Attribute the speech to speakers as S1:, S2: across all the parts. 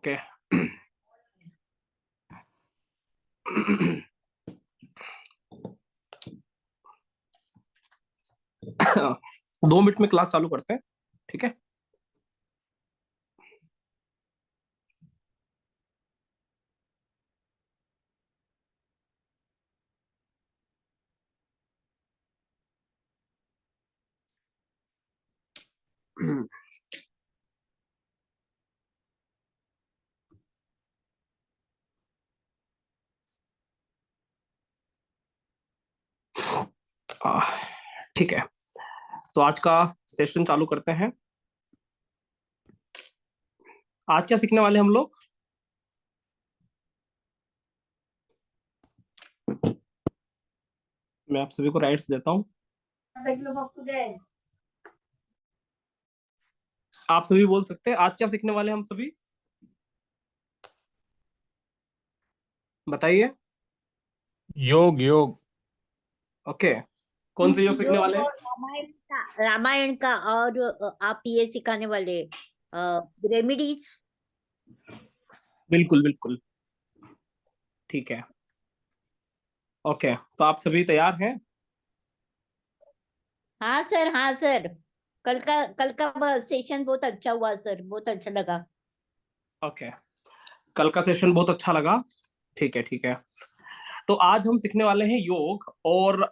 S1: Okay. 2 minute में class चालू करते हैं, ठीक है। ठीक है, तो आज का सेशन चालू करते हैं। आज क्या सीखने वाले हम लोग? मैं आप सभी को राइट्स देता हूँ। आप सभी बोल सकते हैं आज क्या सीखने वाले हैं हम सभी, बताइए।
S2: योग योग।
S1: ओके, कौन से योग सीखने
S3: योग
S1: वाले हैं?
S3: और रामायण का और आप ये सिखाने वाले रेमेडीज।
S1: बिल्कुल बिल्कुल, ठीक है। ओके, तो आप सभी तैयार हैं?
S3: हाँ सर, हाँ सर। कल का सेशन बहुत अच्छा हुआ सर, बहुत अच्छा लगा।
S1: ओके, कल का सेशन बहुत अच्छा लगा, ठीक है ठीक है। तो आज हम सीखने वाले हैं योग, और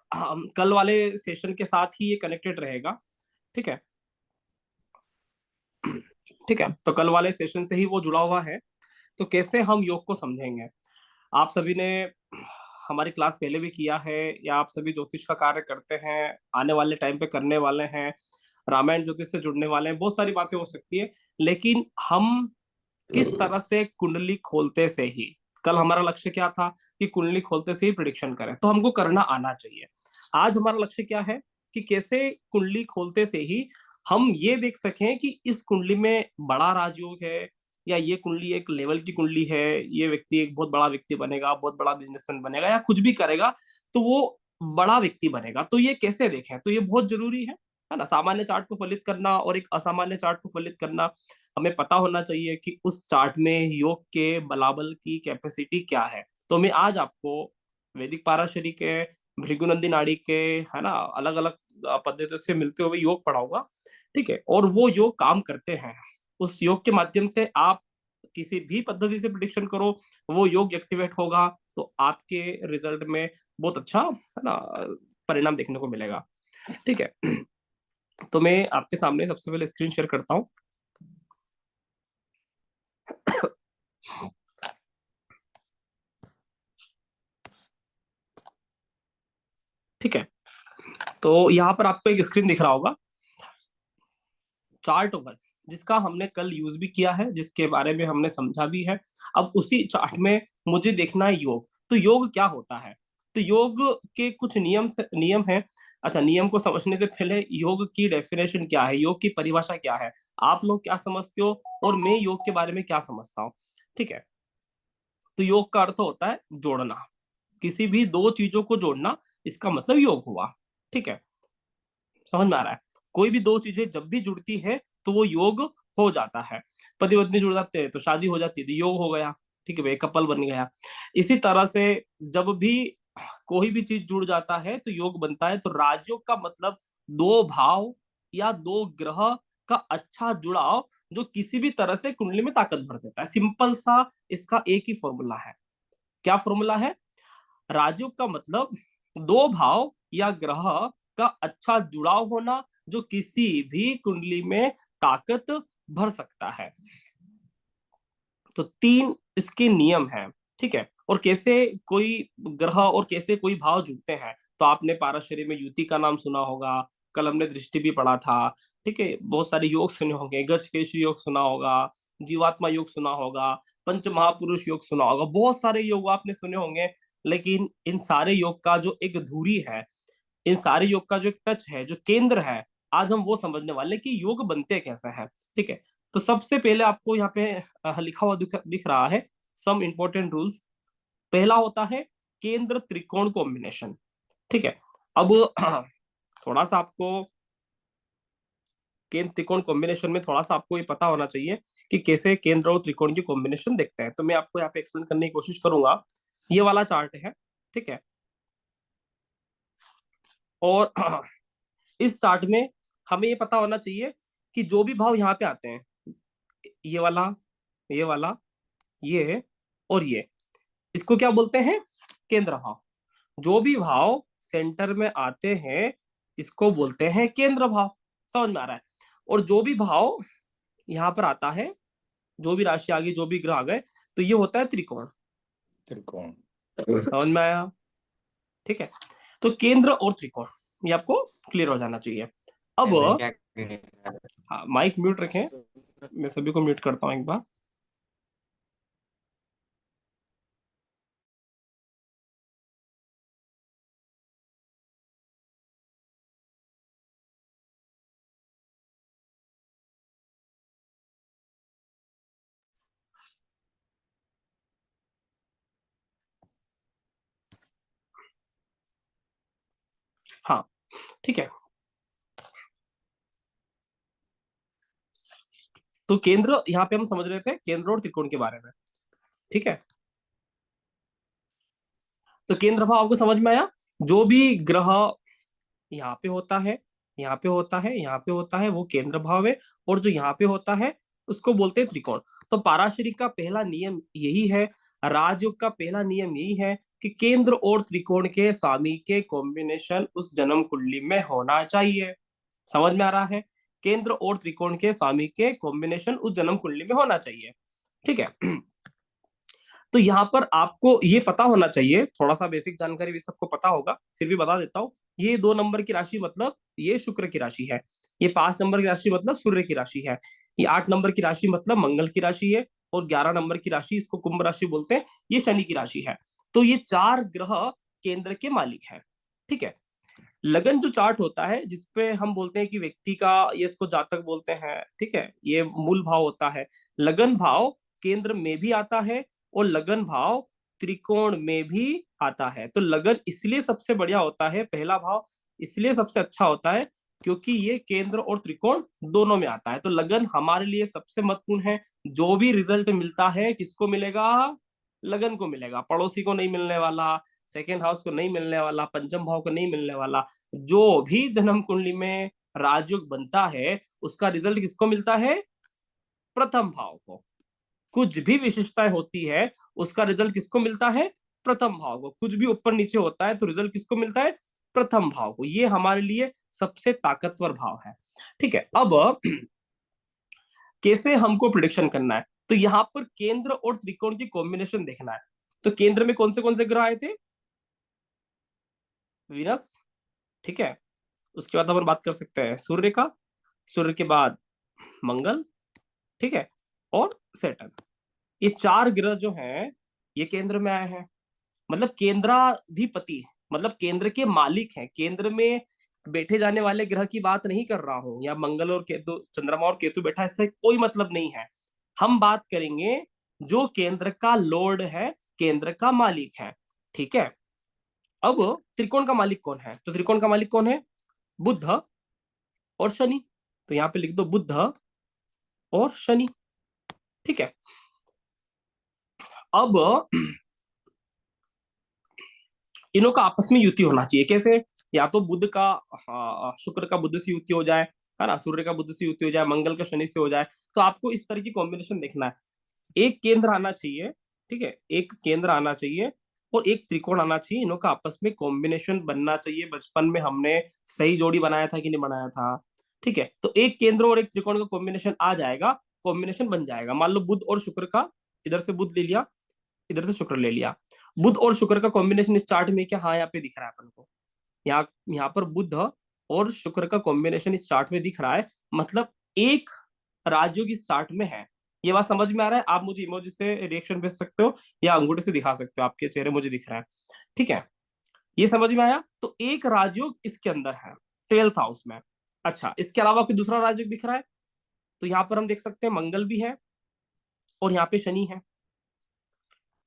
S1: कल वाले सेशन के साथ ही ये कनेक्टेड रहेगा, ठीक है। ठीक है, तो कल वाले सेशन से ही वो जुड़ा हुआ है। तो कैसे हम योग को समझेंगे? आप सभी ने हमारी क्लास पहले भी किया है, या आप सभी ज्योतिष का कार्य करते हैं, आने वाले टाइम पे करने वाले हैं, रामायण ज्योतिष से जुड़ने वाले हैं, बहुत सारी बातें हो सकती है। लेकिन हम किस तरह से कुंडली खोलते से ही, कल हमारा लक्ष्य क्या था कि कुंडली खोलते से ही प्रिडिक्शन करें, तो हमको करना आना चाहिए। आज हमारा लक्ष्य क्या है कि कैसे कुंडली खोलते से ही हम ये देख सकें कि इस कुंडली में बड़ा राजयोग है, या ये कुंडली एक लेवल की कुंडली है, ये व्यक्ति एक बहुत बड़ा व्यक्ति बनेगा, बहुत बड़ा बिजनेसमैन बनेगा, या कुछ भी करेगा तो वो बड़ा व्यक्ति बनेगा। तो ये कैसे देखें, तो ये बहुत जरूरी है ना। सामान्य चार्ट को फलित करना और एक असामान्य चार्ट को फलित करना, हमें पता होना चाहिए कि उस चार्ट में योग के बलाबल की कैपेसिटी क्या है। तो मैं आज आपको वैदिक पाराशरी के, भृगुनंदी नाड़ी के, है ना, अलग अलग पद्धतियों से मिलते हुए योग पढ़ाऊंगा, ठीक है। और वो योग काम करते हैं, उस योग के माध्यम से आप किसी भी पद्धति से प्रिडिक्शन करो, वो योग एक्टिवेट होगा, तो आपके रिजल्ट में बहुत अच्छा, है ना, परिणाम देखने को मिलेगा, ठीक है। तो मैं आपके सामने सबसे पहले स्क्रीन शेयर करता हूँ। ठीक है, तो यहाँ पर आपको एक स्क्रीन दिख रहा होगा, चार्ट वन, जिसका हमने कल यूज भी किया है, जिसके बारे में हमने समझा भी है। अब उसी चार्ट में मुझे देखना है योग। तो योग क्या होता है? तो योग के कुछ नियम है। अच्छा, नियम को समझने से पहले योग की डेफिनेशन क्या है, योग की परिभाषा क्या है, आप लोग क्या समझते हो और मैं योग के बारे में क्या समझता हूँ, ठीक है। तो योग का अर्थ होता है जोड़ना, किसी भी दो चीजों को जोड़ना, इसका मतलब योग हुआ, ठीक है। समझ में आ रहा है? कोई भी दो चीजें जब भी जुड़ती है तो वो योग हो जाता है। पति पत्नी जुड़ जाते हैं तो शादी हो जाती है, तो योग हो गया, ठीक है भाई, कपल बन गया। इसी तरह से जब भी कोई भी चीज जुड़ जाता है तो योग बनता है। तो राजयोग का मतलब दो भाव या दो ग्रह का अच्छा जुड़ाव, जो किसी भी तरह से कुंडली में ताकत भर देता है। सिंपल सा इसका एक ही फॉर्मूला है। क्या फॉर्मूला है? राजयोग का मतलब दो भाव या ग्रह का अच्छा जुड़ाव होना, जो किसी भी कुंडली में ताकत भर सकता है। तो तीन इसके नियम हैं, ठीक है। और कैसे कोई ग्रह और कैसे कोई भाव जुड़ते हैं, तो आपने पाराशरी में युति का नाम सुना होगा, कल हमने दृष्टि भी पढ़ा था, ठीक है। बहुत सारे योग सुने होंगे, गजकेशरी योग सुना होगा, जीवात्मा योग सुना होगा, पंच महापुरुष योग सुना होगा, बहुत सारे योग आपने सुने होंगे। लेकिन इन सारे योग का जो एक धुरी है, इन सारे योग का जो एक टच है, जो केंद्र है, आज हम वो समझने वाले हैं कि योग बनते कैसे हैं, ठीक है। तो सबसे पहले आपको यहाँ पे लिखा हुआ दिख रहा है सम इंपॉर्टेंट रूल्स। पहला होता है केंद्र त्रिकोण कॉम्बिनेशन, ठीक है। अब थोड़ा सा आपको केंद्र त्रिकोण कॉम्बिनेशन में थोड़ा सा आपको ये पता होना चाहिए कि कैसे केंद्र और त्रिकोण की कॉम्बिनेशन देखते हैं। तो मैं आपको यहाँ पे एक्सप्लेन करने की कोशिश करूंगा। ये वाला चार्ट है, ठीक है। और इस चार्ट में हमें ये पता होना चाहिए कि जो भी भाव यहाँ पे आते हैं, ये वाला, ये वाला, ये और ये, इसको क्या बोलते हैं? केंद्र भाव। जो भी भाव सेंटर में आते हैं इसको बोलते हैं केंद्र भाव। समझ में आ रहा है? और जो भी भाव यहाँ पर आता है, जो भी राशि आ गई, जो भी ग्रह आ गए, तो ये होता है त्रिकोण।
S2: त्रिकोण।
S1: समझ में आया? ठीक है। तो केंद्र और त्रिकोण ये आपको क्लियर हो जाना चाहिए। अब हाँ, माइक म्यूट रखें, मैं सभी को म्यूट करता हूँ एक बार। हाँ, ठीक है। तो केंद्र यहाँ पे हम समझ रहे थे केंद्र और त्रिकोण के बारे में, ठीक है। तो केंद्र भाव आपको समझ में आया? जो भी ग्रह यहाँ पे होता है, यहाँ पे होता है, यहाँ पे होता है, वो केंद्र भाव है। और जो यहाँ पे होता है उसको बोलते हैं त्रिकोण। तो पाराशरी का पहला नियम यही है, राजयोग का पहला नियम यही है कि केंद्र और त्रिकोण के स्वामी के कॉम्बिनेशन उस जन्म कुंडली में होना चाहिए। समझ में आ रहा है? केंद्र और त्रिकोण के स्वामी के कॉम्बिनेशन उस जन्म कुंडली में होना चाहिए, ठीक है। तो यहाँ पर आपको ये पता होना चाहिए, थोड़ा सा बेसिक जानकारी भी सबको पता होगा, फिर भी बता देता हूँ। ये 2 नंबर की राशि मतलब ये शुक्र की राशि है। ये 5 नंबर की राशि मतलब सूर्य की राशि है। ये 8 नंबर की राशि मतलब मंगल की राशि है। और 11 नंबर की राशि, इसको कुंभ राशि बोलते हैं, ये शनि की राशि है। तो ये 4 ग्रह केंद्र के मालिक है, ठीक है। लगन जो चार्ट होता है जिसपे हम बोलते हैं कि व्यक्ति का, ये इसको जातक बोलते हैं, ठीक है, ये मूल भाव होता है। लगन भाव केंद्र में भी आता है और लगन भाव त्रिकोण में भी आता है। तो लगन इसलिए सबसे बढ़िया होता है, पहला भाव इसलिए सबसे अच्छा होता है क्योंकि ये केंद्र और त्रिकोण दोनों में आता है। तो लगन हमारे लिए सबसे महत्वपूर्ण है। जो भी रिजल्ट मिलता है किसको मिलेगा? लगन को मिलेगा, पड़ोसी को नहीं मिलने वाला, सेकेंड हाउस को नहीं मिलने वाला, पंचम भाव को नहीं मिलने वाला। जो भी जन्म कुंडली में राजयोग बनता है उसका रिजल्ट किसको मिलता है? प्रथम भाव को। कुछ भी विशेषताएं होती है उसका रिजल्ट किसको मिलता है? प्रथम भाव को। कुछ भी ऊपर नीचे होता है तो रिजल्ट किसको मिलता है? प्रथम भाव को। ये हमारे लिए सबसे ताकतवर भाव है, ठीक है। अब कैसे हमको प्रिडिक्शन करना है? तो यहाँ पर केंद्र और त्रिकोण की कॉम्बिनेशन देखना है। तो केंद्र में कौन से ग्रह आए थे? वीनस, ठीक है। उसके बाद अपन बात कर सकते हैं सूर्य का, सूर्य के बाद मंगल, ठीक है, और सैटर्न। ये 4 ग्रह जो हैं ये केंद्र में आए हैं। मतलब केंद्राधिपति, मतलब केंद्र के मालिक हैं। केंद्र में बैठे जाने वाले ग्रह की बात नहीं कर रहा हूं, या मंगल और केतु, चंद्रमा और केतु बैठा, इससे कोई मतलब नहीं है। हम बात करेंगे जो केंद्र का लॉर्ड है, केंद्र का मालिक है, ठीक है। अब त्रिकोण का मालिक कौन है? तो त्रिकोण का मालिक कौन है? बुध और शनि। तो यहाँ पे लिख दो बुध और शनि, ठीक है। अब इनों का आपस में युति होना चाहिए। कैसे? या तो बुध का, शुक्र का बुध से युति हो जाए, है ना, सूर्य का बुध से युति हो जाए, मंगल का शनि से हो जाए। तो आपको इस तरह की कॉम्बिनेशन देखना है। एक केंद्र आना चाहिए, ठीक है, एक केंद्र आना चाहिए और एक त्रिकोण आना चाहिए। इनों का आपस में कॉम्बिनेशन बनना चाहिए। बचपन में हमने सही जोड़ी बनाया था कि नहीं बनाया था? ठीक है। तो एक केंद्र और एक त्रिकोण का कॉम्बिनेशन आ जाएगा, कॉम्बिनेशन बन जाएगा। मान लो बुध और शुक्र का, इधर से बुध ले लिया, इधर से शुक्र ले लिया। बुध और शुक्र का कॉम्बिनेशन इस चार्ट में क्या? हाँ, यहाँ पे दिख रहा है अपन को। यहाँ पर बुध और शुक्र का कॉम्बिनेशन इस चार्ट में दिख रहा है। मतलब एक राजयोग इस चार्ट में है। ये बात समझ में आ रहा है? आप मुझे इमोजी से रिएक्शन भेज सकते हो या अंगूठे से दिखा सकते हो, आपके चेहरे मुझे दिख रहा है, ठीक है। ये समझ में आया? तो एक राजयोग इसके अंदर है, 12th हाउस में। अच्छा, इसके अलावा कोई दूसरा राजयोग दिख रहा है? तो यहाँ पर हम देख सकते हैं मंगल भी है और यहाँ पे शनि है।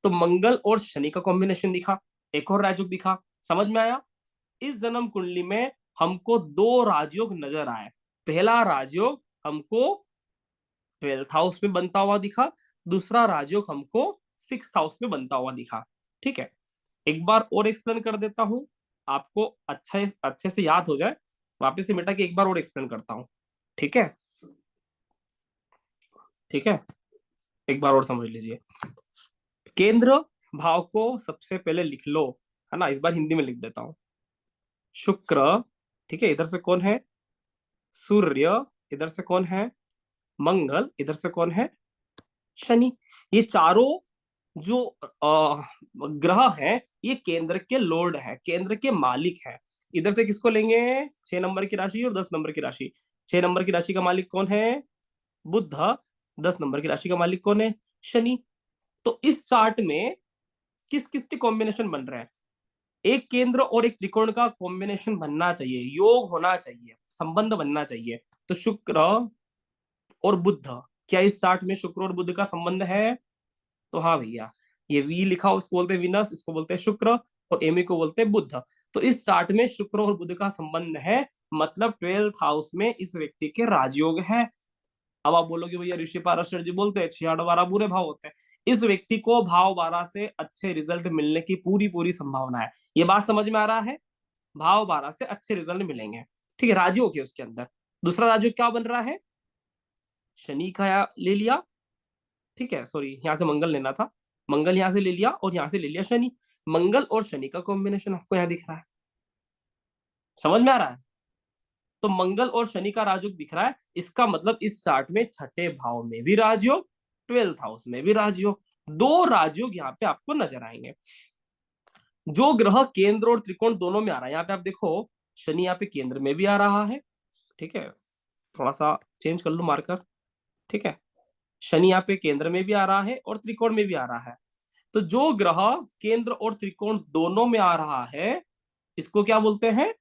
S1: तो मंगल और शनि का कॉम्बिनेशन दिखा, एक और राजयोग दिखा। समझ में आया? इस जन्म कुंडली में हमको 2 राजयोग नजर आए। पहला राजयोग हमको 12th हाउस में बनता हुआ दिखा, दूसरा राजयोग हमको 6th हाउस में बनता हुआ दिखा। ठीक है, एक बार और एक्सप्लेन कर देता हूं, आपको अच्छे से याद हो जाए, वापस से मिटा के एक बार और एक्सप्लेन करता हूं। ठीक है, ठीक है, एक बार और समझ लीजिए। केंद्र भाव को सबसे पहले लिख लो, है ना, इस बार हिंदी में लिख देता हूं। शुक्र, ठीक है, इधर से कौन है, सूर्य, इधर से कौन है, मंगल, इधर से कौन है, शनि। ये चारों जो ग्रह हैं, ये केंद्र के लॉर्ड है, केंद्र के मालिक है। इधर से किसको लेंगे, 6 नंबर की राशि और 10 नंबर की राशि। 6 नंबर की राशि का मालिक कौन है, बुध। 10 नंबर की राशि का मालिक कौन है, शनि। तो इस चार्ट में किस किस के कॉम्बिनेशन बन रहे हैं, एक केंद्र और एक त्रिकोण का कॉम्बिनेशन बनना चाहिए, योग होना चाहिए, संबंध बनना चाहिए। तो शुक्र और बुध, क्या इस चार्ट में शुक्र और बुध का संबंध है? तो हाँ भैया, ये वी लिखा हो इसको बोलते हैं विनस, इसको बोलते हैं शुक्र, और एमी को बोलते हैं बुध। तो इस चार्ट में शुक्र और बुध का संबंध है, मतलब 12th हाउस में इस व्यक्ति के राजयोग है। अब आप बोलोगे भैया ऋषि पाराशर जी बोलते हैं 6 8 12 बुरे भाव होते हैं। इस व्यक्ति को भाव 12 से अच्छे रिजल्ट मिलने की पूरी पूरी संभावना है। ये बात समझ में आ रहा है, भाव 12 से अच्छे रिजल्ट मिलेंगे। ठीक है, राजयोग है उसके अंदर। दूसरा राजयोग क्या बन रहा है, शनि का ले लिया, ठीक है, सॉरी यहाँ से मंगल लेना था, मंगल यहाँ से ले लिया और यहाँ से ले लिया शनि। मंगल और शनि का कॉम्बिनेशन आपको यहाँ दिख रहा है, समझ में आ रहा है? तो मंगल और शनि का राजयोग दिख रहा है, इसका मतलब इस चार्ट में छठे भाव में भी राजयोग, 12th हाउस में भी राजयोग, दो राजयोग यहाँ पे आपको नजर आएंगे। जो ग्रह केंद्र और त्रिकोण दोनों में आ रहा है, यहाँ पे आप देखो शनि यहाँ पे केंद्र में भी आ रहा है, ठीक है, थोड़ा सा चेंज कर लो मार्कर, ठीक है, शनि यहाँ पे केंद्र में भी आ रहा है और त्रिकोण में भी आ रहा है। तो जो ग्रह केंद्र और त्रिकोण दोनों में आ रहा है, इसको क्या बोलते हैं,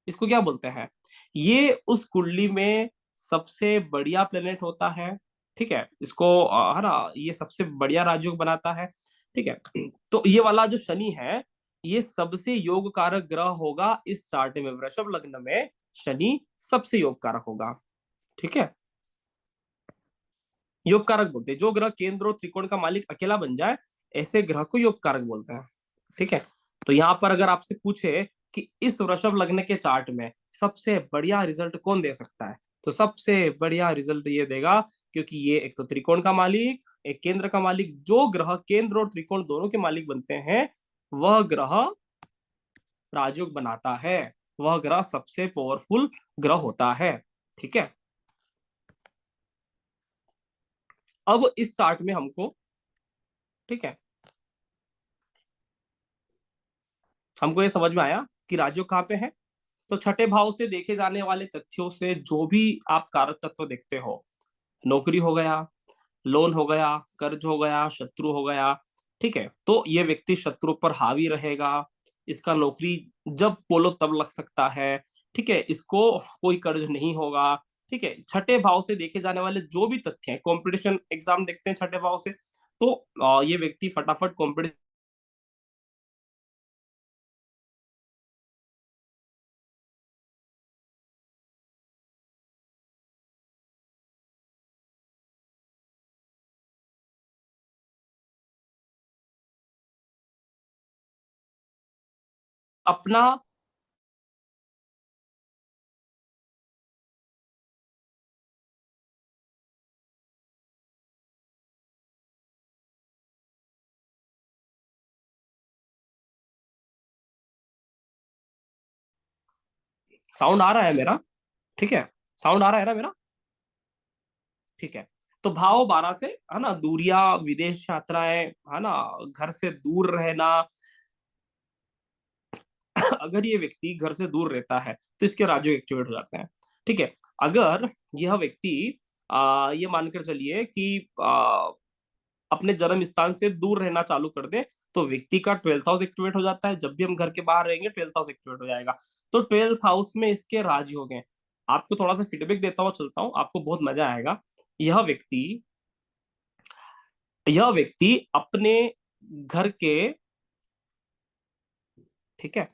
S1: इसको क्या बोलते हैं, ये उस कुंडली में सबसे बढ़िया प्लेनेट होता है। ठीक है, इसको है ना, ये सबसे बढ़िया राजयोग बनाता है। ठीक है, तो ये वाला जो शनि है, ये सबसे योग कारक ग्रह होगा इस चार्ट में, वृषभ लग्न में शनि सबसे योग कारक होगा। ठीक है, योग कारक बोलते हैं, जो ग्रह केंद्र और त्रिकोण का मालिक अकेला बन जाए, ऐसे ग्रह को योग कारक बोलते हैं। ठीक है, तो यहाँ पर अगर आपसे पूछे कि इस वृषभ लग्न के चार्ट में सबसे बढ़िया रिजल्ट कौन दे सकता है, तो सबसे बढ़िया रिजल्ट ये देगा, क्योंकि ये एक तो त्रिकोण का मालिक, एक केंद्र का मालिक, जो ग्रह केंद्र और त्रिकोण दोनों के मालिक बनते हैं, वह ग्रह राजयोग बनाता है, वह ग्रह सबसे पावरफुल ग्रह होता है। ठीक है, अब इस चार्ट में हमको, ठीक है, हमको ये समझ में आया कि राजयोग कहाँ पे है। तो छठे भाव से देखे जाने वाले तथ्यों से जो भी आप कारक तत्व देखते हो, नौकरी हो गया, लोन हो गया, कर्ज हो गया, शत्रु हो गया, ठीक है, तो ये व्यक्ति शत्रु पर हावी रहेगा, इसका नौकरी जब बोलो तब लग सकता है। ठीक है, इसको कोई कर्ज नहीं होगा। ठीक है, छठे भाव से देखे जाने वाले जो भी तथ्य हैं, कॉम्पिटिशन एग्जाम देखते हैं छठे भाव से, तो ये व्यक्ति फटाफट कॉम्पिटिशन अपना, साउंड आ रहा है मेरा? ठीक है, साउंड आ रहा है ना मेरा? ठीक है, तो भाव 12 से, है ना, दूरियां, विदेश यात्राएं, है ना, घर से दूर रहना। अगर ये व्यक्ति घर से दूर रहता है तो इसके राजयोग एक्टिवेट हो जाते हैं। ठीक है, अगर यह व्यक्ति ये मानकर चलिए कि अपने जन्म स्थान से दूर रहना चालू कर दे, तो व्यक्ति का 12th हाउस एक्टिवेट हो जाता है। जब भी हम घर के बाहर रहेंगे 12th हाउस एक्टिवेट हो जाएगा। तो 12th हाउस में इसके राजयोग हैं। आपको थोड़ा सा फीडबैक देता हुआ चलता हूँ, आपको बहुत मजा आएगा। यह व्यक्ति यह व्यक्ति अपने घर के, ठीक है,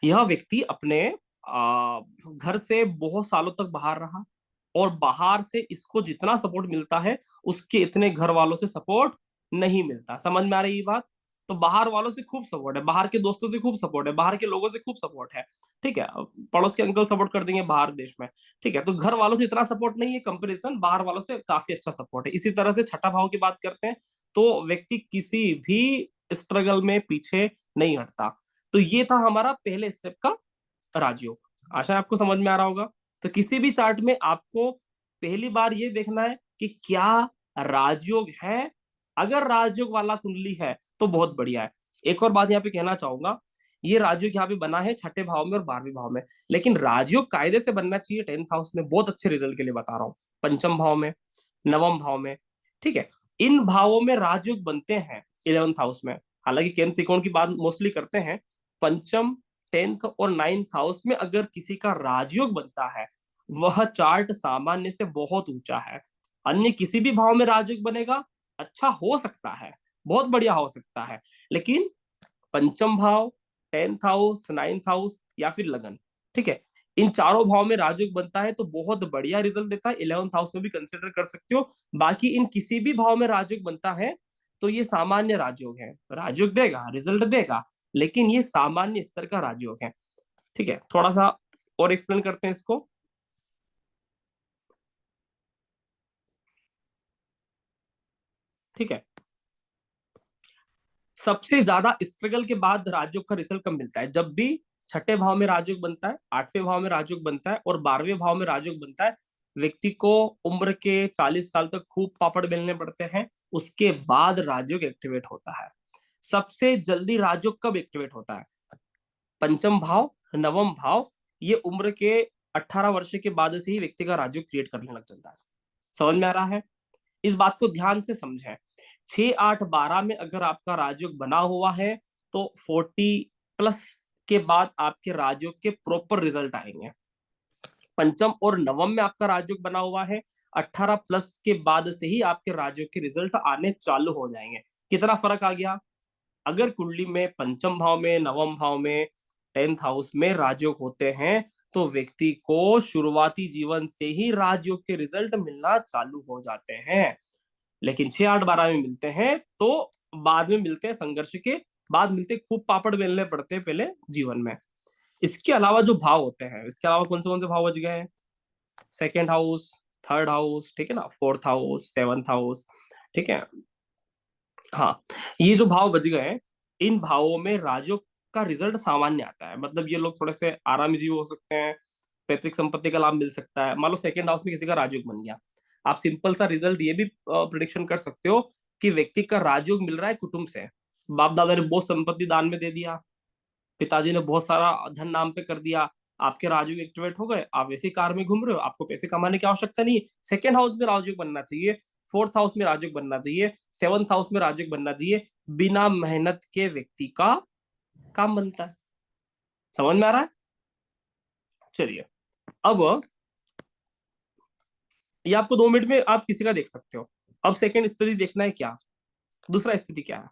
S1: यह व्यक्ति अपने घर से बहुत सालों तक बाहर रहा, और बाहर से इसको जितना सपोर्ट मिलता है उसके इतने घर वालों से सपोर्ट नहीं मिलता। समझ में आ रही है ये बात? तो बाहर वालों से खूब सपोर्ट है, बाहर के दोस्तों से खूब सपोर्ट है, बाहर के लोगों से खूब सपोर्ट है, ठीक है, पड़ोस के अंकल सपोर्ट कर देंगे बाहर देश में, ठीक है। तो घर वालों से इतना सपोर्ट नहीं है, कंपैरिजन बाहर वालों से काफी अच्छा सपोर्ट है। इसी तरह से छठा भाव की बात करते हैं तो व्यक्ति किसी भी स्ट्रगल में पीछे नहीं हटता। तो ये था हमारा पहले स्टेप का राजयोग। आशा है आपको समझ में आ रहा होगा। तो किसी भी चार्ट में आपको पहली बार ये देखना है कि क्या राजयोग है। अगर राजयोग वाला कुंडली है तो बहुत बढ़िया है। एक और बात यहाँ पे कहना चाहूंगा, ये राजयोग यहाँ पे बना है छठे भाव में और 12वें भाव में, लेकिन राजयोग कायदे से बनना चाहिए 10th हाउस में। बहुत अच्छे रिजल्ट के लिए बता रहा हूँ, पंचम भाव में, नवम भाव में, ठीक है। इन भावों में राजयोग बनते हैं 11th हाउस में। हालांकि केंद्र त्रिकोण की बात मोस्टली करते हैं। पंचम, 10th और 9th हाउस में अगर किसी का राजयोग बनता है, वह चार्ट सामान्य से बहुत ऊंचा है। अन्य किसी भी भाव में राजयोग बनेगा, अच्छा हो सकता है, बहुत बढ़िया हो सकता है, लेकिन पंचम भाव, 10th हाउस, 9th हाउस या फिर लगन, ठीक है, इन चारों भाव में राजयोग बनता है तो बहुत बढ़िया रिजल्ट देता है। 11th हाउस में भी कंसिडर कर सकते हो। बाकी इन किसी भी भाव में राजयोग बनता है तो ये सामान्य राजयोग है, राजयोग देगा, रिजल्ट देगा, लेकिन ये सामान्य स्तर का राजयोग है, ठीक है। थोड़ा सा और एक्सप्लेन करते हैं इसको, ठीक है। सबसे ज्यादा स्ट्रगल के बाद राजयोग का रिजल्ट कब मिलता है? जब भी छठे भाव में राजयोग बनता है, 8वें भाव में राजयोग बनता है और 12वें भाव में राजयोग बनता है, व्यक्ति को उम्र के 40 साल तक खूब पापड़ बेलने पड़ते हैं, उसके बाद राजयोग एक्टिवेट होता है। सबसे जल्दी राजयोग कब एक्टिवेट होता है? पंचम भाव, नवम भाव, ये उम्र के 18 वर्ष के बाद से ही व्यक्ति का राजयोग क्रिएट करने लग जाता है। समझ में आ रहा है? इस बात को ध्यान से समझें। 6, 8, 12 में अगर आपका राजयोग बना हुआ है तो 40+ के बाद आपके राजयोग के प्रॉपर रिजल्ट आएंगे। पंचम और नवम में आपका राजयोग बना हुआ है, 18+ के बाद से ही आपके राजयोग के रिजल्ट आने चालू हो जाएंगे। कितना फर्क आ गया? अगर कुंडली में पंचम भाव में, नवम भाव में, 10th हाउस में राजयोग होते हैं तो व्यक्ति को शुरुआती जीवन से ही राजयोग के रिजल्ट मिलना चालू हो जाते हैं। लेकिन 6, 8, 12 में मिलते हैं तो बाद में मिलते हैं, संघर्ष के बाद मिलते, खूब पापड़ बेलने पड़ते हैं पहले जीवन में। इसके अलावा जो भाव होते हैं, इसके अलावा कौन से भाव बच गए हैं? सेकेंड हाउस, थर्ड हाउस, ठीक है ना, 4th हाउस, 7th हाउस, ठीक है। हाँ, ये जो भाव बच गए हैं, इन भावों में राजयोग का रिजल्ट सामान्य आता है। मतलब ये लोग थोड़े से आरामी जीव हो सकते हैं, पैतृक संपत्ति का लाभ मिल सकता है। मान लो सेकंड हाउस में किसी का राजयोग बन गया, आप सिंपल सा रिजल्ट ये भी प्रिडिक्शन कर सकते हो कि व्यक्ति का राजयोग मिल रहा है कुटुंब से। बाप दादा ने बहुत संपत्ति दान में दे दिया, पिताजी ने बहुत सारा धन नाम पे कर दिया, आपके राजयोग एक्टिवेट हो गए, आप वैसी कार में घूम रहे हो, आपको पैसे कमाने की आवश्यकता नहीं है। सेकंड हाउस में राजयोग बनना चाहिए, 4th हाउस में राजयोग बनना चाहिए, 7th हाउस में राजयोग बनना चाहिए। बिना मेहनत के व्यक्ति का काम बनता है। समझ में आ रहा है? चलिए, अब ये आपको 2 मिनट में आप किसी का देख सकते हो। अब सेकंड स्थिति देखना है क्या, दूसरा स्थिति क्या है।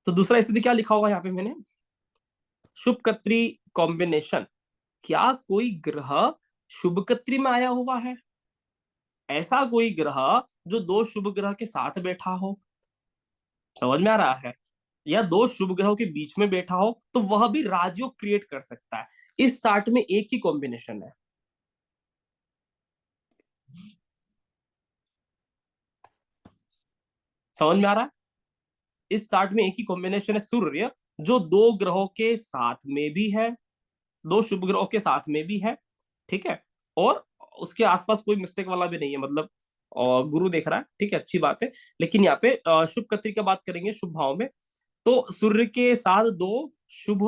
S1: तो दूसरा स्थिति क्या लिखा होगा यहाँ पे मैंने, शुभ कत्री कॉम्बिनेशन। क्या कोई ग्रह शुभ कत्री में आया हुआ है? ऐसा कोई ग्रह जो दो शुभ ग्रह के साथ बैठा हो। समझ में आ रहा है? या दो शुभ ग्रहों के बीच में बैठा हो तो वह भी राजयोग क्रिएट कर सकता है। इस चार्ट में एक ही कॉम्बिनेशन है। समझ में आ रहा है? इस चार्ट में एक ही कॉम्बिनेशन है, सूर्य जो दो ग्रहों के साथ में भी है, दो शुभ ग्रहों के साथ में भी है, ठीक है, और उसके आसपास कोई मिस्टेक वाला भी नहीं है, मतलब गुरु देख रहा है, ठीक है, अच्छी बात है। लेकिन यहाँ पे शुभ कत्री की बात करेंगे शुभ भाव में, तो सूर्य के साथ दो शुभ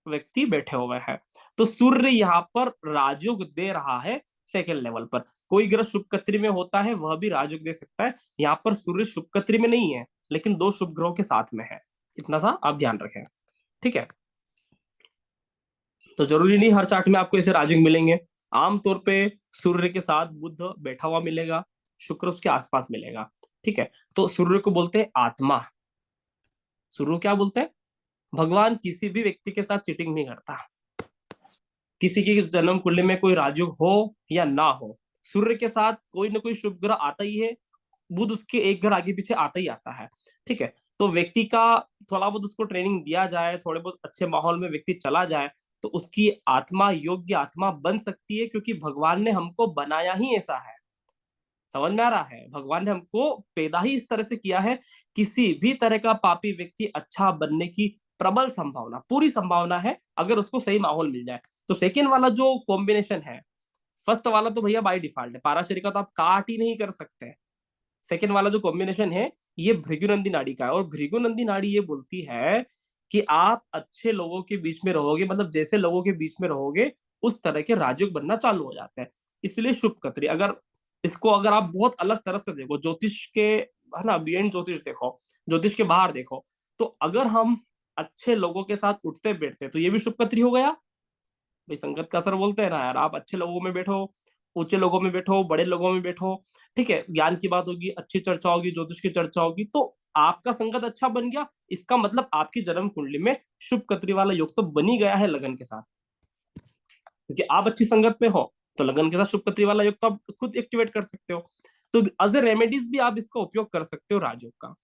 S1: व्यक्ति बैठे हुए हैं, तो सूर्य यहाँ पर राजयोग दे रहा है सेकेंड लेवल पर। कोई ग्रह शुभ कत्री में होता है वह भी राजयोग दे सकता है, यहाँ पर सूर्य शुभ कत्री में नहीं है लेकिन दो शुभ ग्रहों के साथ में है। इतना सा आप ध्यान रखें, ठीक है। तो जरूरी नहीं हर चार्ट में आपको ऐसे राजयोग मिलेंगे। आमतौर पे सूर्य के साथ बुध बैठा हुआ मिलेगा, शुक्र उसके आसपास मिलेगा, ठीक है। तो सूर्य को बोलते हैं आत्मा। सूर्य क्या बोलते हैं? भगवान किसी भी व्यक्ति के साथ चीटिंग नहीं करता। किसी की जन्म कुंडली में कोई राजयोग हो या ना हो, सूर्य के साथ कोई ना कोई शुभ ग्रह आता ही है, बुध उसके एक घर आगे पीछे आता ही आता है। ठीक है, तो व्यक्ति का थोड़ा बहुत उसको ट्रेनिंग दिया जाए, थोड़े बहुत अच्छे माहौल में व्यक्ति चला जाए, तो उसकी आत्मा योग्य आत्मा बन सकती है, क्योंकि भगवान ने हमको बनाया ही ऐसा है। समझ में आ रहा है? भगवान ने हमको पैदा ही इस तरह से किया है। किसी भी तरह का पापी व्यक्ति अच्छा बनने की प्रबल संभावना, पूरी संभावना है, अगर उसको सही माहौल मिल जाए। तो सेकेंड वाला जो कॉम्बिनेशन है, फर्स्ट वाला तो भैया बाय डिफॉल्ट है, पाराशरी का तो आप काट ही नहीं कर सकते। सेकेंड वाला जो कॉम्बिनेशन है, ये भृगुनंदी नाड़ी का है, और भृगुनंदी नाड़ी ये बोलती है कि आप अच्छे लोगों के बीच में रहोगे, मतलब जैसे लोगों के बीच में रहोगे उस तरह के राजयोग बनना चालू हो जाते हैं। इसलिए शुभ कत्री, अगर इसको अगर आप बहुत अलग तरह से देखो, ज्योतिष के, है ना, बियॉन्ड ज्योतिष देखो, ज्योतिष के बाहर देखो, तो अगर हम अच्छे लोगों के साथ उठते बैठते तो ये भी शुभ कत्री हो गया। भाई संगत का असर बोलते हैं ना यार, आप अच्छे लोगों में बैठो, ऊंचे लोगों में बैठो, बड़े लोगों में बैठो, ठीक है, ज्ञान की बात होगी, अच्छी चर्चा होगी, ज्योतिष की चर्चा होगी, तो आपका संगत अच्छा बन गया, इसका मतलब आपकी जन्म कुंडली में शुभ कत्री वाला योग तो बन ही गया है लगन के साथ, क्योंकि आप अच्छी संगत में हो, तो लगन के साथ शुभ कत्री वाला योग तो आप खुद एक्टिवेट कर सकते हो। तो एज ए रेमेडीज भी आप इसका उपयोग कर सकते हो राजयोग का।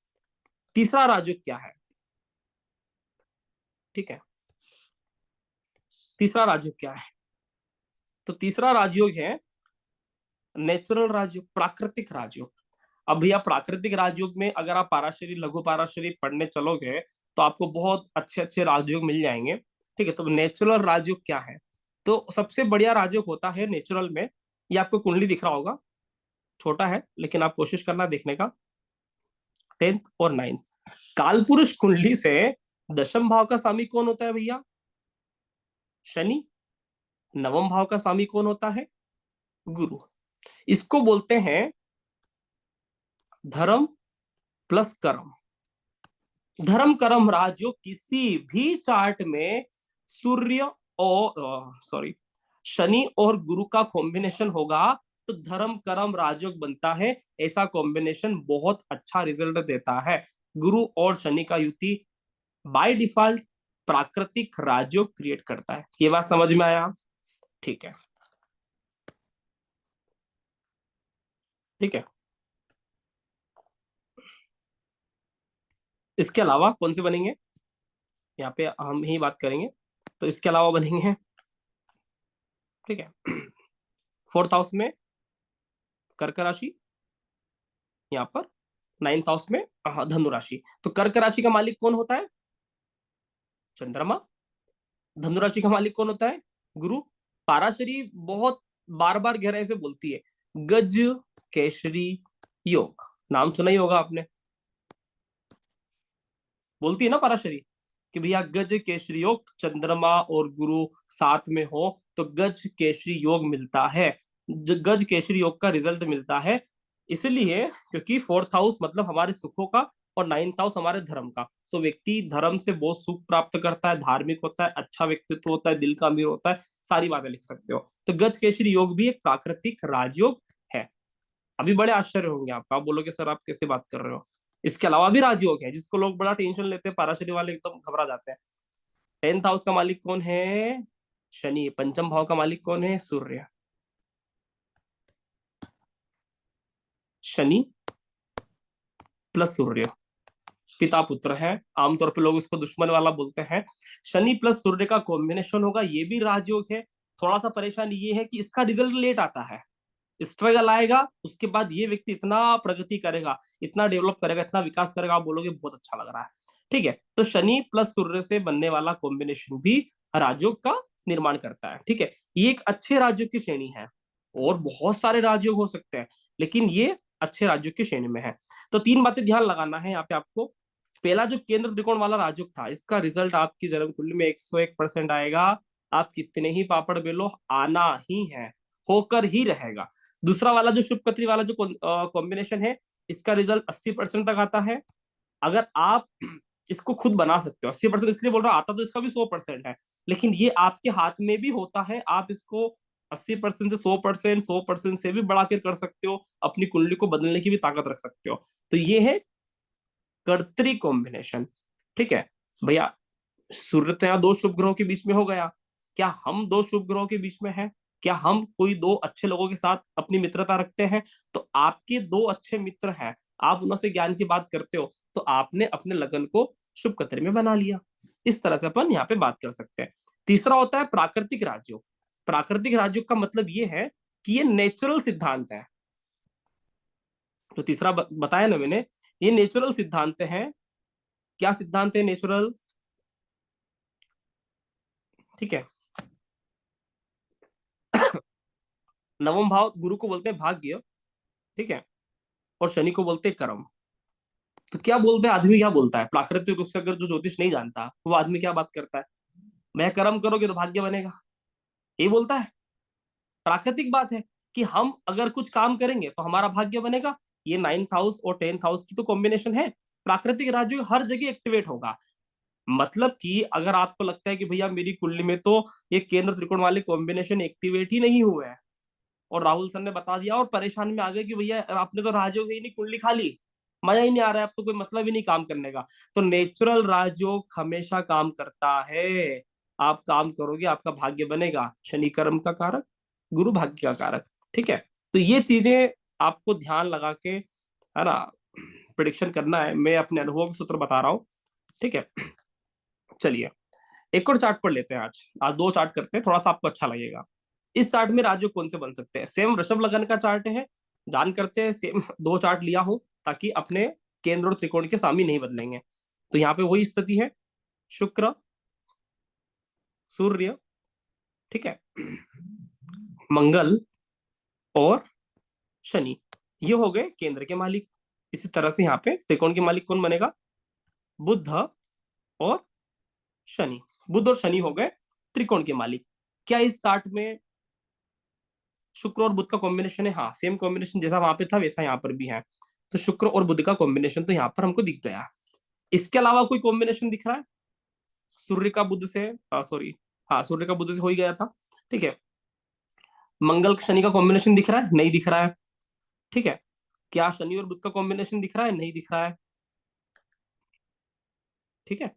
S1: तीसरा राजयोग क्या है? ठीक है, तीसरा राजयोग क्या है? तो तीसरा राजयोग है नेचुरल राजयोग, प्राकृतिक राजयोग। अब भैया प्राकृतिक राजयोग में अगर आप पाराशरी, लघु पाराशरी पढ़ने चलोगे तो आपको बहुत अच्छे अच्छे राजयोग मिल जाएंगे। ठीक है, तो नेचुरल राजयोग क्या है? तो सबसे बढ़िया राजयोग होता है नेचुरल में, ये आपको कुंडली दिख रहा होगा, छोटा है लेकिन आप कोशिश करना देखने का, 10th और 9th काल पुरुष कुंडली से दशम भाव का स्वामी कौन होता है भैया? शनि। नवम भाव का स्वामी कौन होता है? गुरु। इसको बोलते हैं धर्म प्लस कर्म। धर्म कर्म राजयोग किसी भी चार्ट में सूर्य और शनि और गुरु का कॉम्बिनेशन होगा तो धर्म कर्म राजयोग बनता है। ऐसा कॉम्बिनेशन बहुत अच्छा रिजल्ट देता है। गुरु और शनि का युति बाय डिफॉल्ट प्राकृतिक राजयोग क्रिएट करता है। ये बात समझ में आया? ठीक है, ठीक है। इसके अलावा कौन से बनेंगे, यहाँ पे हम ही बात करेंगे। तो इसके अलावा बनेंगे, ठीक है, 4th हाउस में कर्क राशि, यहाँ पर 9th हाउस में धनु राशि। तो कर्क राशि का मालिक कौन होता है? चंद्रमा। धनु राशि का मालिक कौन होता है? गुरु। पाराशरी बहुत बार बार गहराई से बोलती है गज केशरी योग, नाम सुना ही होगा आपने, बोलती है ना पाराशरी कि भैया गज केशरी योग, चंद्रमा और गुरु साथ में हो तो गज केशरी योग मिलता है, गज केशरी योग का रिजल्ट मिलता है। इसलिए क्योंकि 4th हाउस मतलब हमारे सुखों का और 9th हाउस हमारे धर्म का, तो व्यक्ति धर्म से बहुत सुख प्राप्त करता है, धार्मिक होता है, अच्छा व्यक्तित्व होता है, दिल का अमीर होता है, सारी बातें लिख सकते हो। तो गज केशरी योग भी एक प्राकृतिक राजयोग है। अभी बड़े आश्चर्य होंगे आपका, आप बोलोगे सर आप कैसे बात कर रहे हो, इसके अलावा भी राजयोग है जिसको लोग बड़ा टेंशन लेते हैं, पाराशरी वाले एकदम घबरा जाते हैं। 10th हाउस का मालिक कौन है? शनि। पंचम भाव का मालिक कौन है? सूर्य। शनि प्लस सूर्य पिता पुत्र है, आमतौर पे लोग इसको दुश्मन वाला बोलते हैं। शनि प्लस सूर्य का कॉम्बिनेशन होगा, ये भी राजयोग है। थोड़ा सा परेशानी ये है कि इसका रिजल्ट लेट आता है, स्ट्रगल आएगा, उसके बाद ये व्यक्ति इतना प्रगति करेगा, इतना डेवलप करेगा, इतना विकास करेगा, आप बोलोगे बहुत अच्छा लग रहा है। ठीक है, तो शनि प्लस सूर्य से बनने वाला कॉम्बिनेशन भी राजयोग का निर्माण करता है। ठीक है, ये एक अच्छे राजयोग की श्रेणी है, और बहुत सारे राजयोग हो सकते हैं लेकिन ये अच्छे राजयोग की श्रेणी में है। तो 3 बातें ध्यान लगाना है यहाँ पे आपको। पहला जो केंद्र त्रिकोण वाला राजयोग था, इसका रिजल्ट आपकी जन्म कुंडली में 101% आएगा। आप कितने ही पापड़ बेलो, आना ही है, होकर ही रहेगा। दूसरा वाला जो शुभ कत्री वाला जो कॉम्बिनेशन है, इसका रिजल्ट 80% तक आता है। अगर आप इसको खुद बना सकते हो, 80% इसलिए बोल रहा हूं, आता तो इसका भी 100% है, लेकिन ये आपके हाथ में भी होता है। आप इसको 80% से 100%, 100% से भी बढ़ा कर सकते हो, अपनी कुंडली को बदलने की भी ताकत रख सकते हो। तो ये है कर्तरी कॉम्बिनेशन। ठीक है भैया, सूर्य तो यहाँ 2 शुभ ग्रहों के बीच में हो गया, क्या हम दो शुभ ग्रहों के बीच में हैं? क्या हम कोई दो अच्छे लोगों के साथ अपनी मित्रता रखते हैं? तो आपके दो अच्छे मित्र हैं, आप उनसे ज्ञान की बात करते हो, तो आपने अपने लगन को शुभ कत्री में बना लिया। इस तरह से अपन यहाँ पे बात कर सकते हैं। तीसरा होता है प्राकृतिक राजयोग। प्राकृतिक राजयोग का मतलब ये है कि ये नेचुरल सिद्धांत है। तो तीसरा बताया ना मैंने, ये नेचुरल सिद्धांत हैं। क्या सिद्धांत है नेचुरल? ठीक है। नवम भाव गुरु को बोलते हैं भाग्य, ठीक है, और शनि को बोलते हैं कर्म। तो क्या बोलते हैं आदमी, क्या बोलता है प्राकृतिक रूप से? अगर जो ज्योतिष नहीं जानता वो आदमी क्या बात करता है? मैं कर्म करोगे तो भाग्य बनेगा, ये बोलता है। प्राकृतिक बात है कि हम अगर कुछ काम करेंगे तो हमारा भाग्य बनेगा। ये 9th हाउस और 10th हाउस की तो कॉम्बिनेशन है। प्राकृतिक राजयोग हर जगह एक्टिवेट होगा। मतलब कि अगर आपको लगता है कि भैया मेरी कुंडली में तो ये केंद्र त्रिकोण वाले कॉम्बिनेशन एक्टिवेट ही नहीं हुए हैं, और राहुल सर ने बता दिया और परेशान में आ गए कि भैया आपने तो राजयोग ही नहीं, कुंडली खाली, मजा ही नहीं आ रहा है, अब तो कोई मतलब ही नहीं काम करने का, तो नेचुरल राजयोग हमेशा काम करता है। आप काम करोगे, आपका भाग्य बनेगा। शनि कर्म का कारक, गुरु भाग्य का कारक। ठीक है, तो ये चीजें आपको ध्यान लगा के, है ना, प्रिडिक्शन करना है। मैं अपने अनुभव के सूत्र बता रहा हूँ। ठीक है, चलिए एक और चार्ट पढ़ लेते हैं। आज आज दो चार्ट करते हैं, थोड़ा सा आपको अच्छा लगेगा। इस चार्ट में राजयोग कौन से बन सकते हैं? सेम वृषभ लगन का चार्ट है, जान करते हैं। सेम दो चार्ट लिया हूं ताकि अपने केंद्र और त्रिकोण के सामने नहीं बदलेंगे। तो यहाँ पे वही स्थिति है, शुक्र, सूर्य, ठीक है, मंगल और शनि, ये हो गए केंद्र के मालिक। इसी तरह से यहाँ पे त्रिकोण के मालिक कौन बनेगा? बुध और शनि। बुध और शनि हो गए त्रिकोण के मालिक। क्या इस चार्ट में शुक्र और बुध का कॉम्बिनेशन है? हाँ, सेम कॉम्बिनेशन जैसा वहां पे था वैसा यहाँ पर भी है। तो शुक्र और बुध का कॉम्बिनेशन तो यहाँ पर हमको दिख गया। इसके अलावा कोई कॉम्बिनेशन दिख रहा है? सूर्य का बुध से, सॉरी, हाँ सूर्य का बुध से हो ही गया था। ठीक है, मंगल शनि का कॉम्बिनेशन दिख रहा है? नहीं दिख रहा है। ठीक है, क्या शनि और बुध का कॉम्बिनेशन दिख रहा है? नहीं दिख रहा है। ठीक है,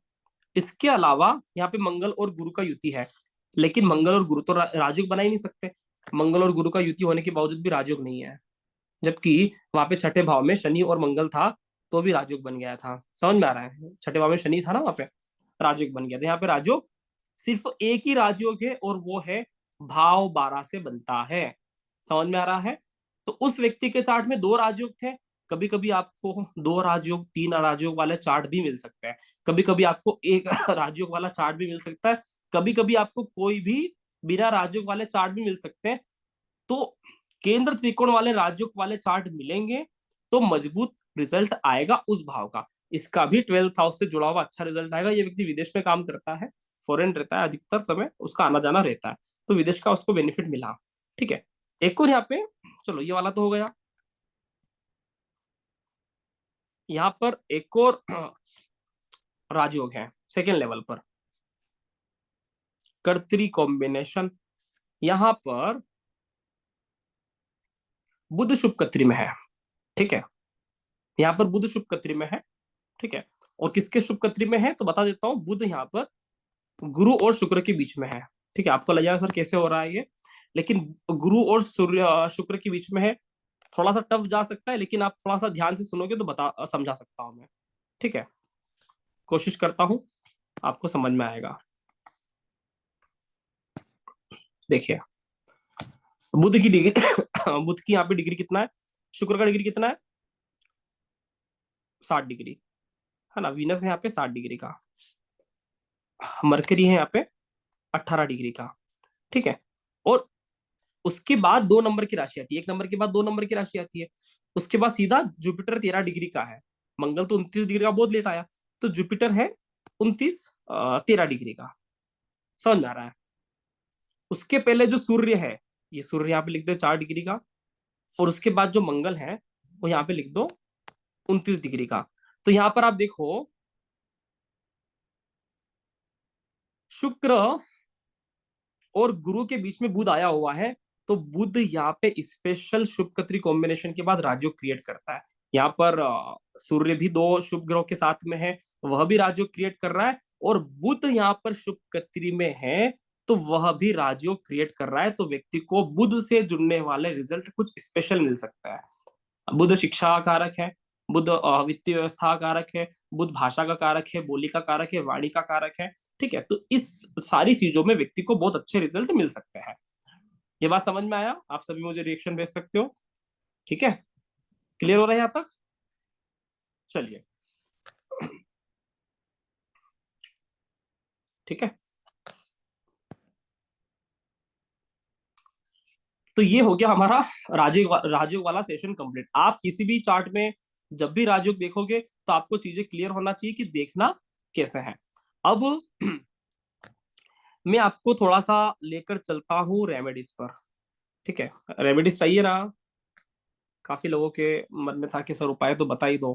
S1: इसके अलावा यहाँ पे मंगल और गुरु का युति है, लेकिन मंगल और गुरु तो राजयोग बना ही नहीं सकते। मंगल और गुरु का युति होने के बावजूद भी राजयोग नहीं है, जबकि वहां पे छठे भाव में शनि और मंगल था तो भी राजयोग बन गया था। समझ में आ रहा है? छठे भाव में शनि था ना, वहां पे राजयोग बन गया था। यहाँ पे राजयोग सिर्फ एक ही राजयोग है और वो है भाव 12 से बनता है। समझ में आ रहा है? तो उस व्यक्ति के चार्ट में दो राजयोग थे। कभी कभी आपको दो राजयोग, तीन राजयोग वाले चार्ट भी मिल सकते हैं। कभी कभी आपको एक राजयोग वाला चार्ट भी मिल सकता है। कभी कभी आपको कोई भी बिना राजयोग वाले चार्ट भी मिल सकते हैं। तो केंद्र त्रिकोण वाले राजयोग वाले चार्ट मिलेंगे तो मजबूत रिजल्ट आएगा उस भाव का। इसका भी 12th हाउस से जुड़ा हुआ अच्छा रिजल्ट आएगा। ये व्यक्ति विदेश में काम करता है, फॉरेन रहता है, अधिकतर समय उसका आना जाना रहता है, तो विदेश का उसको बेनिफिट मिला। ठीक है, एक और यहाँ पे, चलो ये वाला तो हो गया। यहाँ पर एक और राजयोग है सेकेंड लेवल पर, कर्त्री कॉम्बिनेशन। यहाँ पर बुध शुभ कत्री में है। ठीक है, यहाँ पर बुध शुभ कत्री में है। ठीक है, और किसके शुभ कत्री में है तो बता देता हूँ। बुध यहाँ पर गुरु और शुक्र के बीच में है। ठीक है, आपको लगेगा सर कैसे हो रहा है ये, लेकिन गुरु और सूर्य शुक्र के बीच में है। थोड़ा सा टफ जा सकता है, लेकिन आप थोड़ा सा ध्यान से सुनोगे तो बता समझा सकता हूं मैं। ठीक है, कोशिश करता हूं आपको समझ में आएगा। देखिए, बुध की डिग्री बुध की यहाँ पे डिग्री कितना है? शुक्र का डिग्री कितना है? 60 डिग्री, है ना। वीनस है यहाँ पे 60 डिग्री का, मरकरी है यहाँ पे 18 डिग्री का। ठीक है, और उसके बाद 2 नंबर की राशि आती है। 1 नंबर के बाद 2 नंबर की राशि आती है। उसके बाद सीधा जुपिटर 13 डिग्री का है। मंगल तो 29 डिग्री का बहुत लेट आया, तो जुपिटर है 13 डिग्री का। समझ में आ रहा है? उसके पहले जो सूर्य है, ये सूर्य यहाँ पे लिख दो 4 डिग्री का, और उसके बाद जो मंगल है वो यहाँ पे लिख दो 29 डिग्री का। तो यहाँ पर आप देखो, शुक्र और गुरु के बीच में बुध आया हुआ है, तो बुध यहाँ पे स्पेशल शुभ कत्री कॉम्बिनेशन के बाद राजयोग क्रिएट करता है। यहाँ पर सूर्य भी दो शुभ ग्रहों के साथ में है, वह भी राजयोग क्रिएट कर रहा है, और बुध यहाँ पर शुभ कत्री में है तो वह भी राजयोग क्रिएट कर रहा है, तो व्यक्ति को बुध से जुड़ने वाले रिजल्ट कुछ स्पेशल मिल सकता है। बुध शिक्षा का कारक है, बुध वित्तीय व्यवस्था का कारक है, बुध भाषा का कारक है, बोली का कारक है, वाणी का कारक है। ठीक है, तो इस सारी चीजों में व्यक्ति को बहुत अच्छे रिजल्ट मिल सकते हैं। ये बात समझ में आया? आप सभी मुझे रिएक्शन भेज सकते हो। ठीक है, क्लियर हो रहा है यहां तक? चलिए, ठीक है, तो ये हो गया हमारा राजयोग वाला सेशन कंप्लीट। आप किसी भी चार्ट में जब भी राजयोग देखोगे तो आपको चीजें क्लियर होना चाहिए कि देखना कैसे है। अब मैं आपको थोड़ा सा लेकर चलता हूँ रेमेडीज पर। ठीक है, रेमेडीज चाहिए ना? काफी लोगों के मन में था कि सर उपाय तो बता ही दो।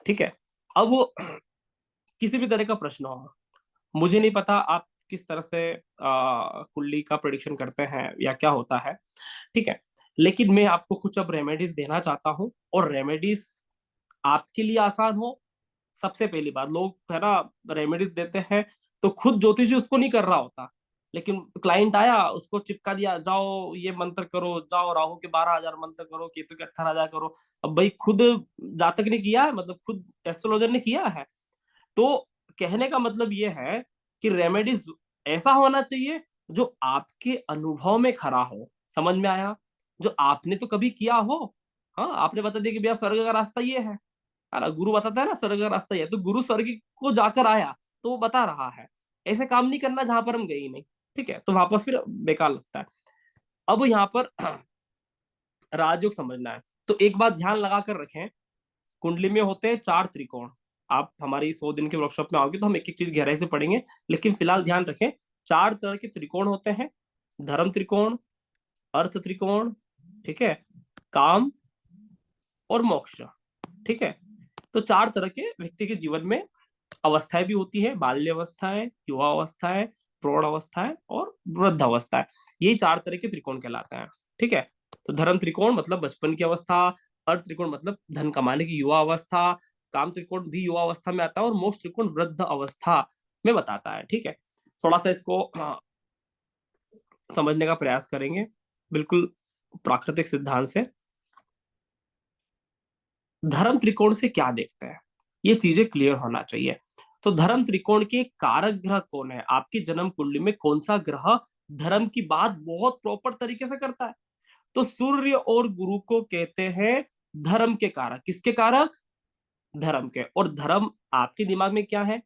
S1: ठीक है, अब किसी भी तरह का प्रश्न हो, मुझे नहीं पता आप किस तरह से कुंडली का प्रेडिक्शन करते हैं या क्या होता है। ठीक है, लेकिन मैं आपको कुछ अब रेमेडीज देना चाहता हूँ, और रेमेडीज आपके लिए आसान हो। सबसे पहली बात, लोग है ना रेमेडीज देते हैं तो खुद ज्योतिषी उसको नहीं कर रहा होता, लेकिन क्लाइंट आया उसको चिपका दिया, जाओ ये मंत्र करो, जाओ राहु के 12,000 मंत्र करो, केतु के 18,000 करो। अब भाई खुद जातक ने किया है, मतलब खुद एस्ट्रोलॉजर ने किया है। तो कहने का मतलब ये है कि रेमेडीज ऐसा होना चाहिए जो आपके अनुभव में खरा हो। समझ में आया? जो आपने तो कभी किया हो। हाँ, आपने बता दिया कि भैया स्वर्ग का रास्ता ये है ना, गुरु बताता है ना स्वर्ग का रास्ता ये है, तो गुरु स्वर्ग को जाकर आया तो वो बता रहा है। ऐसे काम नहीं करना जहां पर हम गए ही नहीं। ठीक है, तो वहां पर फिर बेकार लगता है। अब यहाँ पर राजयोग समझना है, तो एक बात ध्यान लगा कर रखें, कुंडली में होते हैं 4 त्रिकोण। आप हमारी 100 दिन के वर्कशॉप में आओगे तो हम एक एक चीज गहराई से पढ़ेंगे, लेकिन फिलहाल ध्यान रखें 4 तरह के त्रिकोण होते हैं। धर्म त्रिकोण, अर्थ त्रिकोण, ठीक है, काम और मोक्ष। ठीक है, तो 4 तरह के व्यक्ति के जीवन में अवस्थाएं भी होती है, बाल्य अवस्थाएं, युवा अवस्थाएं, प्रौढ़ अवस्थाएं और वृद्ध अवस्थाएं। यही 4 तरह के त्रिकोण कहलाते हैं। ठीक है, तो धर्म त्रिकोण मतलब बचपन की अवस्था, अर्थ त्रिकोण मतलब धन कमाने की युवा अवस्था, काम त्रिकोण भी युवा अवस्था में आता है, और मोक्ष त्रिकोण वृद्ध अवस्था में बताता है। ठीक है, थोड़ा सा इसको समझने का प्रयास करेंगे बिल्कुल प्राकृतिक सिद्धांत से। धर्म त्रिकोण से क्या देखते हैं, ये चीजें क्लियर होना चाहिए। तो धर्म त्रिकोण के कारक ग्रह कौन है, आपकी जन्म कुंडली में कौन सा ग्रह धर्म की बात बहुत प्रॉपर तरीके से करता है? तो सूर्य और गुरु को कहते हैं धर्म के कारक। किसके कारक? धर्म के। और धर्म आपके दिमाग में क्या है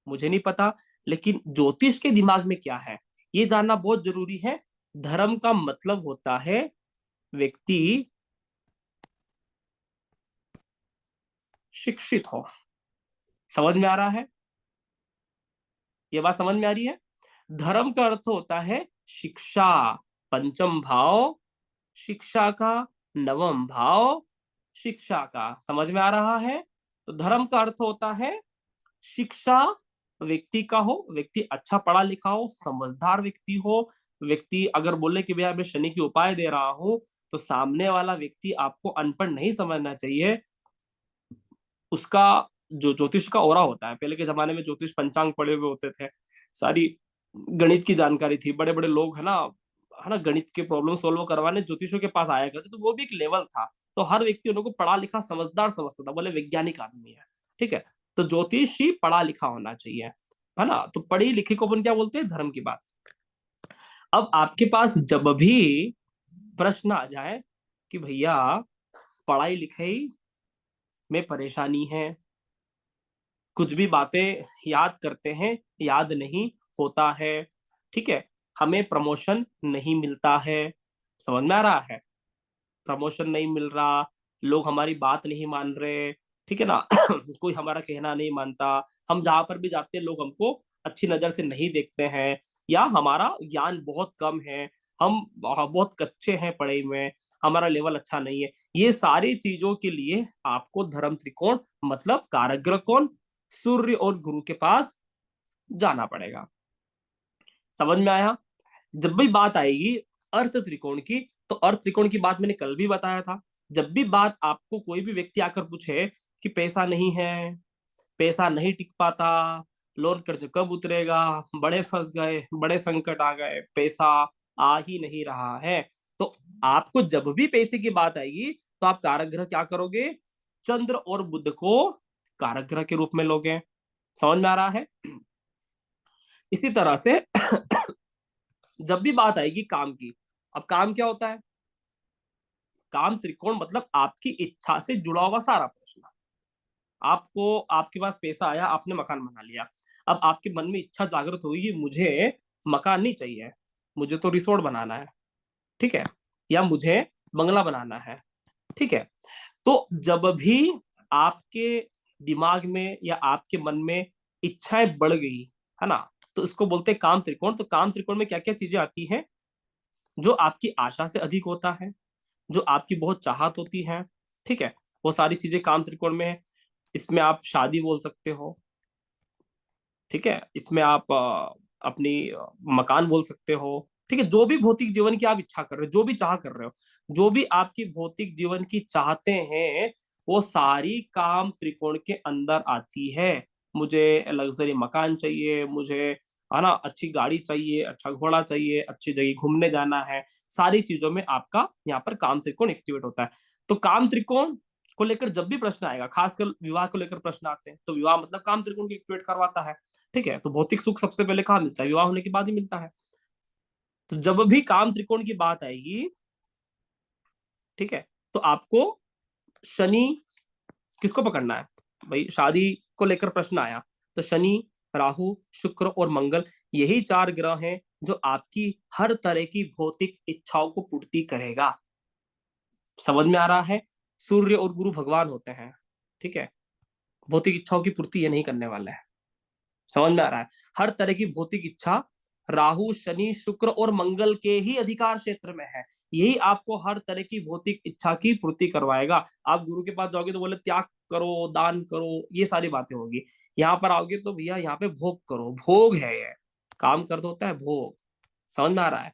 S1: मुझे नहीं पता, लेकिन ज्योतिष के दिमाग में क्या है ये जानना बहुत जरूरी है। धर्म का मतलब होता है व्यक्ति शिक्षित हो। समझ में आ रहा है? ये बात समझ में आ रही है? धर्म का अर्थ होता है शिक्षा, पंचम भाव शिक्षा का, नवम भाव शिक्षा का। समझ में आ रहा है? तो धर्म का अर्थ होता है शिक्षा व्यक्ति का हो, व्यक्ति अच्छा पढ़ा लिखा हो, समझदार व्यक्ति हो। व्यक्ति अगर बोले कि भैया मैं शनि की उपाय दे रहा हूं, तो सामने वाला व्यक्ति आपको अनपढ़ नहीं समझना चाहिए। उसका जो ज्योतिष का ओरा होता है, पहले के जमाने में ज्योतिष पंचांग पढ़े हुए होते थे, सारी गणित की जानकारी थी, बड़े बड़े लोग है ना गणित के प्रॉब्लम सोल्व करवाने ज्योतिषों के पास आया करते, तो वो भी एक लेवल था। तो हर व्यक्ति उनको पढ़ा लिखा समझदार समझता था, बोले वैज्ञानिक आदमी है। ठीक है, तो ज्योतिष ही पढ़ा लिखा होना चाहिए, है ना। तो पढ़ी लिखी को अपन क्या बोलते हैं? धर्म की बात। अब आपके पास जब भी प्रश्न आ जाए कि भैया पढ़ाई लिखाई में परेशानी है, कुछ भी बातें याद करते हैं याद नहीं होता है, ठीक है, हमें प्रमोशन नहीं मिलता है, समझ में आ रहा है? प्रमोशन नहीं मिल रहा, लोग हमारी बात नहीं मान रहे, ठीक है ना कोई हमारा कहना नहीं मानता, हम जहां पर भी जाते हैं लोग हमको अच्छी नजर से नहीं देखते हैं, या हमारा ज्ञान बहुत कम है, हम बहुत कच्चे हैं पढ़ाई में, हमारा लेवल अच्छा नहीं है, ये सारी चीजों के लिए आपको धर्म त्रिकोण मतलब कारक ग्रह कौन, सूर्य और गुरु के पास जाना पड़ेगा। समझ में आया? जब भी बात आएगी अर्थ त्रिकोण की, तो अर्थ त्रिकोण की बात मैंने कल भी बताया था। जब भी बात आपको कोई भी व्यक्ति आकर पूछे कि पैसा नहीं है, पैसा नहीं टिक पाता, लोन कर्ज कब उतरेगा, बड़े फंस गए, बड़े संकट आ गए, पैसा आ ही नहीं रहा है। तो आपको जब भी पैसे की बात आएगी तो आप कारक ग्रह क्या करोगे, चंद्र और बुध को कारक ग्रह के रूप में लोगे। समझ में आ रहा है? इसी तरह से जब भी बात आएगी काम की, अब काम क्या होता है, काम त्रिकोण मतलब आपकी इच्छा से जुड़ा हुआ सारा प्रश्न। आपको, आपके पास पैसा आया, आपने मकान बना लिया, अब आपके मन में इच्छा जागृत हुई कि मुझे मकान नहीं चाहिए, मुझे तो रिसोर्ट बनाना है, ठीक है, या मुझे बंगला बनाना है, ठीक है। तो जब भी आपके दिमाग में या आपके मन में इच्छाएं बढ़ गई, है ना, तो इसको बोलते हैं काम त्रिकोण। तो काम त्रिकोण में क्या क्या चीजें आती हैं, जो आपकी आशा से अधिक होता है, जो आपकी बहुत चाहत होती है, ठीक है, वो सारी चीजें काम त्रिकोण में है। इसमें आप शादी बोल सकते हो, ठीक है, इसमें आप अपनी मकान बोल सकते हो, ठीक है, जो भी भौतिक जीवन की आप इच्छा कर रहे हो, जो भी चाह कर रहे हो, जो भी आपकी भौतिक जीवन की चाहते हैं, वो सारी काम त्रिकोण के अंदर आती है। मुझे लग्जरी मकान चाहिए, मुझे, है ना, अच्छी गाड़ी चाहिए, अच्छा घोड़ा चाहिए, अच्छी जगह घूमने जाना है, सारी चीजों में आपका यहाँ पर काम त्रिकोण एक्टिवेट होता है। तो काम त्रिकोण को लेकर जब भी प्रश्न आएगा, खासकर विवाह को लेकर प्रश्न आते हैं, तो विवाह मतलब काम त्रिकोण की एक्टिवेट करवाता है, ठीक है। तो भौतिक सुख सबसे पहले कहाँ मिलता है, विवाह होने के बाद ही मिलता है। तो जब भी काम त्रिकोण की बात आएगी, ठीक है, तो आपको शनि, किसको पकड़ना है भाई, शादी को लेकर प्रश्न आया, तो शनि, राहु, शुक्र और मंगल, यही चार ग्रह हैं जो आपकी हर तरह की भौतिक इच्छाओं को पूर्ति करेगा। समझ में आ रहा है? सूर्य और गुरु भगवान होते हैं, ठीक है, भौतिक इच्छाओं की पूर्ति ये नहीं करने वाले हैं। समझ में आ रहा है? हर तरह की भौतिक इच्छा राहु, शनि, शुक्र और मंगल के ही अधिकार क्षेत्र में है। यही आपको हर तरह की भौतिक इच्छा की पूर्ति करवाएगा। आप गुरु के पास जाओगे तो बोले त्याग करो, दान करो, ये सारी बातें होगी। यहाँ पर आओगे तो भैया यहाँ पे भोग करो, भोग है ये, काम कर दो होता है भोग। समझ में आ रहा है?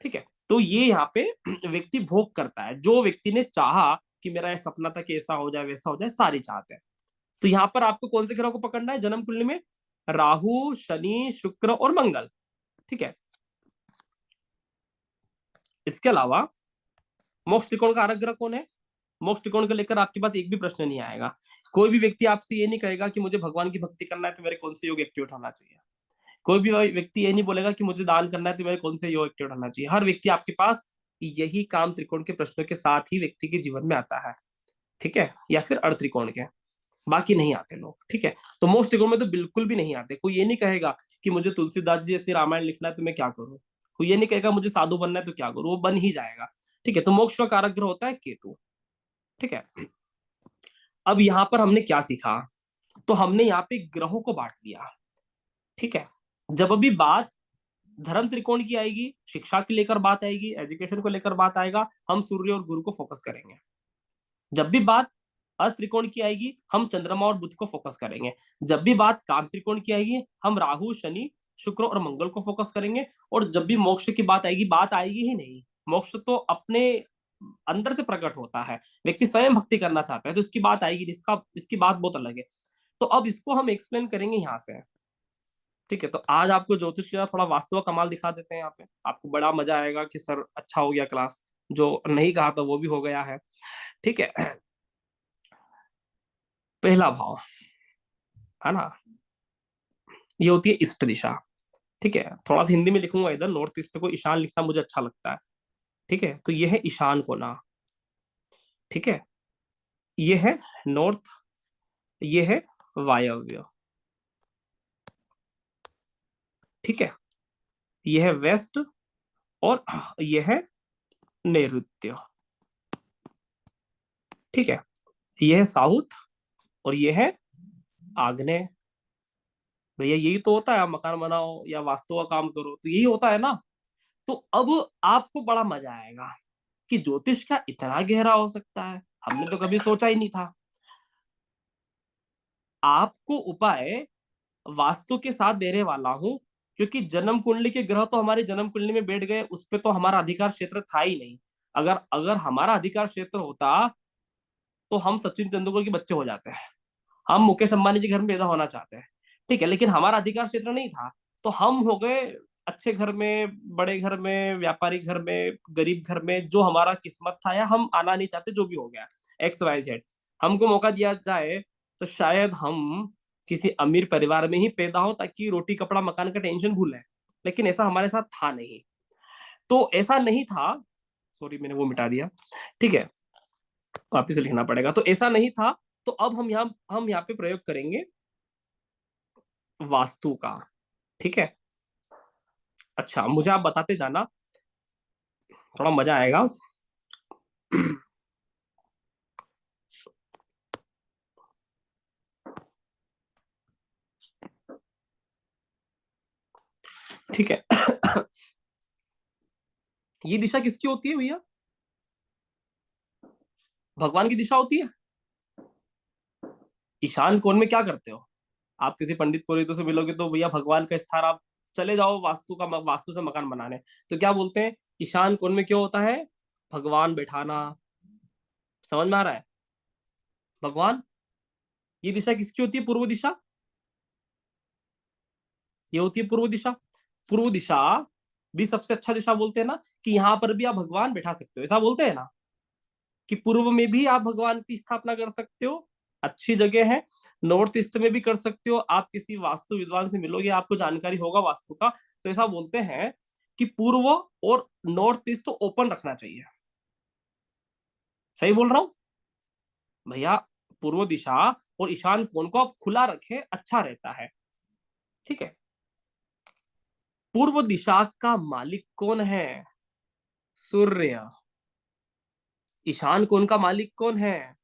S1: ठीक है, तो ये यहाँ पे व्यक्ति भोग करता है। जो व्यक्ति ने चाहा कि मेरा ये सपना था कि ऐसा हो जाए, वैसा हो जाए, सारी चाहते हैं। तो यहाँ पर आपको कौन से ग्रह को पकड़ना है जन्म कुंडली में, राहु, शनि, शुक्र और मंगल, ठीक है। इसके अलावा मोक्ष त्रिकोण का कारक ग्रह कौन है, मोक्ष त्रिकोण को लेकर आपके पास एक भी प्रश्न नहीं आएगा। कोई भी व्यक्ति आपसे ये नहीं कहेगा कि मुझे भगवान की भक्ति करना है तो मेरे कौन से योग एक्टिवेट होना चाहिए। कोई भी व्यक्ति ये नहीं बोलेगा कि मुझे दान करना है तो मेरे कौन से योग एक्टिवेट होना चाहिए। हर व्यक्ति आपके पास यही काम त्रिकोण के प्रश्नों के साथ ही व्यक्ति के जीवन में आता है, ठीक है, या फिर अर्ध त्रिकोण के, बाकी नहीं आते लोग, ठीक है। तो मोक्ष त्रिकोण में तो बिल्कुल भी नहीं आते। कोई ये नहीं कहेगा कि मुझे तुलसीदास जी जैसे रामायण लिखना है तो मैं क्या करूं, कोई ये नहीं कहेगा मुझे साधु बनना है तो क्या करूं, वो बन ही जाएगा, ठीक है। तो मोक्ष का कारक ग्रह होता है केतु, ठीक है। अब यहां पर हमने क्या सीखा, तो हमने यहाँ पे ग्रहों को बांट दिया, ठीक है। जब भी बात धर्म त्रिकोण की आएगी, शिक्षा की लेकर बात आएगी, एजुकेशन को लेकर बात आएगा, हम सूर्य और गुरु को फोकस करेंगे। जब भी बात अर्थ त्रिकोण की आएगी, हम चंद्रमा और बुध को फोकस करेंगे। जब भी बात काम त्रिकोण की आएगी, हम राहु, शनि, शुक्र और मंगल को फोकस करेंगे। और जब भी मोक्ष की बात आएगी, बात आएगी ही नहीं, मोक्ष तो अपने अंदर से प्रकट होता है, व्यक्ति स्वयं भक्ति करना चाहता है तो इसकी बात आएगी, इसकी बात बहुत अलग है। तो अब इसको हम एक्सप्लेन करेंगे यहाँ से, ठीक है। तो आज आपको ज्योतिष का थोड़ा वास्तव कमाल दिखा देते हैं, यहाँ पे आपको बड़ा मजा आएगा कि सर अच्छा हो गया क्लास, जो नहीं कहा था वो भी हो गया है, ठीक है। पहला भाव, है ना, ये होती है ईस्ट दिशा, ठीक है। थोड़ा सा हिंदी में लिखूंगा, इधर नॉर्थ ईस्ट को ईशान लिखना मुझे अच्छा लगता है, ठीक है। तो ये है ईशान कोना, ठीक है, ये है नॉर्थ, ये है वायव्य, ठीक है, ये है वेस्ट और ये है नैऋत्य, ठीक है, ये है साउथ और ये है आग्नेय। भैया यही तो होता है, आप मकान बनाओ या वास्तु का काम करो तो यही होता है ना। तो अब आपको बड़ा मजा आएगा कि ज्योतिष का इतना गहरा हो सकता है, हमने तो कभी सोचा ही नहीं था। आपको उपाय वास्तु के साथ देने वाला हूं, क्योंकि जन्म कुंडली के ग्रह तो हमारे जन्म कुंडली में बैठ गए, उस पे तो हमारा अधिकार क्षेत्र था ही नहीं। अगर अगर हमारा अधिकार क्षेत्र होता तो हम सचिन तेंदुलकर के बच्चे हो जाते हैं, हम मुकेश अंबानी जी घर में पैदा होना चाहते हैं, ठीक है, लेकिन हमारा अधिकार क्षेत्र नहीं था। तो हम हो गए अच्छे घर में, बड़े घर में, व्यापारी घर में, गरीब घर में, जो हमारा किस्मत था, या हम आना नहीं चाहते, जो भी हो गया, XYZ। हमको मौका दिया जाए तो शायद हम किसी अमीर परिवार में ही पैदा हो, ताकि रोटी कपड़ा मकान का टेंशन भूलें। लेकिन ऐसा हमारे साथ था नहीं। तो ऐसा नहीं था, सॉरी मैंने वो मिटा दिया, ठीक है, वापिस लिखना पड़ेगा। तो ऐसा नहीं था। तो अब हम यहाँ पे प्रयोग करेंगे वास्तु का। ठीक है, अच्छा मुझे आप बताते जाना, थोड़ा मजा आएगा। ठीक है। ये दिशा किसकी होती है भैया? भगवान की दिशा होती है। ईशान कोण में क्या करते हो? आप किसी पंडित पुरोहितों से मिलोगे तो भैया भगवान का स्थान, आप चले जाओ वास्तु से मकान बनाने, तो क्या बोलते हैं? ईशान कोण में क्यों होता है? भगवान बैठाना। समझ में आ रहा है? भगवान, ये दिशा किसकी होती है? पूर्व दिशा। ये होती है पूर्व दिशा। पूर्व दिशा भी सबसे अच्छा दिशा बोलते हैं ना, कि यहाँ पर भी आप भगवान बैठा सकते हो, ऐसा बोलते हैं ना, कि पूर्व में भी आप भगवान की स्थापना कर सकते हो, अच्छी जगह है। नॉर्थ ईस्ट में भी कर सकते हो। आप किसी वास्तु विद्वान से मिलोगे, आपको जानकारी होगा वास्तु का, तो ऐसा बोलते हैं कि पूर्व और नॉर्थ ईस्ट तो ओपन रखना चाहिए। सही बोल रहा हूं भैया? पूर्व दिशा और ईशान कोण को आप खुला रखें, अच्छा रहता है। ठीक है, पूर्व दिशा का मालिक कौन है? सूर्य। ईशान कोण का मालिक कौन है?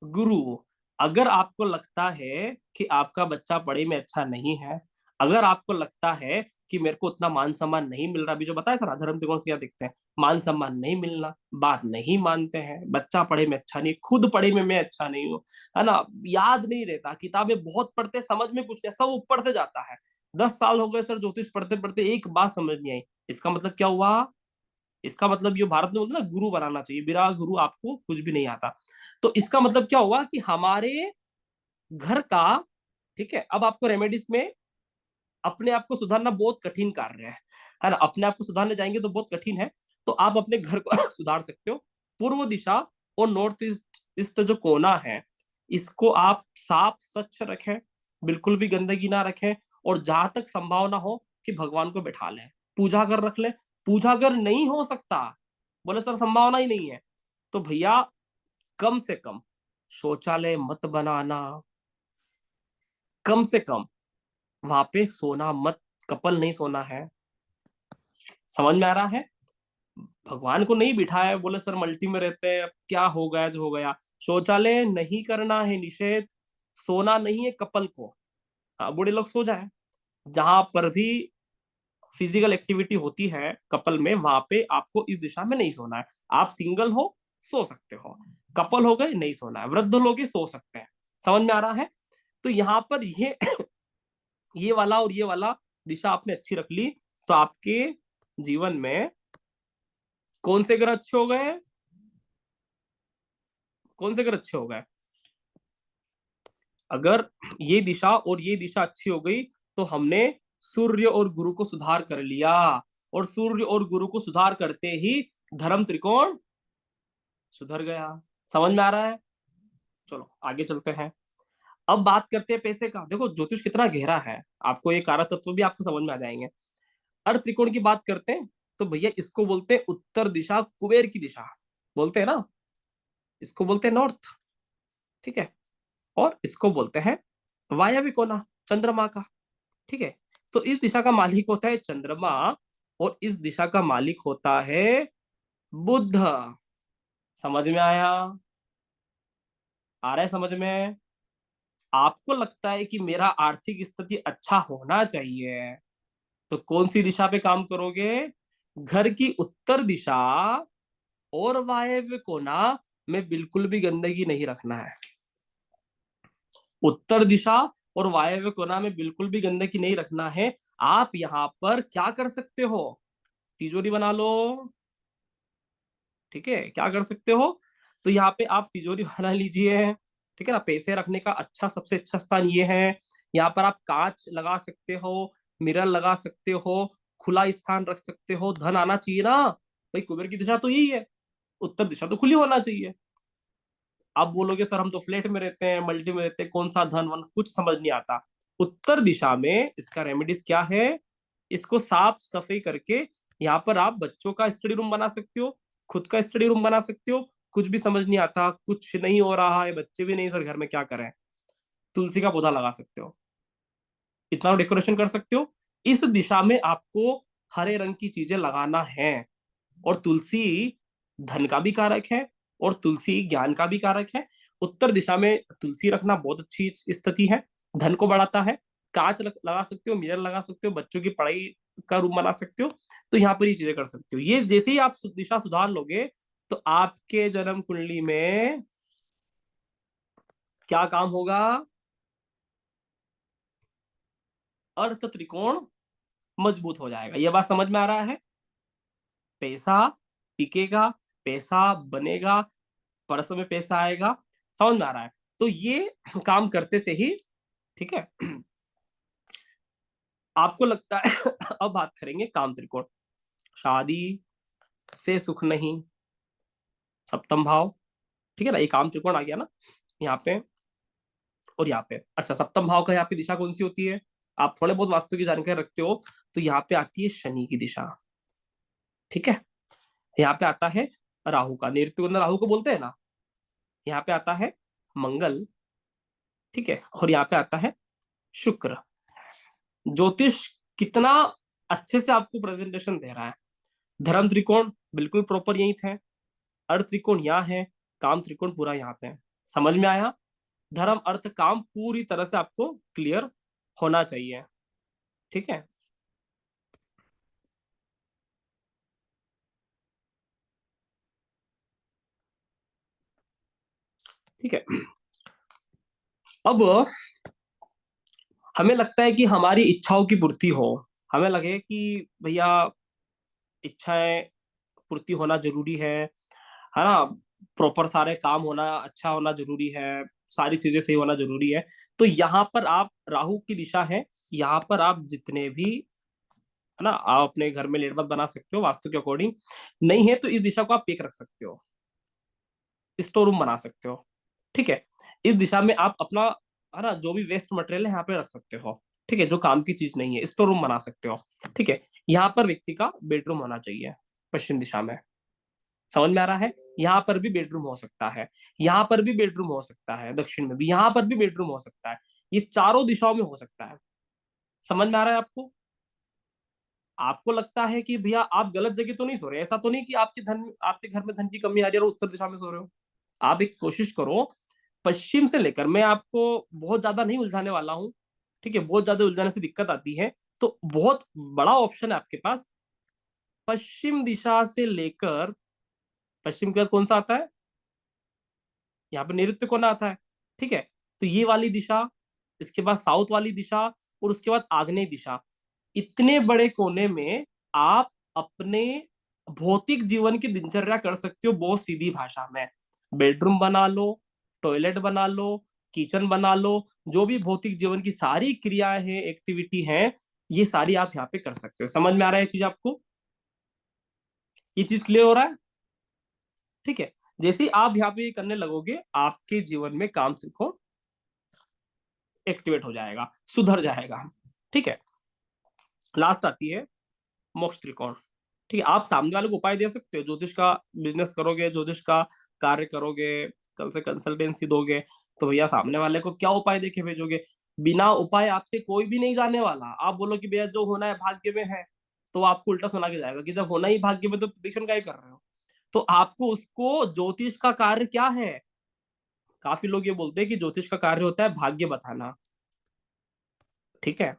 S1: गुरु। अगर आपको लगता है कि आपका बच्चा पढ़ाई में अच्छा नहीं है, अगर आपको लगता है कि मेरे को उतना मान सम्मान नहीं मिल रहा, अभी जो बताया था ना धर्म त्रिकोण से क्या दिखते हैं, मान सम्मान नहीं मिलना, बात नहीं मानते हैं, बच्चा पढ़ाई में अच्छा नहीं, खुद पढ़ाई में मैं अच्छा नहीं हूँ, है ना, याद नहीं रहता, किताबें बहुत पढ़ते, समझ में कुछ नहीं, सब ऊपर से जाता है। 10 साल हो गए सर ज्योतिष पढ़ते पढ़ते, एक बात समझ नहीं आई। इसका मतलब क्या हुआ? इसका मतलब ये भारत में बोलते हैं ना, गुरु बनाना चाहिए, बिना गुरु आपको कुछ भी नहीं आता। तो इसका मतलब क्या हुआ कि हमारे घर का, ठीक है, अब आपको रेमेडीज में अपने आप को सुधारना बहुत कठिन कार्य है ना, अपने आप को सुधारने जाएंगे तो बहुत कठिन है। तो आप अपने घर को सुधार सकते हो। पूर्व दिशा और नॉर्थ ईस्ट ईस्ट जो कोना है, इसको आप साफ स्वच्छ रखें, बिल्कुल भी गंदगी ना रखें, और जहां तक संभावना हो कि भगवान को बैठा लें, पूजा कर रख लें। पूजा कर नहीं हो सकता, बोले सर संभावना ही नहीं है, तो भैया कम से कम शौचालय मत बनाना, कम से कम वहां पे सोना मत, कपल नहीं सोना है। समझ में आ रहा है? भगवान को नहीं बिठाया, बोले सर मल्टी में रहते हैं, अब क्या हो गया जो हो गया। शौचालय नहीं करना है निषेध, सोना नहीं है कपल को। हाँ, बूढ़े लोग सो जाए, जहां पर भी फिजिकल एक्टिविटी होती है कपल में, वहां पे आपको इस दिशा में नहीं सोना है। आप सिंगल हो सो सकते हो, कपल हो गए नहीं सोना है, वृद्ध लोग सो सकते हैं। समझ में आ रहा है? तो यहाँ पर ये वाला और ये वाला दिशा आपने अच्छी रख ली, तो आपके जीवन में कौन से ग्रह अच्छे हो गए? कौन से ग्रह अच्छे हो गए? अगर ये दिशा और ये दिशा अच्छी हो गई, तो हमने सूर्य और गुरु को सुधार कर लिया, और सूर्य और गुरु को सुधार करते ही धर्म त्रिकोण सुधर गया। समझ में आ रहा है? चलो आगे चलते हैं। अब बात करते हैं पैसे का। देखो ज्योतिष कितना गहरा है, आपको ये कारक तत्व भी आपको समझ में आ जाएंगे। अर्थ त्रिकोण की बात करते हैं, तो भैया इसको बोलते हैं उत्तर दिशा, कुबेर की दिशा बोलते हैं ना, इसको बोलते हैं नॉर्थ। ठीक है, और इसको बोलते हैं वायव्य कोना, चंद्रमा का। ठीक है, तो इस दिशा का मालिक होता है चंद्रमा, और इस दिशा का मालिक होता है बुध। समझ में आया? आ रहा है समझ में? आपको लगता है कि मेरा आर्थिक स्थिति अच्छा होना चाहिए, तो कौन सी दिशा पे काम करोगे? घर की उत्तर दिशा और वायव्य कोना में बिल्कुल भी गंदगी नहीं रखना है। उत्तर दिशा और वायव्य कोना में बिल्कुल भी गंदगी नहीं रखना है। आप यहाँ पर क्या कर सकते हो? तिजोरी बना लो। ठीक है, क्या कर सकते हो? तो यहाँ पे आप तिजोरी बना लीजिए। ठीक है ना, पैसे रखने का अच्छा, सबसे अच्छा स्थान ये है यहाँ पर आप कांच लगा सकते हो, मिरर लगा सकते हो, खुला स्थान रख सकते हो, धन आना चाहिए ना भाई। कुबेर की दिशा तो यही है, उत्तर दिशा तो खुली होना चाहिए। आप बोलोगे सर हम तो फ्लैट में रहते हैं, मल्टी में रहते हैं, कौन सा धन वन कुछ समझ नहीं आता। उत्तर दिशा में इसका रेमेडीज क्या है, इसको साफ सफाई करके यहाँ पर आप बच्चों का स्टडी रूम बना सकते हो, खुद का स्टडी रूम बना सकते हो। कुछ भी समझ नहीं आता, कुछ नहीं हो रहा है, बच्चे भी नहीं सर घर में क्या करें, तुलसी का पौधा लगा सकते हो, इतना डेकोरेशन कर सकते हो। इस दिशा में आपको हरे रंग की चीजें लगाना है। और तुलसी धन का भी कारक है और तुलसी ज्ञान का भी कारक है। उत्तर दिशा में तुलसी रखना बहुत अच्छी स्थिति है, धन को बढ़ाता है। कांच लगा सकते हो, मिरर लगा सकते हो, बच्चों की पढ़ाई का रूम बना सकते हो। तो यहाँ पर ये चीजें कर सकते हो। ये जैसे ही आप दिशा सुधार लोगे तो आपके जन्म कुंडली में क्या काम होगा, अर्थ त्रिकोण मजबूत हो जाएगा। ये बात समझ में आ रहा है? पैसा टिकेगा, पैसा बनेगा, पर्स में पैसा आएगा, समझ में आ रहा है? तो ये काम करते से ही, ठीक है। आपको लगता है अब बात करेंगे काम त्रिकोण। शादी से सुख नहीं, सप्तम भाव, ठीक है ना, ये काम त्रिकोण आ गया ना यहाँ पे और यहाँ पे। अच्छा, सप्तम भाव का यहाँ पे दिशा कौन सी होती है? आप थोड़े बहुत वास्तु की जानकारी रखते हो तो यहाँ पे आती है शनि की दिशा, ठीक है। यहाँ पे आता है राहु का, नैऋत्य राहु को बोलते हैं ना। यहाँ पे आता है मंगल, ठीक है, और यहाँ पे आता है शुक्र। ज्योतिष कितना अच्छे से आपको प्रेजेंटेशन दे रहा है। धर्म त्रिकोण बिल्कुल प्रॉपर यही थे, अर्थ त्रिकोण यहाँ है, काम त्रिकोण पूरा यहाँ पे है। समझ में आया? धर्म अर्थ काम पूरी तरह से आपको क्लियर होना चाहिए, ठीक है। ठीक है, अब हमें लगता है कि हमारी इच्छाओं की पूर्ति हो, हमें लगे कि भैया इच्छाएं पूर्ति होना जरूरी है ना, प्रॉपर सारे काम होना अच्छा होना जरूरी है, सारी चीजें सही होना जरूरी है। तो यहाँ पर आप राहु की दिशा है, यहाँ पर आप जितने भी, है ना, आप अपने घर में लेटमत बना सकते हो वास्तु के अकॉर्डिंग। नहीं है तो इस दिशा को आप पेक रख सकते हो, स्टोर रूम बना सकते हो, ठीक है। इस दिशा में आप अपना, है ना, जो भी वेस्ट मटेरियल है यहाँ पे रख सकते हो, ठीक है, जो काम की चीज नहीं है स्टोर रूम बना सकते हो, ठीक है। यहाँ पर व्यक्ति का बेडरूम होना चाहिए पश्चिम दिशा में, समझ में आ रहा है? यहाँ पर भी बेडरूम हो सकता है, यहाँ पर भी बेडरूम हो सकता है, दक्षिण में भी यहाँ पर भी बेडरूम हो सकता है, ये चारों दिशाओं में हो सकता है। समझ में आ रहा है आपको? आपको लगता है कि भैया आप गलत जगह तो नहीं सो रहे, ऐसा तो नहीं कि आपके घर में धन की कमी आ रही है और उत्तर दिशा में सो रहे हो। आप एक कोशिश करो, पश्चिम से लेकर, मैं आपको बहुत ज्यादा नहीं उलझाने वाला हूँ, ठीक है, बहुत ज्यादा उलझाने से दिक्कत आती है। तो बहुत बड़ा ऑप्शन है आपके पास, पश्चिम दिशा से लेकर, पश्चिम के बाद कौन सा आता है? यहाँ पे नैऋत्य कोण आता है, ठीक है। तो ये वाली दिशा, इसके बाद साउथ वाली दिशा, और उसके बाद आग्नेय दिशा। इतने बड़े कोने में आप अपने भौतिक जीवन की दिनचर्या कर सकते हो बहुत सीधी भाषा में। बेडरूम बना लो, टॉयलेट बना लो, किचन बना लो, जो भी भौतिक जीवन की सारी क्रियाएं हैं, एक्टिविटी हैं, ये सारी आप यहाँ पे कर सकते हो। समझ में आ रहा है ये चीज आपको? ये चीज क्लियर हो रहा है? ठीक है। जैसे ही आप यहाँ पे करने लगोगे, आपके जीवन में काम त्रिकोण एक्टिवेट हो जाएगा, सुधर जाएगा, ठीक है। लास्ट आती है मोक्ष त्रिकोण, ठीक है। आप सामने वाले को उपाय दे सकते हो, ज्योतिष का बिजनेस करोगे, ज्योतिष का कार्य करोगे, कल से कंसल्टेंसी दोगे, तो भैया सामने वाले को क्या उपाय देके भेजोगे? बिना उपाय आपसे कोई भी नहीं जाने वाला। आप बोलो कि भैया जो होना है भाग्य में है, तो आपको उल्टा सुना के जाएगा कि जब होना ही भाग्य में तो प्रिडिक्शन क्या ही कर रहे हो। तो आपको उसको, ज्योतिष का कार्य क्या है, काफी लोग ये बोलते हैं कि ज्योतिष का कार्य होता है भाग्य बताना, ठीक है।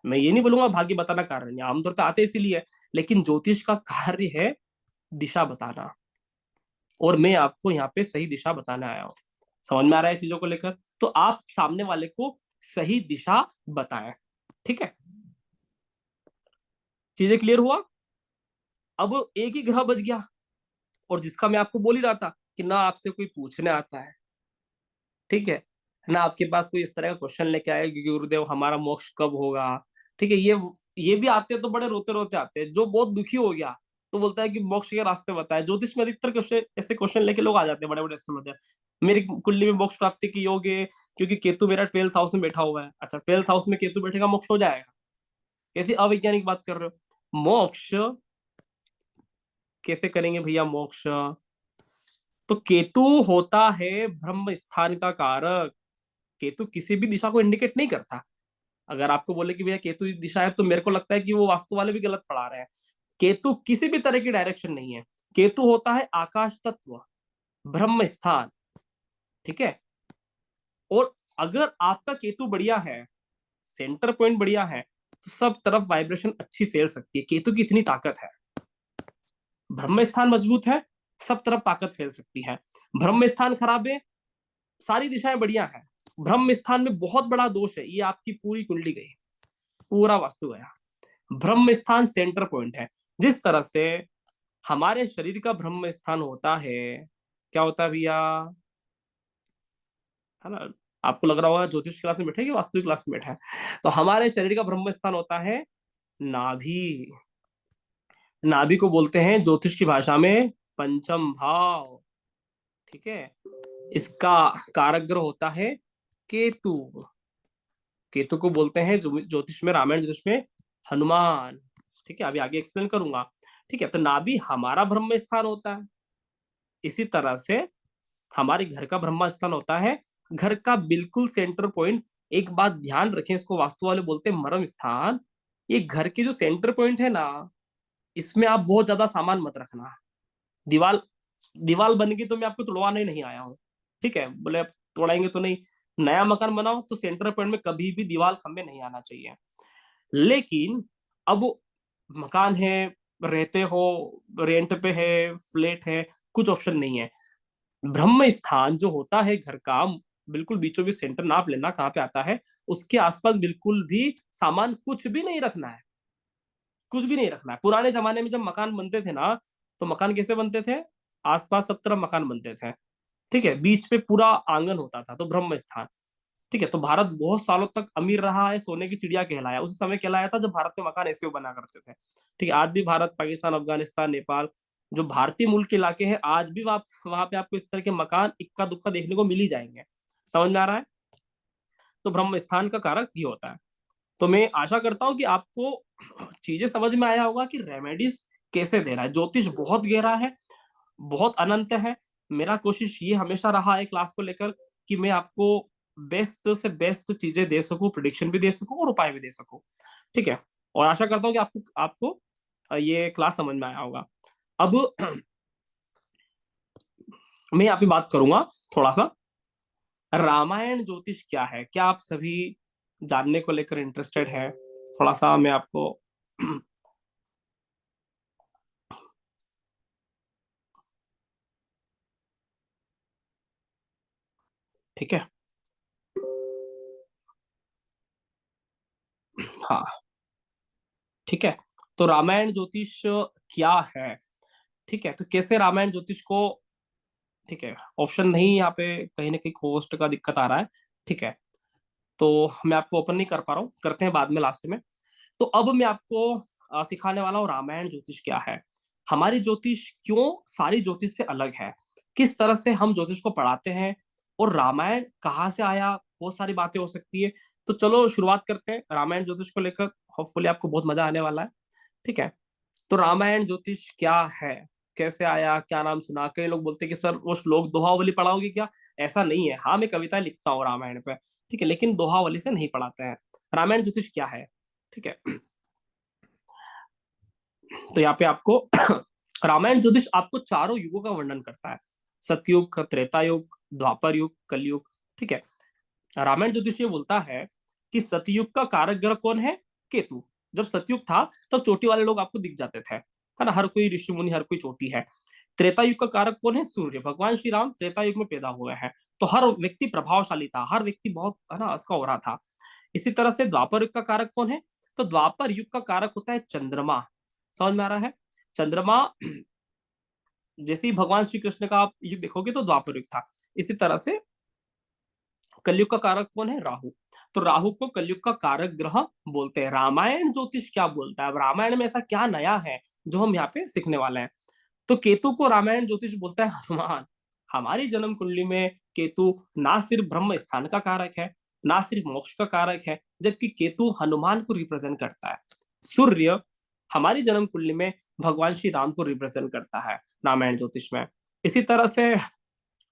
S1: मैं ये नहीं बोलूंगा भाग्य बताना कार्य नहीं, आमतौर पर आते इसीलिए, लेकिन ज्योतिष का कार्य है दिशा बताना, और मैं आपको यहाँ पे सही दिशा बताने आया हूँ। समझ में आ रहा है चीजों को लेकर? तो आप सामने वाले को सही दिशा बताएं, ठीक है। चीजें क्लियर हुआ? अब एक ही ग्रह बच गया, और जिसका मैं आपको बोल ही रहा था कि ना आपसे कोई पूछने आता है, ठीक है, ना आपके पास कोई इस तरह का क्वेश्चन लेके आए कि गुरुदेव हमारा मोक्ष कब होगा, ठीक है, ये भी आते हैं तो बड़े रोते रोते आते हैं। जो बहुत दुखी हो गया तो बोलता है कि मोक्ष के रास्ते बताए। ज्योतिष में अधिकतर क्वेश्चन ऐसे क्वेश्चन लेके लोग आ जाते हैं, बड़े बड़े एस्ट्रोलॉजर। मेरी कुंडली में मोक्ष प्राप्ति की योग है क्योंकि केतु मेरा 12th हाउस में बैठा हुआ है। अच्छा, 12th हाउस में केतु बैठेगा, मोक्ष हो जाएगा? कैसी अवैज्ञानिक बात कर रहे हो? मोक्ष कैसे करेंगे भैया मोक्ष? तो केतु होता है ब्रह्म स्थान का कारक। केतु किसी भी दिशा को इंडिकेट नहीं करता। अगर आपको बोले कि भैया केतु इस दिशा है, तो मेरे को लगता है कि वो वास्तु वाले भी गलत पढ़ा रहे हैं। केतु किसी भी तरह की डायरेक्शन नहीं है। केतु होता है आकाश तत्व, ब्रह्म स्थान, ठीक है। और अगर आपका केतु बढ़िया है, सेंटर पॉइंट बढ़िया है, तो सब तरफ वाइब्रेशन अच्छी फैल सकती है। केतु की इतनी ताकत है। ब्रह्म स्थान मजबूत है, सब तरफ ताकत फैल सकती है। ब्रह्म स्थान खराब है, सारी दिशाएं बढ़िया है। ब्रह्म स्थान में बहुत बड़ा दोष है, ये आपकी पूरी कुंडली गई, पूरा वास्तु गया। ब्रह्म स्थान सेंटर पॉइंट है। जिस तरह से हमारे शरीर का ब्रह्म स्थान होता है, क्या होता है भैया, है ना? आपको लग रहा होगा ज्योतिष क्लास में बैठे कि वास्तु क्लास में बैठा है। तो हमारे शरीर का ब्रह्म स्थान होता है नाभि। नाभि को बोलते हैं ज्योतिष की भाषा में पंचम भाव, ठीक है। इसका कारक ग्रह होता है केतु। केतु को बोलते हैं ज्योतिष में, रामायण ज्योतिष में हनुमान, ठीक है। अभी आगे एक्सप्लेन करूंगा, ठीक है। तो नाभि हमारा ब्रह्म स्थान होता है। इसी तरह से हमारे घर का ब्रह्म स्थान होता है, घर का बिल्कुल सेंटर पॉइंट। एक बात ध्यान रखें, इसको वास्तु वाले बोलते हैं मर्म स्थान। ये घर के जो सेंटर पॉइंट है ना, इसमें आप बहुत ज्यादा सामान मत रखना। दीवार दीवार बन गई तो मैं आपको तोड़वाने नहीं आया हूँ, ठीक है। बोले आप तोड़ाएंगे तो नहीं। नया मकान बनाओ तो सेंटर पॉइंट में कभी भी दीवार खंबे नहीं आना चाहिए। लेकिन अब मकान है, रहते हो, रेंट पे है, फ्लैट है, कुछ ऑप्शन नहीं है। ब्रह्म स्थान जो होता है घर का, बिल्कुल बीचों बीच सेंटर, नाप लेना कहाँ पे आता है। उसके आसपास बिल्कुल भी सामान कुछ भी नहीं रखना है, कुछ भी नहीं रखना है। पुराने जमाने में जब मकान बनते थे ना, तो मकान कैसे बनते थे? आसपास सब तरफ मकान बनते थे, ठीक है। बीच पे पूरा आंगन होता था, तो ब्रह्म स्थान, ठीक है। तो भारत बहुत सालों तक अमीर रहा है, सोने की चिड़िया कहलाया। उस समय कहलाया था जब भारत में मकान ऐसे बना करते थे, ठीक है। आज भी भारत, पाकिस्तान, अफगानिस्तान, नेपाल, जो भारतीय मूल के इलाके हैं, आज भी वहां पे आपको इस तरह के मकान इक्का दुक्का देखने को मिल ही जाएंगे। समझ में आ रहा है? तो ब्रह्म स्थान का कारक ये होता है। तो मैं आशा करता हूँ कि आपको चीजें समझ में आया होगा कि रेमेडीज कैसे देना है। ज्योतिष बहुत गहरा है, बहुत अनंत है। मेरा कोशिश ये हमेशा रहा है क्लास को लेकर कि मैं आपको बेस्ट से बेस्ट चीजें दे सकूं, प्रिडिक्शन भी दे सकूं और उपाय भी दे सकूं, ठीक है। और आशा करता हूँ कि आपको आपको ये क्लास समझ में आया होगा। अब मैं यहाँ पे बात करूंगा थोड़ा सा, रामायण ज्योतिष क्या है। क्या आप सभी जानने को लेकर इंटरेस्टेड है? थोड़ा सा मैं आपको ठीक है, हाँ, ठीक है। तो रामायण ज्योतिष क्या है, ठीक है। तो कैसे रामायण ज्योतिष को, ठीक है, ऑप्शन नहीं यहाँ पे, कहीं ना कहीं होस्ट का दिक्कत आ रहा है, ठीक है। तो मैं आपको ओपन नहीं कर पा रहा हूँ, करते हैं बाद में लास्ट में। तो अब मैं आपको सिखाने वाला हूँ रामायण ज्योतिष क्या है, हमारी ज्योतिष क्यों सारी ज्योतिष से अलग है, किस तरह से हम ज्योतिष को पढ़ाते हैं, और रामायण कहाँ से आया, बहुत सारी बातें हो सकती है। तो चलो शुरुआत करते हैं रामायण ज्योतिष को लेकर। होपफुली आपको बहुत मजा आने वाला है, ठीक है। तो रामायण ज्योतिष क्या है, कैसे आया, क्या नाम सुना? कई लोग बोलते हैं कि सर वो श्लोक दोहावली पढ़ाओगे क्या? ऐसा नहीं है। हाँ, मैं कविता लिखता हूँ रामायण पे, ठीक है, लेकिन दोहावली से नहीं पढ़ाते हैं। रामायण ज्योतिष क्या है, ठीक है। तो यहाँ पे आपको रामायण ज्योतिष आपको चारों युगों का वर्णन करता है, सतयुग, त्रेता युग, द्वापर युग, कलयुग, ठीक है। रामायण ज्योतिष ये बोलता है कि सतयुग का कारक ग्रह कौन है? केतु। जब सतयुग था तब चोटी वाले लोग आपको दिख जाते थे, है ना, हर कोई ऋषि मुनि, हर कोई चोटी है। त्रेता युग का कारक कौन है? सूर्य। भगवान श्री राम त्रेता युग में पैदा हुए हैं, तो हर व्यक्ति प्रभावशाली था, हर व्यक्ति बहुत, है ना, उसका हो रहा था। इसी तरह से द्वापर युग का कारक कौन है? तो द्वापर युग का कारक होता है चंद्रमा। समझ में आ रहा है? चंद्रमा, जैसे ही भगवान श्री कृष्ण का आप युग देखोगे तो द्वापर युग था। इसी तरह से कलयुग का कारक कौन है? राहु। तो राहु को कलयुग का कारक ग्रह बोलते हैं। रामायण ज्योतिष क्या बोलता है? अब रामायण में ऐसा क्या नया है जो हम यहाँ पे सीखने वाले हैं? तो केतु को रामायण ज्योतिष बोलता है हनुमान। हमारी जन्म कुंडली में केतु ना सिर्फ ब्रह्म स्थान का कारक है, ना सिर्फ मोक्ष का कारक है, जबकि केतु हनुमान को रिप्रेजेंट करता है। सूर्य हमारी जन्म कुंडली में भगवान श्री राम को रिप्रेजेंट करता है रामायण ज्योतिष में। इसी तरह से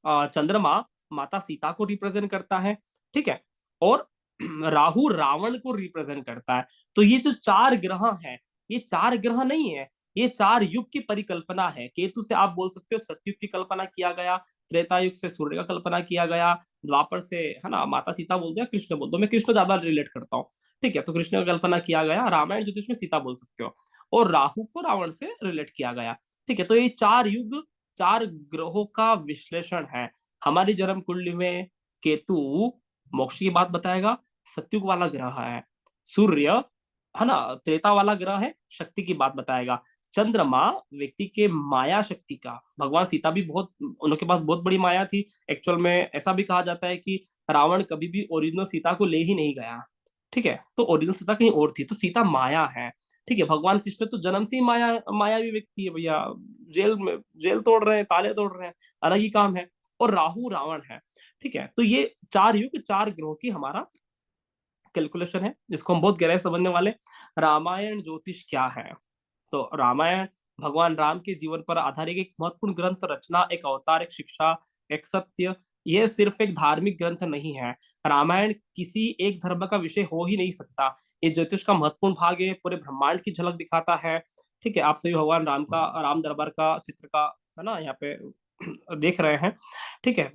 S1: चंद्रमा माता सीता को रिप्रेजेंट करता है, ठीक है। और राहु रावण को रिप्रेजेंट करता है। तो ये जो चार ग्रह हैं, ये चार ग्रह नहीं है, ये चार युग की परिकल्पना है। केतु से आप बोल सकते हो सतयुग की कल्पना किया गया, त्रेता युग से सूर्य का कल्पना किया गया, द्वापर से है ना माता सीता बोल दो या कृष्ण बोल दो, मैं कृष्ण ज्यादा रिलेट करता हूँ, ठीक है। तो कृष्ण का कल्पना किया गया, रामायण ज्योतिष में सीता बोल सकते हो, और राहु को रावण से रिलेट किया गया, ठीक है। तो ये चार युग, चार ग्रहों का विश्लेषण है। हमारी जन्म कुंडली में केतु मोक्ष की बात बताएगा, सतयुग वाला ग्रह है। सूर्य है ना त्रेता वाला ग्रह है, शक्ति की बात बताएगा। चंद्रमा व्यक्ति के माया शक्ति का, भगवान सीता भी बहुत, उनके पास बहुत बड़ी माया थी। एक्चुअल में ऐसा भी कहा जाता है कि रावण कभी भी ओरिजिनल सीता को ले ही नहीं गया, ठीक है। तो ओरिजिनल सीता कहीं और थी, तो सीता माया है, ठीक है। भगवान कृष्ण तो जन्म से ही मायावी व्यक्ति है भैया। जेल तोड़ रहे हैं, ताले तोड़ रहे हैं, अलग ही काम है। और राहु रावण है, ठीक है। तो ये चार युग, चार ग्रहों की हमारा कैलकुलेशन है, जिसको हम बहुत गहराई समझने वाले। रामायण ज्योतिष क्या है? तो रामायण भगवान राम के जीवन पर आधारित एक महत्वपूर्ण ग्रंथ, रचना, एक अवतार, एक शिक्षा, एक सत्य। यह सिर्फ एक धार्मिक ग्रंथ नहीं है। रामायण किसी एक धर्म का विषय हो ही नहीं सकता। ये ज्योतिष का महत्वपूर्ण भाग है, पूरे ब्रह्मांड की झलक दिखाता है, ठीक है। आप सभी भगवान राम का, राम दरबार का चित्र का है ना यहाँ पे देख रहे हैं, ठीक है।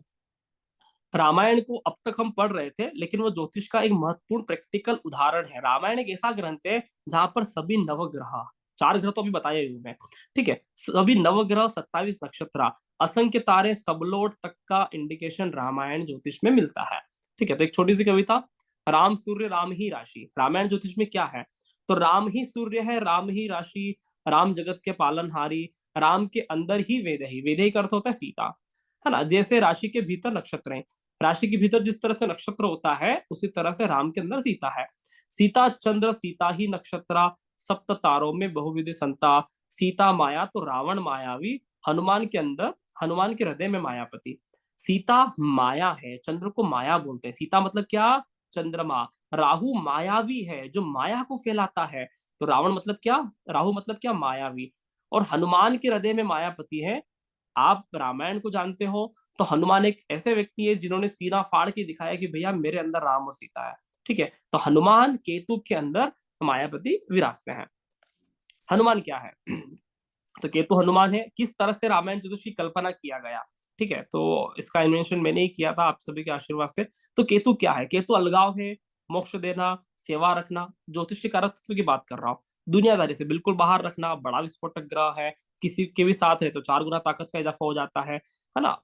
S1: रामायण को अब तक हम पढ़ रहे थे, लेकिन वो ज्योतिष का एक महत्वपूर्ण प्रैक्टिकल उदाहरण है। रामायण एक ऐसा ग्रंथ है जहां पर सभी नवग्रह, चार ग्रह तो अभी बताए हुए हैं, ठीक है, सभी नवग्रह, 27 नक्षत्र, असंख्य तारे, सबलोट तक का इंडिकेशन रामायण ज्योतिष में मिलता है, ठीक है। तो एक छोटी सी कविता, राम सूर्य राम ही राशि। रामायण ज्योतिष में क्या है? तो राम ही सूर्य है, राम ही राशि, राम जगत के पालनहारी, राम के अंदर ही वेद ही। वेद ही का अर्थ होता है सीता, है ना। जैसे राशि के भीतर नक्षत्र है, राशि के भीतर जिस तरह से नक्षत्र होता है, उसी तरह से राम के अंदर सीता है। सीता चंद्र सीता ही नक्षत्र, सप्त तारों में बहुविधि संता। सीता माया तो रावण मायावी, हनुमान के अंदर, हनुमान के हृदय में मायापति। सीता माया है, चंद्र को माया बोलते हैं। सीता मतलब क्या? चंद्रमा। राहु मायावी है, जो माया को फैलाता है। तो रावण मतलब क्या? राहु मतलब क्या? मायावी। और हनुमान के हृदय में मायापति है। आप रामायण को जानते हो तो हनुमान एक ऐसे व्यक्ति है जिन्होंने सीना फाड़ के दिखाया कि भैया मेरे अंदर राम और सीता है, ठीक है। तो हनुमान केतु के अंदर मायापति विराजते हैं। हनुमान क्या है? तो केतु हनुमान है। किस तरह से रामायण ज्योतिष की कल्पना किया गया, ठीक है, तो इसका इन्वेंशन मैंने ही किया था आप सभी के आशीर्वाद से। तो केतु क्या है? केतु अलगाव है, मोक्ष देना, सेवा रखना, ज्योतिष के कारक तत्व की बात कर रहा हूँ। दुनियादारी से बिल्कुल बाहर रखना, बड़ा विस्फोटक ग्रह है, किसी के भी साथ है तो 4 गुना ताकत का इजाफा हो जाता है ना।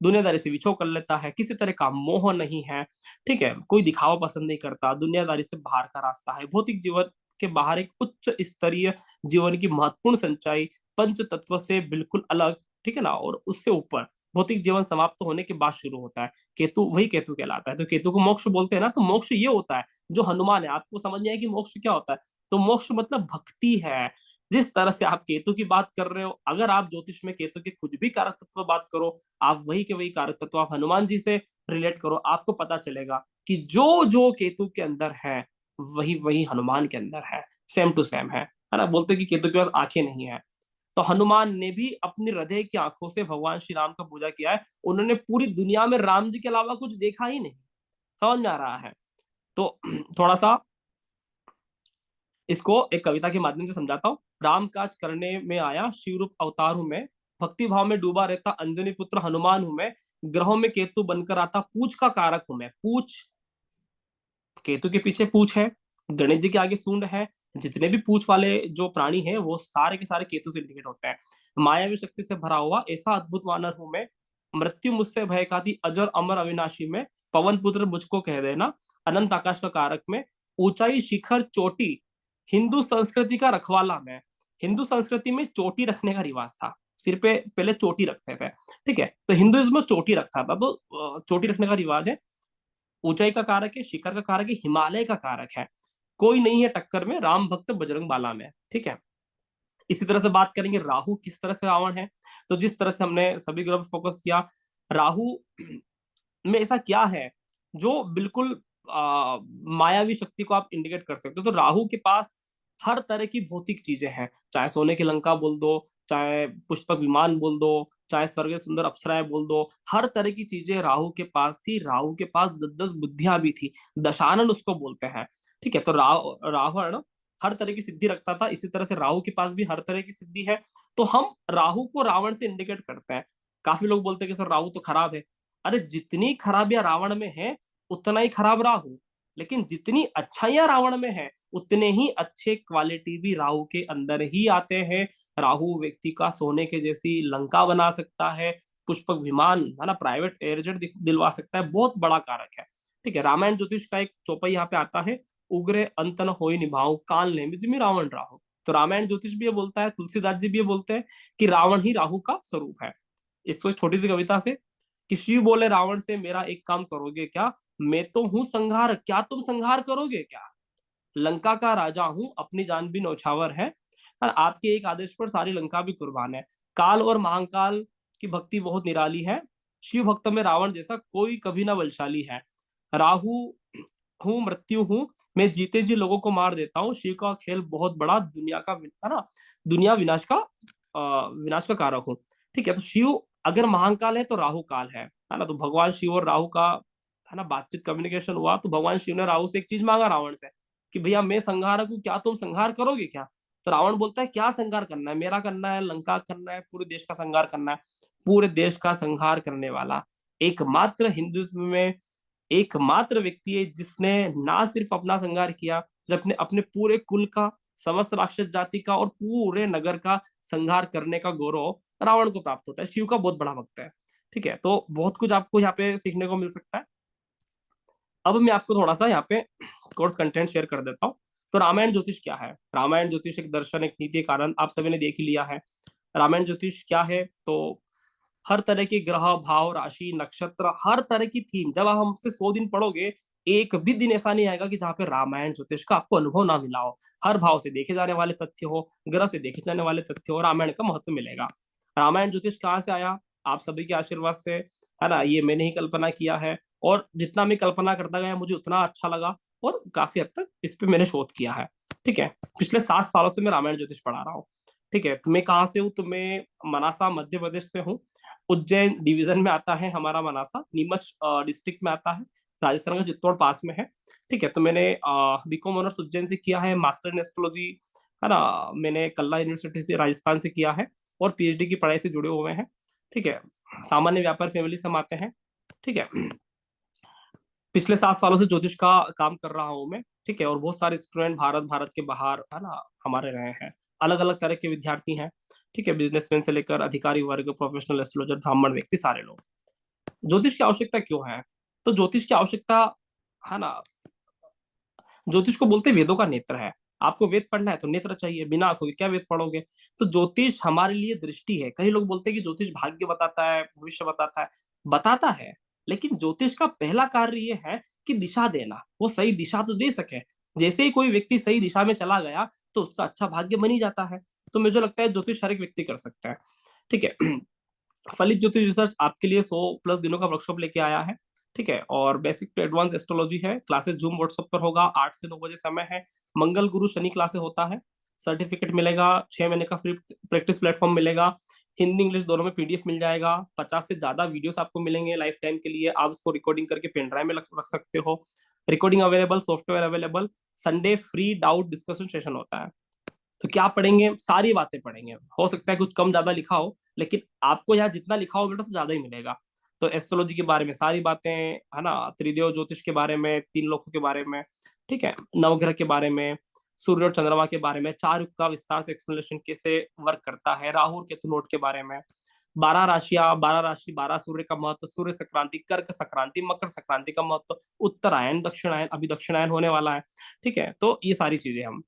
S1: दुनियादारी से विछो कर लेता है, किसी तरह का मोह नहीं है, ठीक है, कोई दिखावा पसंद नहीं करता, दुनियादारी से बाहर का रास्ता है, भौतिक जीवन के बाहर एक उच्च स्तरीय जीवन की महत्वपूर्ण संचाई, पंच तत्व से बिल्कुल अलग, ठीक है ना, और उससे ऊपर भौतिक जीवन समाप्त होने के बाद शुरू होता है। केतु, वही केतु कहलाता है। तो केतु को मोक्ष बोलते हैं ना, तो मोक्ष ये होता है जो हनुमान है। आपको समझ नहीं आया कि मोक्ष क्या होता है? तो मोक्ष मतलब भक्ति है। जिस तरह से आप केतु की बात कर रहे हो, अगर आप ज्योतिष में केतु के कुछ भी कारक तत्व बात करो, आप वही के वही कारक तत्व आप हनुमान जी से रिलेट करो, आपको पता चलेगा कि जो जो केतु के अंदर है वही वही हनुमान के अंदर है, सेम टू सेम है ना। बोलते कि केतु के पास आंखें नहीं है, तो हनुमान ने भी अपनी हृदय की आंखों से भगवान श्री राम का पूजा किया है। उन्होंने पूरी दुनिया में राम जी के अलावा कुछ देखा ही नहीं। समझ में आ रहा है? तो थोड़ा सा इसको एक कविता के माध्यम से समझाता हूँ। राम काज करने में आया, शिव रूप अवतार हूं मैं, भक्ति भाव में डूबा रहता अंजनी पुत्र हनुमान हूं मैं, ग्रहों में केतु बनकर आता, पूछ का कारक हूं मैं। पूछ, केतु के पीछे पूछ है, गणेश जी के आगे सूंड है। जितने भी पूछ वाले जो प्राणी हैं वो सारे के सारे केतु से इंडिकेट होते हैं। मायावी शक्ति से भरा हुआ ऐसा अद्भुत वानर हूं मैं, मृत्यु मुझसे भय खाती, अजर अमर अविनाशी में, पवन पुत्र मुझको कह देना, अनंत आकाश का कारक में, ऊंचाई शिखर चोटी, हिंदू संस्कृति का रखवाला मैं। हिंदू संस्कृति में चोटी रखने का रिवाज था, सिर पे पहले चोटी रखते थे, ठीक है। तो हिंदुइज्म में चोटी रखता था, तो चोटी रखने का रिवाज है। ऊंचाई का कारक है, शिखर का कारक है, हिमालय का कारक है। कोई नहीं है टक्कर में राम भक्त बजरंग बाला में, ठीक है। इसी तरह से बात करेंगे राहु किस तरह से रावण है। तो जिस तरह से हमने सभी ग्रह फोकस किया, राहु में ऐसा क्या है जो बिल्कुल मायावी शक्ति को आप इंडिकेट कर सकते हो। तो राहु के पास हर तरह की भौतिक चीजें हैं, चाहे सोने की लंका बोल दो, चाहे पुष्पक विमान बोल दो, चाहे स्वर्ग सुंदर अप्सराएं बोल दो, हर तरह की चीजें राहु के पास थी। राहु के पास 10 बुद्धियां भी थी, दशानन उसको बोलते हैं, ठीक है। तो रावण हर तरह की सिद्धि रखता था, इसी तरह से राहु के पास भी हर तरह की सिद्धि है। तो हम राहु को रावण से इंडिकेट करते हैं। काफी लोग बोलते हैं कि सर राहु तो खराब है। अरे जितनी खराबियां रावण में है उतना ही खराब राहु, लेकिन जितनी अच्छाइयां रावण में है उतने ही अच्छे क्वालिटी भी राहु के अंदर ही आते हैं। राहु व्यक्ति का सोने के जैसी लंका बना सकता है, पुष्पक विमान है ना, प्राइवेट एयरजेट दिलवा सकता है, बहुत बड़ा कारक है, ठीक है। रामायण ज्योतिष का एक चौपाई यहाँ पे आता है, उग्रे अंत न होई निभाऊ काल ने जिमी रावण राहु। तो रामायण ज्योतिष भी ये बोलता है, तुलसीदास जी भी ये बोलते हैं कि रावण ही राहु का स्वरूप है। इसको एक छोटी सी कविता से, कि शिव बोले रावण से मेरा एक काम करोगे क्या, मैं तो हूं संहार, क्या तुम संहार करोगे क्या, लंका का राजा हूं अपनी जान भी नौछावर है, और आपके एक आदेश पर सारी लंका भी कुर्बान है। काल और महाकाल की भक्ति बहुत निराली है, शिव भक्त में रावण जैसा कोई कभी ना बलशाली है। राहु हूँ मृत्यु हूँ, मैं जीते जी लोगों को मार देता हूँ, शिव का खेल बहुत बड़ा, दुनिया का है ना, दुनिया विनाश का कारक हूँ, ठीक है। तो शिव अगर महाकाल है तो राहु काल है ना। तो भगवान शिव और राहु का है ना बातचीत, कम्युनिकेशन हुआ, तो भगवान शिव ने राहु से एक चीज मांगा रावण से, कि भैया मैं संहारक हूँ, क्या तुम संहार करोगे क्या। तो रावण बोलता है क्या संहार करना है, मेरा करना है, लंका करना है, पूरे देश का संहार करना है। पूरे देश का संहार करने वाला एकमात्र हिंदुइज्म में एकमात्र व्यक्ति है जिसने ना सिर्फ अपना संहार किया, जब अपने अपने पूरे कुल का, समस्त राक्षस जाति का और पूरे नगर का संहार करने का गौरव रावण को प्राप्त होता है। शिव का बहुत बड़ा भक्त है, ठीक है। तो बहुत कुछ आपको यहाँ पे सीखने को मिल सकता है। अब मैं आपको थोड़ा सा यहाँ पे कोर्स कंटेंट शेयर कर देता हूँ। तो रामायण ज्योतिष क्या है। रामायण ज्योतिष एक दर्शन, एक नीति, कारण आप सभी ने देख ही लिया है। रामायण ज्योतिष क्या है, तो हर तरह के ग्रह, भाव, राशि, नक्षत्र, हर तरह की थीम, जब आप हमसे 100 दिन पढ़ोगे, एक भी दिन ऐसा नहीं आएगा कि जहाँ पे रामायण ज्योतिष का आपको अनुभव ना मिला हो। हर भाव से देखे जाने वाले तथ्य हो, ग्रह से देखे जाने वाले तथ्य हो, रामायण का महत्व मिलेगा। रामायण ज्योतिष कहाँ से आया, आप सभी के आशीर्वाद से, है ना। ये मैंने ही कल्पना किया है, और जितना मैं कल्पना करता गया मुझे उतना अच्छा लगा, और काफी हद तक इस पे मैंने शोध किया है, ठीक है। पिछले 7 सालों से मैं रामायण ज्योतिष पढ़ा रहा हूँ, ठीक है। तो मैं कहाँ से हूँ, तो मैं मनासा मध्य प्रदेश से हूँ। उज्जैन डिवीजन में आता है हमारा मनासा, नीमच डिस्ट्रिक्ट में आता है, राजस्थान का चित्तौड़ पास में है, ठीक है। तो मैंने बीकॉम ऑनर्स उज्जैन से किया है, मास्टर इन एस्ट्रोलॉजी है ना मैंने कल्ला यूनिवर्सिटी से राजस्थान से किया है, और पीएचडी की पढ़ाई से जुड़े हुए हैं, ठीक है। सामान्य व्यापार फैमिली से हम आते हैं, ठीक है। पिछले 7 सालों से ज्योतिष का काम कर रहा हूँ मैं, ठीक है। और बहुत सारे स्टूडेंट भारत के बाहर है ना हमारे रहे हैं, अलग अलग तरह के विद्यार्थी हैं, ठीक है। बिजनेसमैन से लेकर अधिकारी वर्ग, प्रोफेशनल एस्ट्रोलॉजर, ब्राह्मण व्यक्ति, सारे लोग। ज्योतिष की आवश्यकता क्यों है, तो ज्योतिष की आवश्यकता है ना, ज्योतिष को बोलते हैं वेदों का नेत्र है। आपको वेद पढ़ना है तो नेत्र चाहिए, बिना आंखों के क्या वेद पढ़ोगे। तो ज्योतिष हमारे लिए दृष्टि है। कई लोग बोलते हैं कि ज्योतिष भाग्य बताता है, भविष्य बताता है, लेकिन ज्योतिष का पहला कार्य ये है कि दिशा देना, वो सही दिशा तो दे सके। जैसे ही कोई व्यक्ति सही दिशा में चला गया तो उसका अच्छा भाग्य बन ही जाता है। तो मुझे लगता है ज्योतिष हर एक व्यक्ति कर सकता है, ठीक है। फलित ज्योतिष रिसर्च आपके लिए 100+ दिनों का वर्कशॉप लेके आया है, ठीक है। और बेसिक टू एडवांस एस्ट्रोलॉजी है, क्लासेस जूम व्हाट्सएप पर होगा, 8 से 9 बजे समय है, मंगल गुरु शनि क्लासेस होता है। सर्टिफिकेट मिलेगा, 6 महीने का फ्री प्रैक्टिस प्लेटफॉर्म मिलेगा, हिंदी इंग्लिश दोनों में पीडीएफ मिल जाएगा, 50 से ज्यादा वीडियोस आपको मिलेंगे लाइफ टाइम के लिए। आप उसको रिकॉर्डिंग करके पेन ड्राइव में रख सकते हो। Recording available, software available. Sunday free doubt discussion session होता है। तो क्या पढ़ेंगे, सारी बातें पढ़ेंगे। हो सकता है कुछ कम ज्यादा लिखा हो, लेकिन आपको यहाँ जितना लिखा हो बेटा तो ज्यादा ही मिलेगा। तो एस्ट्रोलॉजी के बारे में सारी बातें, है ना, त्रिदेव ज्योतिष के बारे में, 3 लोकों के बारे में, ठीक है, नवग्रह के बारे में, सूर्य और चंद्रमा के बारे में, 4 युग का विस्तार से एक्सप्लेनेशन कैसे वर्क करता है, राहु और केतु नोट के बारे में, 12 राशियां, 12 राशि, 12 सूर्य का महत्व, सूर्य संक्रांति, कर्क संक्रांति, मकर संक्रांति का महत्व, उत्तरायण, दक्षिणायन, अभी दक्षिणायन होने वाला है, ठीक है। तो ये सारी चीजें हम,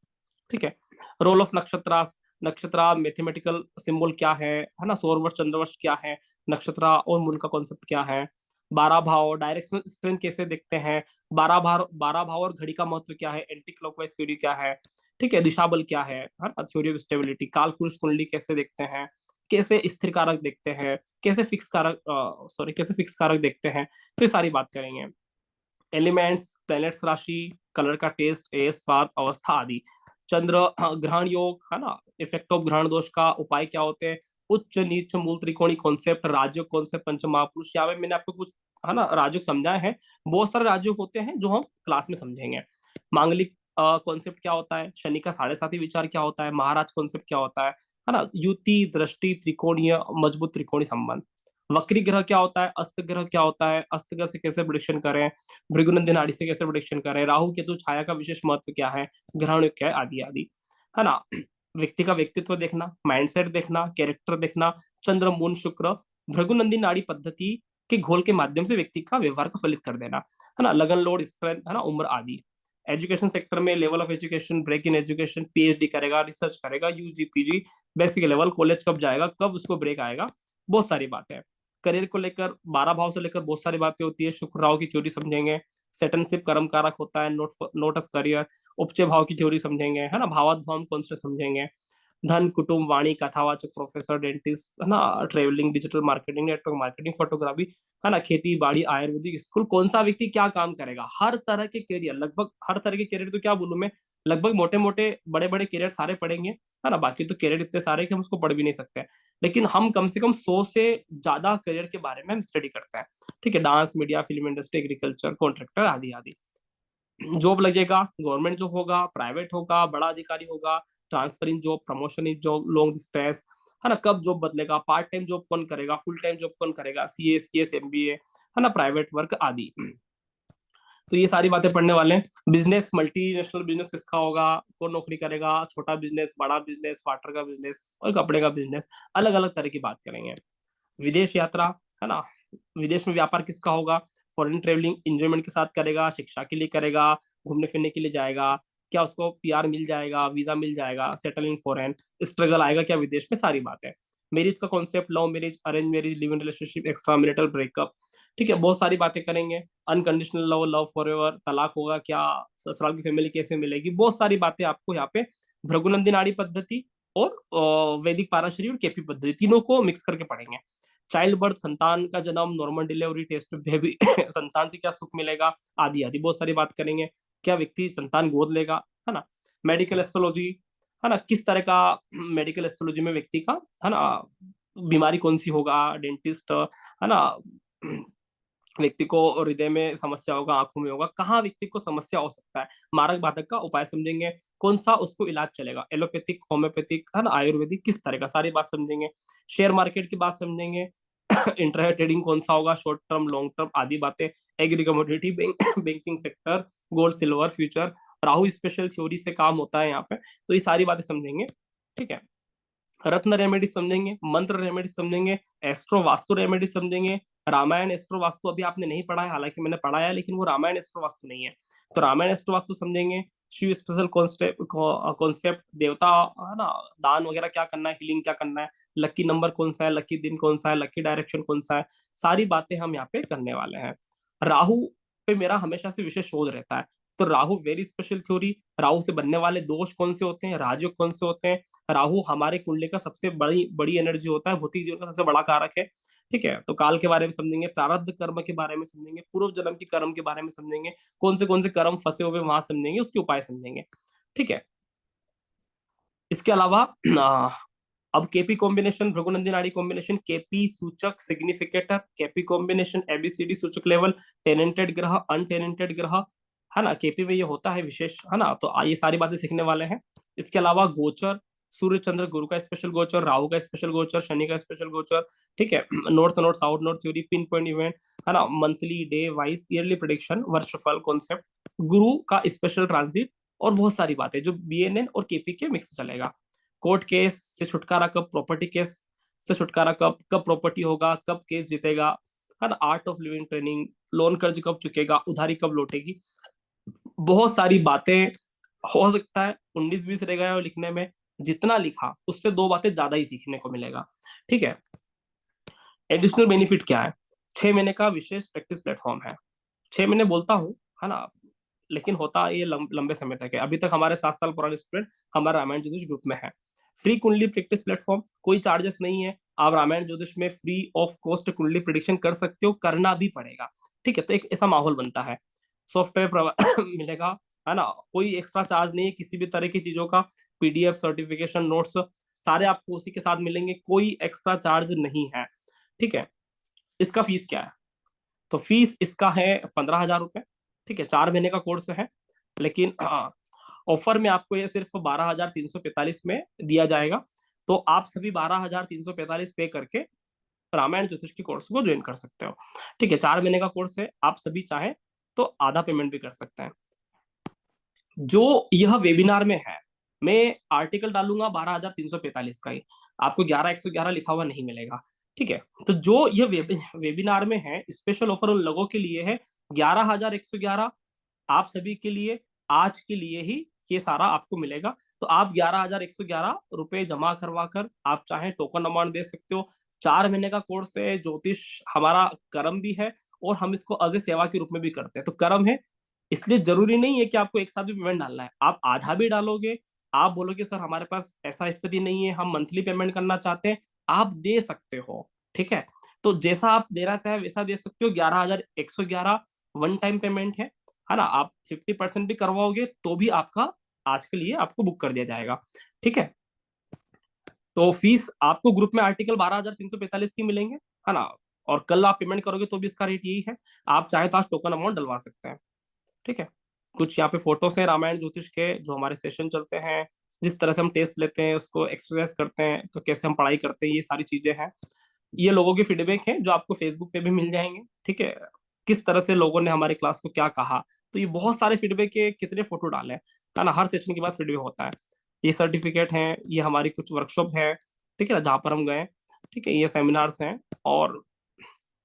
S1: ठीक है। रोल ऑफ नक्षत्र, नक्षत्र मैथमेटिकल सिंबल क्या है ना, सौरवर्ष चंद्रवर्ष क्या है, नक्षत्र और मून का कॉन्सेप्ट क्या है, 12 भाव, डायरेक्शनल स्ट्रेंथ कैसे देखते हैं, 12 भाव और घड़ी का महत्व क्या है, एंटी क्लॉकवाइज थ्योरी क्या है, ठीक है, दिशा बल क्या है ना, थ्योरी ऑफ स्टेबिलिटी, काल पुरुष कुंडली कैसे देखते हैं, कैसे स्थिर कारक देखते हैं, कैसे फिक्स कारक कैसे फिक्स कारक देखते हैं, तो ये सारी बात करेंगे। एलिमेंट्स, प्लैनेट्स राशि, कलर का टेस्ट, स्वाद, अवस्था आदि। चंद्र ग्रहण योग है ना, इफेक्ट ऑफ ग्रहण दोष का उपाय क्या होते हैं, उच्च नीच मूल त्रिकोणी कॉन्सेप्ट, राजयोग कॉन्सेप्ट, पंच महापुरुष। यहाँ पे मैंने आपको कुछ है ना राजयोग समझाए हैं, बहुत सारे राजयोग होते हैं जो हम क्लास में समझेंगे। मांगलिक कॉन्सेप्ट क्या होता है, शनि का साढ़े साथी विचार क्या होता है, महाराज कॉन्सेप्ट क्या होता है ना, युति, दृष्टि, त्रिकोणीय, मजबूत त्रिकोणी संबंध। वक्री ग्रह क्या होता है, अस्त ग्रह क्या होता है, अस्त ग्रह से कैसे प्रिडिक्शन करें, भृगुनंदी नाड़ी से कैसे प्रिडिक्शन करें, राहु केतु छाया का विशेष महत्व क्या है, ग्रहण योग क्या है, आदि आदि, है ना। व्यक्ति का व्यक्तित्व देखना, माइंडसेट देखना, कैरेक्टर देखना, चंद्र मून शुक्र, भृगुनंदी नाड़ी पद्धति के घोल के माध्यम से व्यक्ति का व्यवहार का फलित कर देना, है ना, लगन, लोड, स्ट्रेंथ, है ना, उम्र आदि। एजुकेशन सेक्टर में level of education, break in education, PhD करेगा, रिसर्च करेगा, UG PG, basic level, college कब जाएगा, कब उसको ब्रेक आएगा, बहुत सारी बातें। करियर को लेकर 12 भाव से लेकर बहुत सारी बातें होती है, शुक्र राहु की थ्योरी समझेंगे, सेटनशिप कर्म कारक होता है, नोटस करियर, उपचय भाव की थ्योरी समझेंगे, है ना, भावात्म कॉन्सेप्ट समझेंगे, धन, कुटुंब, वाणी, कथावाचक, प्रोफेसर, डेंटिस्ट, है ना, travelling, digital marketing, network marketing, photography, है ना, खेती बाड़ी, आयुर्वेदिक, स्कूल, कौन सा व्यक्ति क्या काम करेगा, हर तरह के करियर, लगभग हर तरह के करियर, तो क्या बोलूं मैं, लगभग मोटे मोटे बड़े बड़े करियर सारे पढ़ेंगे, है ना। बाकी तो करियर इतने सारे कि हम उसको पढ़ भी नहीं सकते, लेकिन हम कम से कम 100 से ज्यादा करियर के बारे में हम स्टडी करते हैं, ठीक है, dance, media, film industry, agriculture, contractor, आदि आदि। जॉब लगेगा, गवर्नमेंट जॉब होगा, प्राइवेट होगा, बड़ा अधिकारी होगा, ट्रांसफर इन जॉब, प्रमोशन इन जॉब, लॉन्ग डिस्टेंस, है ना, कब जॉब बदलेगा, पार्ट टाइम जॉब कौन करेगा, फुल टाइम जॉब कौन करेगा, सीएस एमबीए, है ना, प्राइवेट वर्क आदि। तो ये सारी बातें पढ़ने वाले हैं। बिजनेस, मल्टीनेशनल बिजनेस किसका होगा, कौन नौकरी करेगा, छोटा बिजनेस, बड़ा बिजनेस, वाटर का बिजनेस और कपड़े का बिजनेस, अलग अलग तरह की बात करेंगे। विदेश यात्रा, है ना, विदेश में व्यापार किसका होगा, फॉरेन ट्रेवलिंग एंजॉयमेंट के साथ करेगा, शिक्षा के लिए करेगा, घूमने फिरने के लिए जाएगा, क्या उसको पीआर मिल जाएगा, वीजा मिल जाएगा, सेटल इन फॉरेन, स्ट्रगल आएगा क्या विदेश में, सारी बातें। मैरिज का concept, love marriage, arrange marriage, live in relationship, extra marital breakup, ठीक है, बहुत सारी बातें करेंगे। Unconditional love, love for ever, तलाक होगा क्या, ससुराल की फैमिली कैसे मिलेगी, बहुत सारी बातें आपको यहाँ पे भृगुनंदी नाड़ी पद्धति और वैदिक पाराशरी और केपी पद्धति तीनों को मिक्स करके पढ़ेंगे। चाइल्ड बर्थ, संतान का जन्म, नॉर्मल डिलीवरी, टेस्ट बेबी, संतान से क्या सुख मिलेगा, आदि आदि, बहुत सारी बात करेंगे। क्या व्यक्ति संतान गोद लेगा, है ना। मेडिकल एस्ट्रोलॉजी, है ना, किस तरह का मेडिकल एस्ट्रोलॉजी में व्यक्ति का, है ना, बीमारी कौन सी होगा, डेंटिस्ट, है ना, व्यक्ति को हृदय में समस्या होगा, आंखों में होगा, कहाँ व्यक्ति को समस्या हो सकता है, मारक बाधक का उपाय समझेंगे, कौन सा उसको इलाज चलेगा, एलोपैथिक, होम्योपैथिक, है ना, आयुर्वेदिक, किस तरह का, सारी बात समझेंगे। शेयर मार्केट की बात समझेंगे, इंट्रा ट्रेडिंग कौन सा होगा, शॉर्ट टर्म, लॉन्ग टर्म, आदि बातें। Agree commodity, banking sector, gold silver future, Rahu special theory से काम होता है यहाँ पे, तो ये सारी बातें समझेंगे, ठीक है। रत्न रेमेडी समझेंगे, मंत्र रेमेडी समझेंगे, एस्ट्रो वास्तु रेमेडी समझेंगे। रामायण एस्ट्रो वास्तु अभी आपने नहीं पढ़ा है, हालांकि मैंने पढ़ाया है, लेकिन वो रामायण एस्ट्रो वास्तु नहीं है, तो रामायण एस्ट्रो वास्तु समझेंगे। शिव स्पेशल कॉन्सेप्ट, देवता, है ना, दान वगैरह क्या करना है, हीलिंग क्या करना है, लकी नंबर कौन सा है, लकी दिन कौन सा है, लकी डायरेक्शन कौन सा है, सारी बातें हम यहाँ पे करने वाले हैं। राहु पे मेरा हमेशा से विशेष शोध रहता है, तो Rahu very special theory, Rahu से बनने वाले दोष कौन से होते हैं, राजयोग कौन से होते हैं। राहु हमारे कुंडली का सबसे बड़ी बड़ी एनर्जी होता है, भौतिक जीवन का सबसे बड़ा कारक है, ठीक है। तो काल के बारे में समझेंगे, प्रारब्ध कर्म के बारे में समझेंगे, पूर्व जन्म के कर्म के बारे में समझेंगे, कौन से कर्म फंसे हुए वहां समझेंगे, उसके उपाय समझेंगे, ठीक है। इसके अलावा अब केपी कॉम्बिनेशन, भृगुनंदी नाड़ी कॉम्बिनेशन, केपी सूचक सिग्निफिकेटर, केपी कॉम्बिनेशन, एबीसीडी सूचक लेवल, टेनेंटेड ग्रह, अनटेनेंटेड ग्रह, है ना, केपी में ये होता है विशेष, है ना, तो ये सारी बातें सीखने वाले हैं। इसके अलावा गोचर, सूर्य चंद्र गुरु का स्पेशल गोचर, राहु का स्पेशल गोचर, शनि का स्पेशल गोचर, ठीक है, north north south north theory, pin point event, है ना, monthly, day wise, yearly prediction, वर्षफल कॉन्सेप्ट, गुरु का स्पेशल ट्रांजिट, और बहुत सारी बातें जो बीएनएन और केपी के मिक्स चलेगा। कोर्ट केस से छुटकारा कब, प्रॉपर्टी केस से छुटकारा कब, कब प्रॉपर्टी होगा, कब केस जीतेगा, है ना, art of living training, loan कर्ज कब चुकेगा, उधारी कब लौटेगी, बहुत सारी बातें। हो सकता है 19-20 रह गए और लिखने में, जितना लिखा उससे 2 बातें ज्यादा ही सीखने को मिलेगा, ठीक है। एडिशनल बेनिफिट क्या है, 6 महीने का विशेष प्रैक्टिस प्लेटफॉर्म है। 6 महीने बोलता हूँ, है ना, लेकिन होता ये लंबे समय तक है। अभी तक हमारे 7 साल पुराने स्टूडेंट हमारे रामायण ज्योतिष ग्रुप में है। फ्री कुंडली प्रैक्टिस प्लेटफॉर्म, कोई चार्जेस नहीं है। आप रामायण ज्योतिष में फ्री ऑफ कॉस्ट कुंडली प्रिडिक्शन कर सकते हो, करना भी पड़ेगा। ठीक है, तो एक ऐसा माहौल बनता है। सॉफ्टवेयर मिलेगा, है ना, कोई एक्स्ट्रा चार्ज नहीं है किसी भी तरह की चीजों का। पीडीएफ, सर्टिफिकेशन, नोट्स सारे आपको उसी के साथ मिलेंगे, कोई एक्स्ट्रा चार्ज नहीं है। ठीक है, इसका फीस क्या है? तो फीस इसका है 15,000 रुपए। ठीक है, 4 महीने का कोर्स है, लेकिन ऑफर में आपको ये सिर्फ 12,345 में दिया जाएगा। तो आप सभी 12,345 पे करके रामायण ज्योतिष की कोर्स को ज्वाइन कर सकते हो। ठीक है, 4 महीने का कोर्स है, आप सभी चाहें तो आधा पेमेंट भी कर सकते हैं। जो यह वेबिनार में है, मैं आर्टिकल डालूंगा 12,345 का ही, आपको 11,111 लिखा हुआ नहीं मिलेगा। ठीक है, तो जो यह वेबिनार में है, स्पेशल ऑफर उन लोगों के लिए है 11,111। आप सभी के लिए आज के लिए ही ये सारा आपको मिलेगा। तो आप 11,111 रुपए जमा करवा कर आप चाहे टोकन अमाउंट दे सकते हो। 4 महीने का कोर्स है। ज्योतिष हमारा कर्म भी है और हम इसको अजय सेवा के रूप में भी करते हैं। तो कर्म है, इसलिए जरूरी नहीं है कि आपको एक साथ भी पेमेंट डालना है। आप आधा भी डालोगे, आप बोलोगे सर हमारे पास ऐसा स्थिति नहीं है, हम मंथली पेमेंट करना चाहते हैं, आप दे सकते हो। ठीक है, तो जैसा आप देना चाहे वैसा दे सकते हो। 11,111 वन टाइम पेमेंट है ना। आप 50% भी करवाओगे तो भी आपका आज के लिए आपको बुक कर दिया जाएगा। ठीक है, तो फीस आपको ग्रुप में आर्टिकल 12,345 की मिलेंगे, है ना। और कल आप पेमेंट करोगे तो भी इसका रेट यही है। आप चाहे तो आज टोकन अमाउंट डलवा सकते हैं। ठीक है, कुछ यहाँ पे फोटोस हैं रामायण ज्योतिष के, जो हमारे सेशन चलते हैं, जिस तरह से हम टेस्ट लेते हैं, उसको एक्सरसाइज करते हैं, तो कैसे हम पढ़ाई करते हैं, ये सारी चीजें हैं। ये लोगों के फीडबैक हैं जो आपको फेसबुक पे भी मिल जाएंगे। ठीक है, किस तरह से लोगों ने हमारे क्लास को क्या कहा, तो ये बहुत सारे फीडबैक है, कितने फोटो डाले, है ना। हर सेशन के बाद फीडबैक होता है। ये सर्टिफिकेट है, ये हमारी कुछ वर्कशॉप है, ठीक है ना, जहाँ पर हम गए। ठीक है, ये सेमिनार्स हैं। और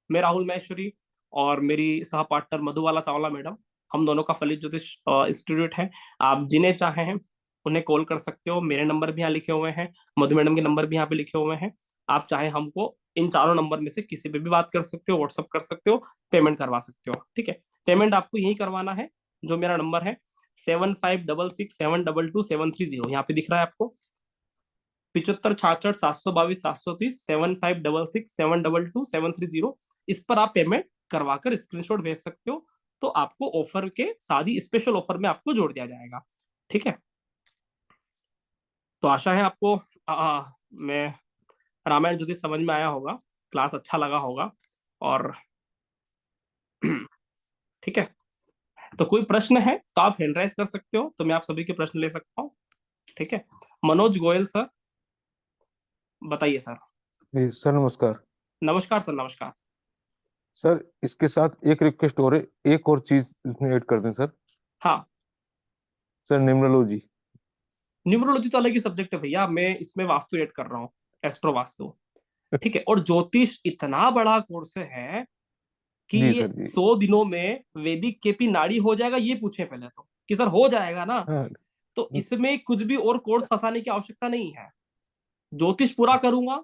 S1: मैं राहुल महेश्वरी और मेरी सह पार्टनर मधुबाला चावला मैडम, हम दोनों का फलित ज्योतिष इंस्टीट्यूट है। आप जिन्हें चाहे हैं उन्हें कॉल कर सकते हो। मेरे नंबर भी यहाँ लिखे हुए हैं, मधु मैडम के नंबर भी यहाँ पे लिखे हुए हैं। आप चाहे हमको इन चारों नंबर में से किसी पे भी बात कर सकते हो, व्हाट्सअप कर सकते हो, पेमेंट करवा सकते हो। ठीक है, पेमेंट आपको यही करवाना है। जो मेरा नंबर है 7566722730, यहाँ पे दिख रहा है आपको। 7566722730, 7566722730, इस पर आप पेमेंट करवाकर स्क्रीनशॉट भेज सकते हो। तो आपको ऑफर के साथ स्पेशल ऑफर में आपको जोड़ दिया जाएगा। ठीक है, तो आशा है आपको मैं रामायण ज्योतिष समझ में आया होगा, क्लास अच्छा लगा होगा। और ठीक है, तो कोई प्रश्न है तो आप हैंड राइज कर सकते हो, तो मैं आप सभी के प्रश्न ले सकता हूँ। ठीक है, मनोज गोयल सर, बताइए सर।
S4: जी सर, नमस्कार।
S1: नमस्कार सर, नमस्कार।
S4: सर इसके साथ एक रिक्वेस्ट और है, एक और चीज इसमें ऐड कर दें सर।
S1: हाँ,
S4: सर न्यूमरोलॉजी।
S1: न्यूमरोलॉजी तो अलग ही सब्जेक्ट है भैया, मैं इसमें वास्तु ऐड कर रहा हूँ, एस्ट्रो वास्तु। ठीक है, और ज्योतिष इतना बड़ा कोर्स है कि
S4: जी सर जी।
S1: 100 दिनों में वैदिक केपी नाड़ी हो जाएगा, ये पूछे पहले तो कि सर हो जाएगा ना।
S4: हाँ
S1: तो इसमें कुछ भी और कोर्स फंसाने की आवश्यकता नहीं है। ज्योतिष पूरा करूंगा,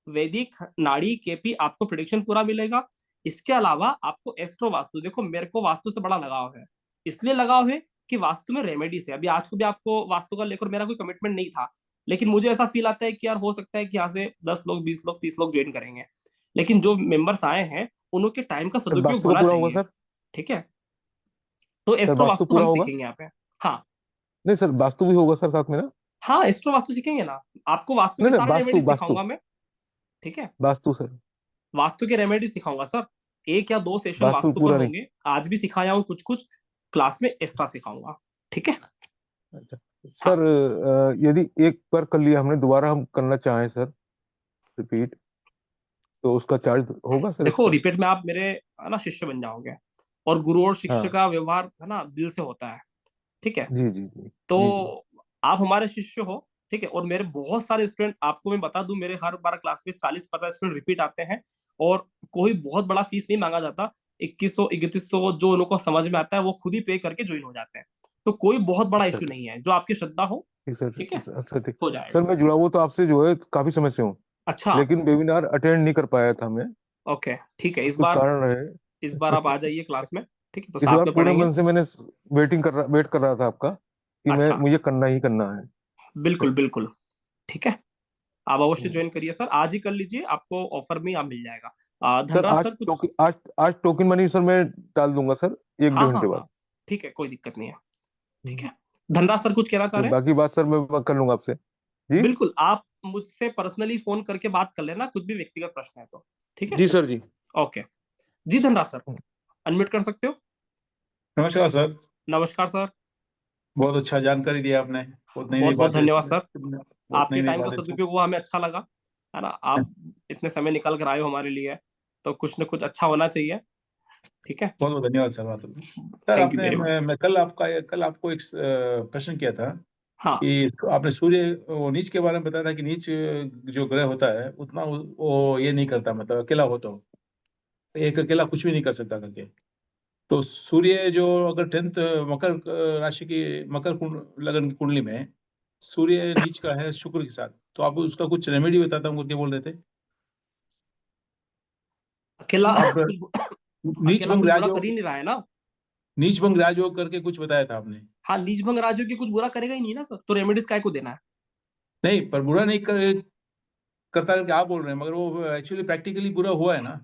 S1: वैदिक नाड़ी केपी आपको प्रिडिक्शन पूरा मिलेगा। इसके अलावा आपको एस्ट्रो वास्तु, देखो मेरे को वास्तु से बड़ा लगाव है। इसलिए लगाव है कि वास्तु में रेमेडीज है। अभी आज को भी आपको वास्तु का लेकर मेरा कोई कमिटमेंट नहीं था, लेकिन मुझे ऐसा फील आता है कि यार हो सकता है कि यहाँ से 10 लोग, 20 लोग, 30 लोग ज्वाइन करेंगे, लेकिन जो मेंबर्स आए हैं उनके टाइम का
S4: सर,
S1: सदुपयोग
S4: वास्तु का
S1: होना
S4: पूरा होगा
S1: चाहिए।
S4: सर?
S1: ठीक है, तो
S4: सर
S1: एस्ट्रो
S4: वास्तु
S1: वास्तु
S4: पूरा
S1: हम
S4: होगा?
S1: सीखेंगे यहाँ पे। हाँ
S4: नहीं सर, वास्तु भी होगा सर साथ में ना?
S1: हाँ, एस्ट्रो वास्तु सीखेंगे ना, आपको वास्तु
S4: नहीं
S1: के
S4: नहीं,
S1: सारे
S4: वास्तु
S1: रेमेडी
S4: वास्तु
S1: सिखाऊंगा मैं। ठीक है,
S4: वास्तु सर।
S1: वास्तु के रेमेडी सिखाऊंगा सर। 1 या 2 सेशन
S4: वास्तु
S1: वास्तु पर
S4: पूरा नहीं।
S1: होंगे, आज भी सिखाया हूँ, कुछ कुछ क्लास में एक्स्ट्रा सिखाऊंगा। ठीक है,
S4: अच्छा
S1: हाँ।
S4: सर, यदि एक बार कर लिया हमने, दोबारा हम करना चाहें सर रिपीट, तो उसका चार्ज होगा सर
S1: देखो
S4: एक्स्ट्रा?
S1: रिपीट में आप मेरे, है ना, शिष्य बन जाओगे, और गुरु और शिष्य
S4: हाँ
S1: का व्यवहार, है ना, दिल से होता है। ठीक है,
S4: जी जी जी
S1: तो
S4: जी जी।
S1: आप हमारे शिष्य हो। ठीक है, और मेरे बहुत सारे स्टूडेंट, आपको मैं बता दूं, मेरे हर बार क्लास में 40-50 स्टूडेंट रिपीट आते हैं। और कोई बहुत बड़ा फीस नहीं मांगा जाता, 2100 3100 जो उनको समझ में आता है वो खुद ही पे करके ज्वाइन हो जाते हैं। तो कोई बहुत बड़ा
S4: अच्छा
S1: इशू
S4: अच्छा,
S1: नहीं है, जो आपकी श्रद्धा हो।
S4: ठीक सर।
S1: ठीक है,
S4: अच्छा ठीक
S1: हो
S4: सर,
S1: जाएगा।
S4: मैं जुड़ा हुआ तो आपसे जो है काफी समय से हूँ,
S1: अच्छा,
S4: लेकिन वेबिनार अटेंड नहीं कर पाया था मैं।
S1: ओके ठीक है,
S4: कुछ कारण रहे।
S1: इस बार आप आ जाइए क्लास में, ठीक है, तो
S4: इस
S1: साथ
S4: बार
S1: में
S4: पूरे
S1: पढ़ेंगे।
S4: मन से मैंने वेट कर रहा था आपका कि मैं
S1: अच्छा,
S4: मुझे करना ही करना है।
S1: बिल्कुल बिल्कुल, ठीक है, आप अवश्य
S4: तो
S1: ज्वाइन करिए सर, आज ही कर लीजिए, आपको ऑफर में आप मिल जाएगा।
S4: सर
S1: धनराज सर कुछ।
S4: आज टोकन मनी सर मैं डाल दूंगा सर, एक
S1: हाँ
S4: डेढ़
S1: हाँ
S4: घंटे
S1: हाँ,
S4: बाद।
S1: ठीक है, कोई दिक्कत नहीं है, ठीक है। धनराज सर कुछ कहना चाह
S4: तो
S1: रहे हैं?
S4: बाकी बात सर मैं कर लूंगा आपसे। जी
S1: बिल्कुल, आप मुझसे पर्सनली फोन करके बात कर लेना, कुछ भी व्यक्तिगत प्रश्न है तो, ठीक है।
S4: जी सर जी।
S1: ओके, जी धनराज सर, अनम्यूट कर सकते हो।
S5: नमस्कार सर।
S1: नमस्कार सर,
S5: बहुत अच्छा जानकारी दिया आपने। बहुत नई नई
S1: बहुत बहुत
S5: बातें
S1: धन्यवाद सर,
S5: बहुत नई
S1: आपके
S5: नई
S1: टाइम का
S5: बातें
S1: सदुपयोग हुआ, हमें अच्छा लगा, है ना, आप इतने समय निकल कर आए हो हमारे लिए, तो कुछ न कुछ अच्छा होना चाहिए, ठीक है।
S5: बहुत बहुत धन्यवाद सर। बात सर
S1: थैंक यू
S5: आपने
S1: वेरी मच।
S5: मैं कल आपको एक प्रश्न किया था
S1: हाँ,
S5: कि आपने सूर्य वो नीच के बारे में बताया था कि नीच जो ग्रह होता है उतना वो ये नहीं करता, मतलब अकेला हो तो एक अकेला कुछ भी नहीं कर सकता करके। तो सूर्य जो अगर 10th मकर राशि की लगन की कुंडली में सूर्य नीच का है शुक्र के साथ, तो आप उसका कुछ रेमेडी बताता हूँ क्या बोल रहे थे
S1: अकेला
S5: आप? नीच
S1: अकेला
S5: भंग
S1: कुछ बुरा कर
S5: राजयोग,
S1: ही नहीं रहा है ना।
S5: नीच भंग राजयोग करके कुछ बताया था आपने।
S1: हाँ, नीच भंग राजयोग की कुछ बुरा करेगा ही नहीं ना सर, तो रेमेडीज काय को देना है।
S5: नहीं, पर बुरा नहीं करता करके आप बोल रहे हैं, मगर वो एक्चुअली प्रैक्टिकली बुरा हुआ है ना,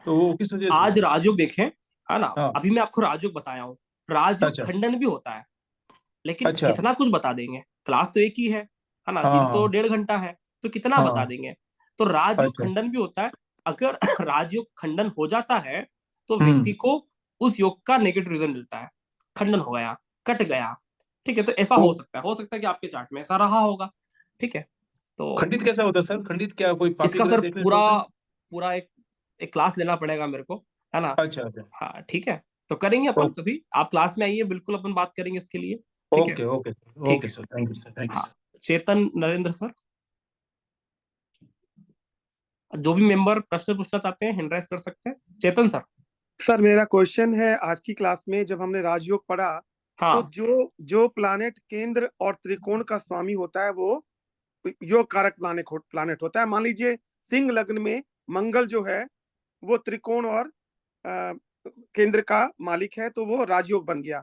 S5: तो वो किस वजह से
S1: आज
S5: हुआ?
S1: राजयोग देखें, है ना,
S5: हाँ।
S1: अभी मैं आपको राजयोग बताया हूँ, राजयोग
S5: अच्छा
S1: खंडन भी होता है, लेकिन
S5: अच्छा।
S1: कितना कुछ बता देंगे, क्लास तो एक ही है ना,
S5: हाँ
S1: दिन तो
S5: हाँ
S1: 1.5 घंटा है, तो कितना बता
S5: हाँ।
S1: देंगे। तो राजयोग
S5: अच्छा।
S1: खंडन भी होता है, अगर राजयोग खंडन हो जाता है तो व्यक्ति
S5: हम्म।
S1: को उस योग का नेगेटिव रिजल्ट मिलता है, खंडन हो गया, कट गया, ठीक है, तो ऐसा
S5: वो
S1: हो सकता है कि आपके चार्ट में ऐसा रहा होगा, ठीक है। तो
S5: खंडित कैसा होता है सर? खंडित क्या कोई पापी
S1: इसका
S5: ग्रह
S1: सर
S5: देखने से
S1: पूरा
S5: होता है?
S1: पूरा एक क्लास लेना पड़ेगा मेरे को, है ना।
S5: अच्छा अच्छा।
S1: हाँ ठीक है, तो करेंगे अपन
S5: ओ-
S1: कभी, आप क्लास में आइए, बिल्कुल अपन बात करेंगे इसके लिए, ठीक है।
S5: Okay okay.
S1: ठीक
S5: ओके
S1: है,
S5: sir, thank you sir, thank you
S1: हाँ,
S5: सर।
S1: चेतन नरेंद्र सर, जो भी मेंबर प्रश्न पूछना चाहते हैं हैंड राइज कर सकते हैं, चेतन सर।
S6: सर मेरा क्वेश्चन है, आज की क्लास में जब हमने राजयोग पढ़ा तो
S1: हाँ,
S6: जो जो प्लानेट केंद्र और त्रिकोण का स्वामी होता है वो योग कारक प्लानेट होता है। मान लीजिए सिंह लग्न में मंगल जो है वो त्रिकोण और केंद्र का मालिक है, तो वो राजयोग बन गया।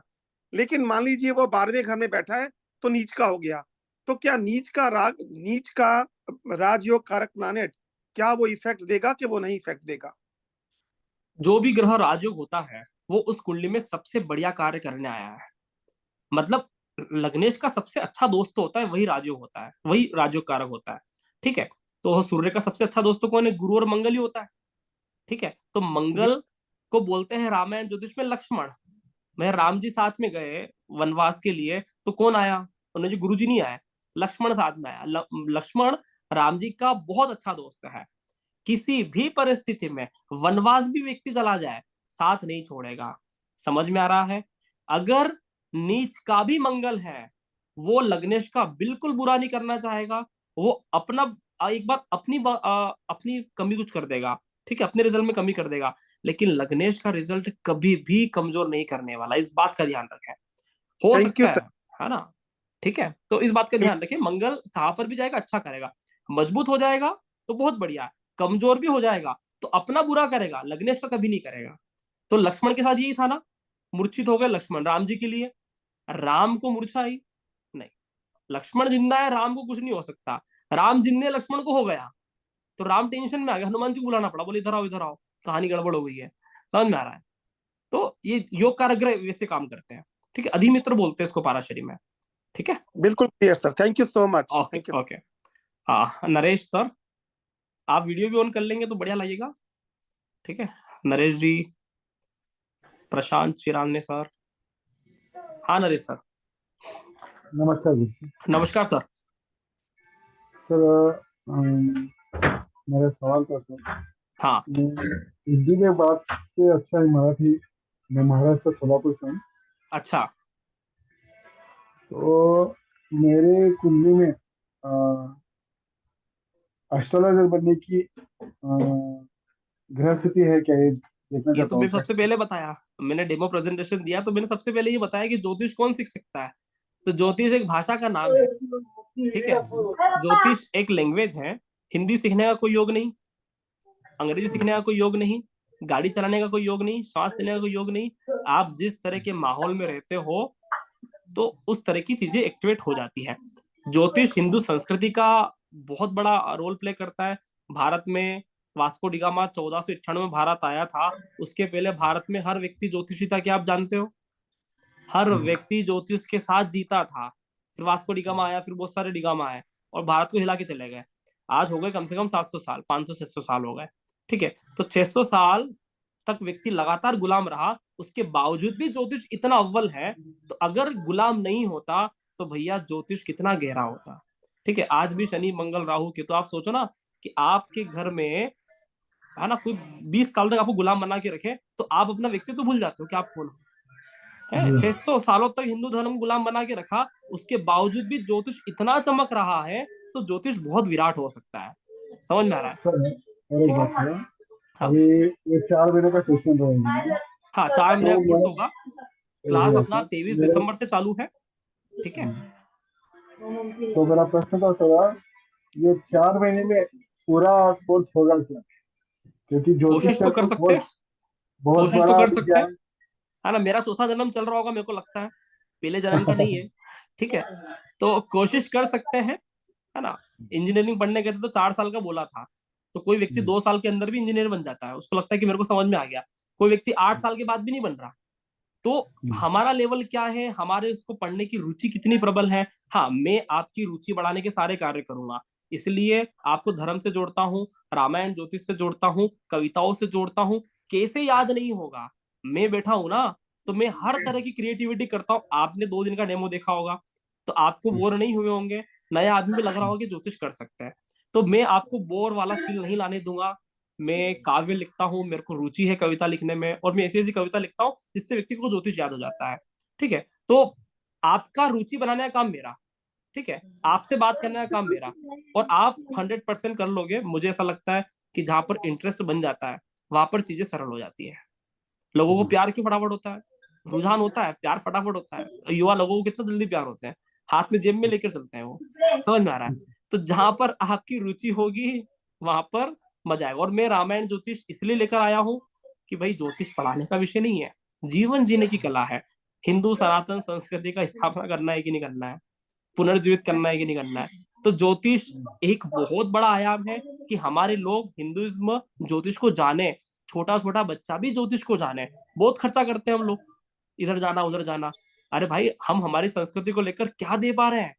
S6: लेकिन मान लीजिए वो 12वें घर में बैठा है तो नीच का हो गया। तो क्या नीच का राजयोग कारक प्लानेट क्या वो इफेक्ट देगा कि वो नहीं इफेक्ट देगा?
S1: जो भी ग्रह राजयोग होता है वो उस कुंडली में सबसे बढ़िया कार्य करने आया है, मतलब लग्नेश का सबसे अच्छा दोस्त तो होता है वही राजयोग होता है, वही राजयोग कारक होता है, ठीक है। तो सूर्य का सबसे अच्छा दोस्त तो कौन है, गुरु और मंगल ही होता है, ठीक है। तो
S6: जी।
S1: मंगल को बोलते हैं रामायण ज्योतिष में लक्ष्मण। मैं राम जी साथ में गए वनवास के लिए, तो कौन आया, उन्हें जो गुरु जी नहीं आए, लक्ष्मण साथ में आया। लक्ष्मण राम जी का बहुत अच्छा दोस्त है, किसी भी परिस्थिति में वनवास भी व्यक्ति चला जाए साथ नहीं छोड़ेगा, समझ में आ रहा है। अगर नीच का भी मंगल है, वो लग्नेश का बिल्कुल बुरा नहीं करना चाहेगा, वो अपना एक बात अपनी कमी कुछ कर देगा, ठीक है, अपने रिजल्ट में कमी कर देगा, लेकिन लग्नेश का रिजल्ट कभी भी कमजोर नहीं करने वाला, इस बात का ध्यान रखें। हो
S6: थैंक यू
S1: सकता
S6: सर।
S1: है ना, ठीक है, तो इस बात का ध्यान रखें, मंगल कहां पर भी जाएगा अच्छा करेगा, मजबूत हो जाएगा तो बहुत बढ़िया है, कमजोर भी हो जाएगा तो अपना बुरा करेगा, लग्नेश का कभी नहीं करेगा। तो लक्ष्मण के साथ यही था ना, मूर्छित हो गए लक्ष्मण राम जी के लिए, राम को मूर्छा आई नहीं, लक्ष्मण जिंदा है, राम को कुछ नहीं हो सकता, राम जिंदे लक्ष्मण को हो गया, तो राम टेंशन में आ गया, हनुमान जी को बुलाना पड़ा, बोले इधर आओ, कहानी गड़बड़ हो गई है, समझ में आ रहा है। तो ये योग कारक ग्रह वैसे काम करते हैं, ठीक है, अधिमित्र बोलते हैं इसको पाराशरी में, ठीक है।
S6: बिल्कुल clear sir, thank you so much,
S1: okay
S6: thank you.
S1: Okay, हाँ नरेश सर, आप वीडियो भी ऑन कर लेंगे तो बढ़िया लगेगा, ठीक है, नरेश जी, प्रशांत चिराने सर, हाँ नरेश सर।
S7: नमस्कार जी।
S1: नमस्कार सर।
S7: सर मेरा सवाल था सर,
S1: हाँ
S7: मैं हिंदी में बात से अच्छा है मराठी। मैं महाराष्ट्र सोलापुर से हूँ।
S1: अच्छा,
S7: तो मेरे कुंडली में एस्ट्रोलॉजर बनने की ग्रह स्थिति है क्या, ये देखना
S1: ये तो
S7: चाहता हूँ
S1: मैंने सबसे
S7: सर।
S1: पहले बताया, मैंने डेमो प्रेजेंटेशन दिया तो मैंने सबसे पहले ये बताया कि ज्योतिष कौन सीख सकता है, तो ज्योतिष एक भाषा का नाम है, ठीक है, ज्योतिष एक लैंग्वेज है, हिंदी सीखने का कोई योग नहीं, अंग्रेजी सीखने का कोई योग नहीं, गाड़ी चलाने का कोई योग नहीं, सांस लेने का कोई योग नहीं। आप जिस तरह के माहौल में रहते हो तो उस तरह की चीजें एक्टिवेट हो जाती है। ज्योतिष हिंदू संस्कृति का बहुत बड़ा रोल प्ले करता है। भारत में वास्को डी गामा 1491 में भारत आया था। उसके पहले भारत में हर व्यक्ति ज्योतिषी था, क्या आप जानते हो? हर व्यक्ति ज्योतिष के साथ जीता था। फिर वास्को डी गामा आया, फिर बहुत सारे डी गामा आए और भारत को हिला के चले गए। आज हो गए कम से कम 700 साल, 500-600 साल हो गए। ठीक है, तो 600 साल तक व्यक्ति लगातार गुलाम रहा, उसके बावजूद भी ज्योतिष इतना अव्वल है। तो अगर गुलाम नहीं होता तो भैया ज्योतिष कितना गहरा होता। ठीक है, आज भी शनि मंगल राहु के, तो आप सोचो ना कि आपके घर में है ना कोई 20 साल तक आपको गुलाम बना के रखे, तो आप अपना व्यक्तित्व तो भूल जाते हो कि आप कौन है। 600 सालों तक हिंदू धर्म गुलाम बना के रखा, उसके बावजूद भी ज्योतिष इतना चमक रहा है, तो ज्योतिष बहुत विराट हो सकता है। समझ में आ रहा है?
S7: सर और एक बात है,
S1: हाँ।
S7: अभी ये 4 महीने का सेशन रहेगा।
S1: हाँ, 4 महीने का कोर्स होगा। क्लास
S7: तो
S1: अपना 23 दिसंबर से चालू है। ठीक है,
S7: तो मेरा प्रश्न था सर, ये 4 महीने में पूरा कोर्स होगा क्या? क्योंकि ज्योतिष
S1: कोशिश तो कर सकते हैं,
S7: बहुत
S1: कोशिश तो
S7: बड़ा
S1: कर सकते हैं,
S7: विज्ञान
S1: है ना। मेरा चौथा जन्म चल रहा होगा, मेरे को लगता है पहले जन्म का नहीं है। ठीक है, तो कोशिश कर सकते हैं, है ना। इंजीनियरिंग पढ़ने गए थे तो 4 साल का बोला था, तो कोई व्यक्ति 2 साल के अंदर भी इंजीनियर बन जाता है। उसको लगता है कि मेरे को समझ में आ गया। कोई व्यक्ति 8 साल के बाद भी नहीं बन रहा। तो हमारा लेवल क्या है, हमारे उसको पढ़ने की रुचि कितनी प्रबल है। हाँ, मैं आपकी रुचि बढ़ाने के सारे कार्य करूंगा, इसलिए आपको धर्म से जोड़ता हूँ, रामायण ज्योतिष से जोड़ता हूँ, कविताओं से जोड़ता हूँ। कैसे याद नहीं होगा? मैं बैठा हूं ना, तो मैं हर तरह की क्रिएटिविटी करता हूँ। आपने 2 दिन का डेमो देखा होगा, तो आपको बोर नहीं हुए होंगे। नया आदमी भी लग रहा होगा कि ज्योतिष कर सकते हैं, तो मैं आपको बोर वाला फील नहीं लाने दूंगा। मैं काव्य लिखता हूँ, मेरे को रुचि है कविता लिखने में, और मैं ऐसी ऐसी कविता लिखता हूँ जिससे व्यक्ति को ज्योतिष याद हो जाता है। ठीक है, तो आपका रुचि बनाने का काम मेरा, ठीक है, आपसे बात करने का काम मेरा, और आप 100% कर लोगे। मुझे ऐसा लगता है कि जहां पर इंटरेस्ट बन जाता है वहां पर चीजें सरल हो जाती है। लोगों को प्यार क्यों फटाफट होता है? रुझान होता है, प्यार फटाफट होता है। युवा लोगों को कितना जल्दी प्यार होते हैं, हाथ में जेब में लेकर चलते हैं वो। समझ में आ रहा है? तो जहां पर आपकी रुचि होगी वहां पर मजा आएगा। और मैं रामायण ज्योतिष इसलिए लेकर आया हूँ कि भाई ज्योतिष पढ़ाने का विषय नहीं है, जीवन जीने की कला है। हिंदू सनातन संस्कृति का स्थापना करना है कि नहीं करना है, पुनर्जीवित करना है कि नहीं करना है। तो ज्योतिष एक बहुत बड़ा आयाम है कि हमारे लोग हिंदुइज्म ज्योतिष को जाने, छोटा छोटा बच्चा भी ज्योतिष को जाने। बहुत खर्चा करते हैं हम लोग, इधर जाना उधर जाना। अरे भाई, हम हमारी संस्कृति को लेकर क्या दे पा रहे हैं,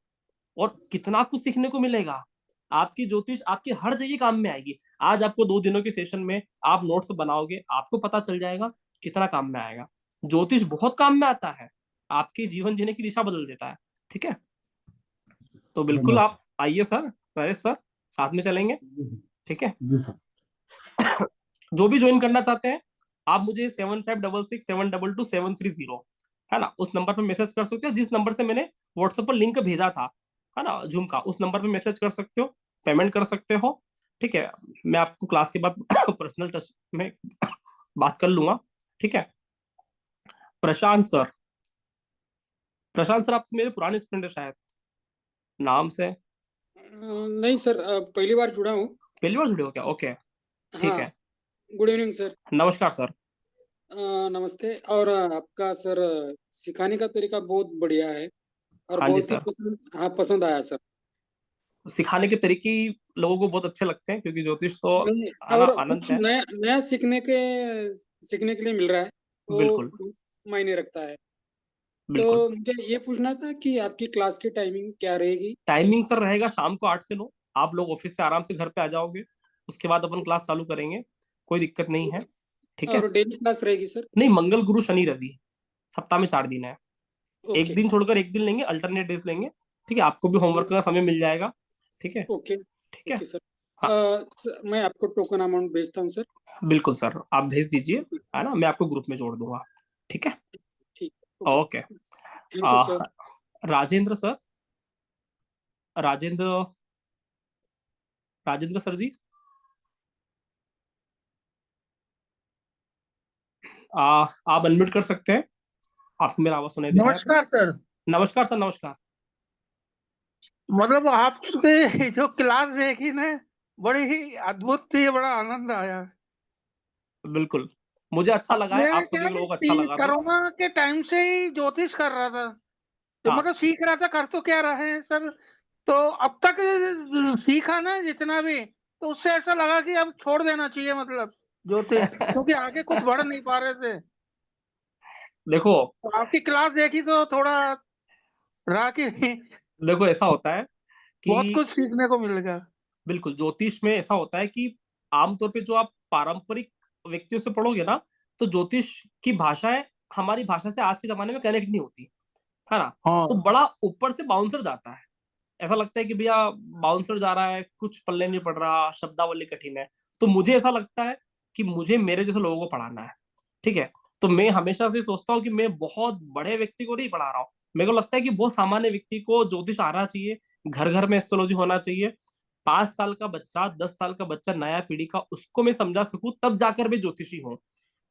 S1: और कितना कुछ सीखने को मिलेगा। आपकी ज्योतिष आपकी हर जगह काम में आएगी। आज आपको 2 दिनों के सेशन में आप नोट्स बनाओगे, आपको पता चल जाएगा कितना काम में आएगा। ज्योतिष बहुत काम में आता है, आपके जीवन जीने की दिशा बदल देता है। ठीक है, तो बिल्कुल आप आइए सर, नरेश सर, साथ में चलेंगे। ठीक है, जो भी ज्वाइन करना चाहते हैं आप मुझे 7566722730 है ना, उस नंबर पर मैसेज कर सकते हो। जिस नंबर से मैंने व्हाट्सएप पर लिंक भेजा था, है ना, जूम का, उस नंबर पर मैसेज कर सकते हो, पेमेंट कर सकते हो। ठीक है, मैं आपको क्लास के बाद पर्सनल टच में बात कर लूंगा। ठीक है, प्रशांत सर, प्रशांत सर आप तो मेरे पुराने स्टूडेंट है शायद नाम से।
S8: नहीं सर, पहली बार जुड़ा हूँ।
S1: पहली बार जुड़े हो क्या? ओके, ठीक है।
S8: Good evening sir.
S1: नमस्कार सर।
S8: नमस्ते। और आपका सर सिखाने का तरीका बहुत बढ़िया है और
S1: हाँ जी
S8: बहुत ही
S1: सर।
S8: पसंद आया सर।
S1: सिखाने के तरीके लोगों को बहुत अच्छे लगते हैं, क्योंकि ज्योतिष तो
S8: और
S1: आनंद
S8: कुछ
S1: है।
S8: नया सीखने के लिए मिल रहा है,
S1: बिल्कुल
S8: वो मायने रखता है।
S1: बिल्कुल।
S8: तो मुझे ये पूछना था कि आपकी क्लास की टाइमिंग क्या रहेगी?
S1: टाइमिंग सर रहेगा शाम को 8 से 9। आप लोग ऑफिस से आराम से घर पे आ जाओगे, उसके बाद अपन क्लास चालू करेंगे, कोई दिक्कत नहीं है। ठीक है,
S8: और डेली क्लास रहेगी सर?
S1: नहीं, मंगल गुरु शनि रवि, सप्ताह में 4 दिन है। एक
S8: ओके
S1: दिन छोड़कर एक दिन लेंगे, अल्टरनेट डेज लेंगे। ठीक है, आपको भी होमवर्क का समय मिल जाएगा। ठीक है,
S8: ओके
S1: ठीक है।
S8: Okay sir.
S1: हाँ,
S8: मैं आपको टोकन अमाउंट भेजता हूँ सर।
S1: बिल्कुल सर, आप भेज दीजिए, है ना, मैं आपको ग्रुप में जोड़ दूंगा। ठीक है,
S8: ठीक,
S1: okay.
S8: Thank you sir.
S1: Rajendra sir, Rajendra Rajendra sir ji, आप अनम्यूट कर सकते हैं, आपको मेरा आवाज सुनाई दे रहा है?
S9: नमस्कार सर।
S1: नमस्कार सर, नमस्कार।
S9: मतलब आपके जो क्लास देखी ना, बड़ी ही अद्भुत थी, बड़ा आनंद आया।
S1: बिल्कुल, मुझे अच्छा लगा है,
S9: मैं
S1: आप
S9: क्या
S1: सभी
S9: है
S1: लोगों को अच्छा
S9: कि
S1: लगा तो।
S9: कोरोना के टाइम से ही ज्योतिष कर रहा था, तो
S1: हाँ,
S9: मतलब सीख रहा था, कर तो क्या रहे हैं सर। तो अब तक सीखा ना जितना भी, तो उससे ऐसा लगा कि अब छोड़ देना चाहिए मतलब ज्योतिष, क्योंकि आगे कुछ बढ़ नहीं पा रहे थे।
S1: देखो
S9: तो आपकी क्लास देखी तो थोड़ा रहा कि
S1: देखो ऐसा होता है
S9: बहुत
S1: कि
S9: कुछ सीखने को मिलेगा।
S1: बिल्कुल ज्योतिष में ऐसा होता है कि आमतौर पे जो आप पारंपरिक व्यक्तियों से पढ़ोगे ना, तो ज्योतिष की भाषाएं हमारी भाषा से आज के जमाने में कनेक्ट नहीं होती, है ना? तो
S9: हाँ,
S1: बड़ा ऊपर से बाउंसर जाता है, ऐसा लगता है कि भैया बाउंसर जा रहा है, कुछ पल्ले नहीं पड़ रहा, शब्दावली कठिन है। तो मुझे ऐसा लगता है कि मुझे मेरे जैसे लोगों को पढ़ाना है, ठीक है? तो मैं हमेशा से सोचता हूँ कि मैं बहुत बड़े व्यक्ति को नहीं पढ़ा रहा हूँ। मेरे को लगता है कि बहुत सामान्य व्यक्ति को ज्योतिष आना चाहिए, घर घर में एस्ट्रोलॉजी होना चाहिए। 5 साल का बच्चा, 10 साल का बच्चा, नया पीढ़ी का, उसको मैं समझा सकूं तब जाकर मैं ज्योतिषी हूँ।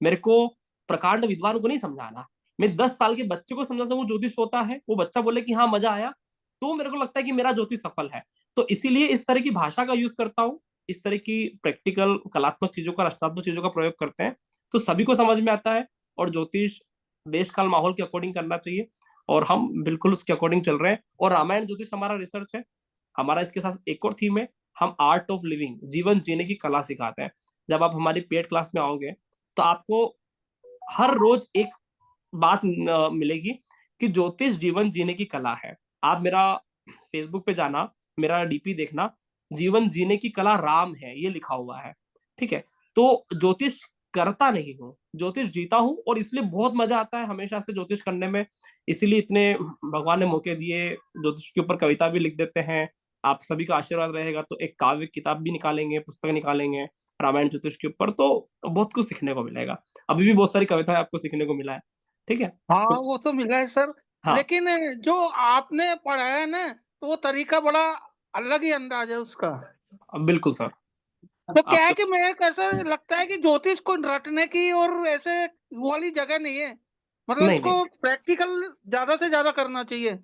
S1: मेरे को प्रकांड विद्वान को नहीं समझाना। मैं 10 साल के बच्चे को समझा सकूं ज्योतिष होता है, वो बच्चा बोले कि हाँ मजा आया, तो मेरे को लगता है कि मेरा ज्योतिष सफल है। तो इसीलिए इस तरह की भाषा का यूज करता हूँ, इस तरह की प्रैक्टिकल कलात्मक चीजों का, रचनात्मक चीजों का प्रयोग करते हैं, तो सभी को समझ में आता है। और ज्योतिष देश काल माहौल के अकॉर्डिंग करना चाहिए, और हम बिल्कुल उसके अकॉर्डिंग चल रहे हैं। और रामायण ज्योतिष हमारा रिसर्च है। हमारा इसके साथ एक और थीम है, हम आर्ट ऑफ लिविंग, जीवन जीने की कला सिखाते हैं। जब आप हमारी पेड क्लास में आओगे तो आपको हर रोज एक बात मिलेगी कि ज्योतिष जीवन जीने की कला है। आप मेरा फेसबुक पे जाना, मेरा डीपी देखना, जीवन जीने की कला राम है ये लिखा हुआ है, ठीक है? तो ज्योतिष करता नहीं हूँ, ज्योतिष जीता हूँ, और इसलिए बहुत मजा आता है हमेशा से ज्योतिष करने में। इसीलिए इतने भगवान ने मौके दिए, ज्योतिष के ऊपर कविता भी लिख देते हैं। आप सभी का आशीर्वाद रहेगा तो एक काव्य किताब भी निकालेंगे, पुस्तक निकालेंगे रामायण ज्योतिष के ऊपर, तो बहुत कुछ सीखने को मिलेगा। अभी भी बहुत सारी कविताएं आपको सीखने को मिला है, ठीक है?
S9: हाँ,
S1: तो
S9: वो तो मिला है सर।
S1: हाँ,
S9: लेकिन जो आपने पढ़ाया ना, तो वो तरीका बड़ा अलग ही अंदाज है उसका।
S1: बिल्कुल सर।
S9: तो क्या है
S1: आपको
S9: कि मैं कैसा लगता है कि ज्योतिष को रटने की और ऐसे वो वाली जगह नहीं है, मतलब
S1: नहीं नहीं,
S9: इसको प्रैक्टिकल ज्यादा से ज्यादा करना चाहिए।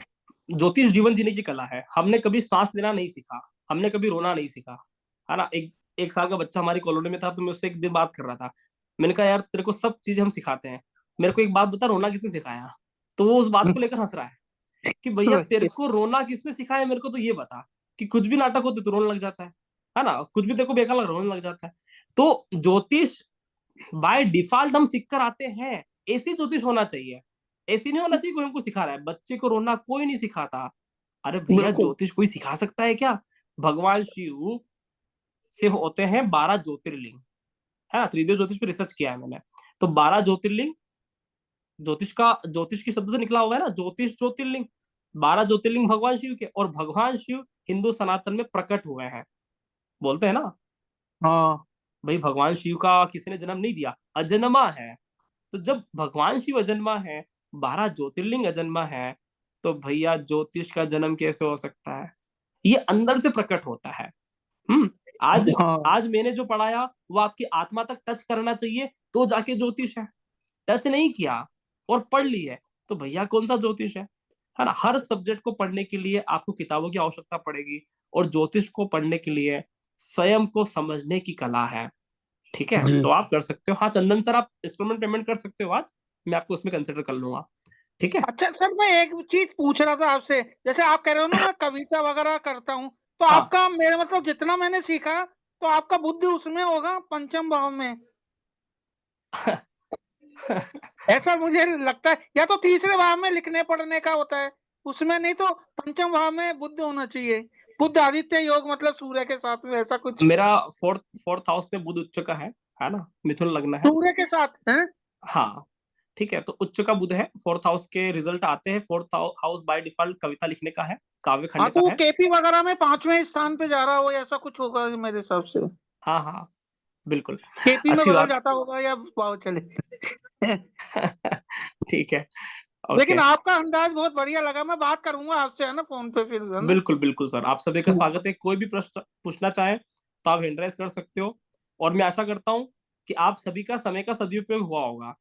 S1: ज्योतिष जीवन जीने की कला है। हमने कभी सांस लेना नहीं सीखा, हमने कभी रोना नहीं सीखा, है ना? एक 1 साल का बच्चा हमारी कॉलोनी में था, तो मैं उससे एक दिन बात कर रहा था। मैंने कहा यार तेरे को सब चीजें हम सिखाते हैं, मेरे को एक बात बता, रोना किसने सिखाया? तो वो उस बात को लेकर हंस रहा है कि भैया तेरे को रोना किसने सिखाया, मेरे को तो ये बता कि कुछ भी नाटक होते तो रोने लग जाता है ना? कुछ भी तेरे को बेकार लग रोने लग जाता है। तो ज्योतिष बाय डिफॉल्ट हम सीख कर आते हैं, ऐसी ज्योतिष होना चाहिए। ऐसी नहीं होना चाहिए कोई हमको सिखा रहा है। बच्चे को रोना कोई नहीं सिखाता। अरे भैया
S9: बिल्कुल।
S1: ज्योतिष कोई सिखा सकता है क्या? भगवान शिव से होते हैं 12 ज्योतिर्लिंग, है ना? त्रिदेव ज्योतिष पे रिसर्च किया है मैंने। तो 12 ज्योतिर्लिंग ज्योतिष की शब्द से निकला हुआ है ना, ज्योतिष ज्योतिर्लिंग। 12 ज्योतिर्लिंग भगवान शिव के, और भगवान शिव हिंदू सनातन में प्रकट हुए हैं, बोलते हैं ना
S9: हाँ,
S1: भाई भगवान शिव का किसी ने जन्म नहीं दिया, अजन्मा है। तो जब भगवान शिव अजन्मा है, 12 ज्योतिर्लिंग अजन्मा है, तो भैया ज्योतिष का जन्म कैसे हो सकता है? ये अंदर से प्रकट होता है। हम्म आज
S9: हाँ,
S1: आज मैंने जो पढ़ाया वो आपकी आत्मा तक टच करना चाहिए, तो जाके ज्योतिष है। टच नहीं किया और पढ़ ली है, तो भैया कौन सा ज्योतिष है ना? हर सब्जेक्ट को पढ़ने के लिए आपको किताबों की आवश्यकता पड़ेगी, और ज्योतिष को पढ़ने के लिए स्वयं को समझने की कला है, ठीक है?
S9: जी।
S1: तो आप कर सकते हो। हाँ चंदन सर, आप इंस्टॉलमेंट पेमेंट कर सकते हो आज, मैं आपको उसमें कंसिडर कर लूंगा, ठीक है?
S9: अच्छा सर, मैं एक चीज पूछ रहा था आपसे, जैसे आप कह रहे हो ना मैं कविता वगैरह करता हूँ, तो
S1: हाँ।
S9: आपका मेरा मतलब जितना मैंने सीखा, तो आपका बुद्धि उसमें होगा पंचम भाव में, ऐसा मुझे लगता है। या तो तीसरे भाव में लिखने पढ़ने का होता है, उसमें नहीं तो पंचम भाव में बुद्ध होना चाहिए। बुद्ध आदित्य योग मतलब सूर्य के साथ में, ऐसा कुछ।
S1: मेरा फोर्थ फोर्थ हाउस में बुध उच्च का है ना? मिथुन लग्न है।
S9: सूर्य के साथ है।
S1: हाँ, ठीक है। तो उच्च का बुध है, फोर्थ हाउस के रिजल्ट आते हैं। फोर्थ हाउस बाय डिफॉल्ट कविता लिखने का है, काव्य
S9: हाँ,
S1: खंड
S9: तो
S1: का
S9: वो
S1: है।
S9: केपी वगैरह में 5वें स्थान पे जा रहा हो, ऐसा कुछ होगा मेरे हिसाब से।
S1: हाँ हाँ, बिल्कुल।
S9: केपी में
S1: अच्छी
S9: बदल
S1: बात।
S9: जाता होगा या भाव चले।
S1: ठीक है,
S9: लेकिन
S1: ओके।
S9: आपका अंदाज बहुत बढ़िया लगा, मैं बात करूंगा आपसे, है ना, फोन पे फिर, है ना।
S1: बिल्कुल बिल्कुल सर, आप सभी का स्वागत है। कोई भी प्रश्न पूछना चाहे तो आप हैंड राइज कर सकते हो, और मैं आशा करता हूँ कि आप सभी का समय का सदुपयोग हुआ होगा।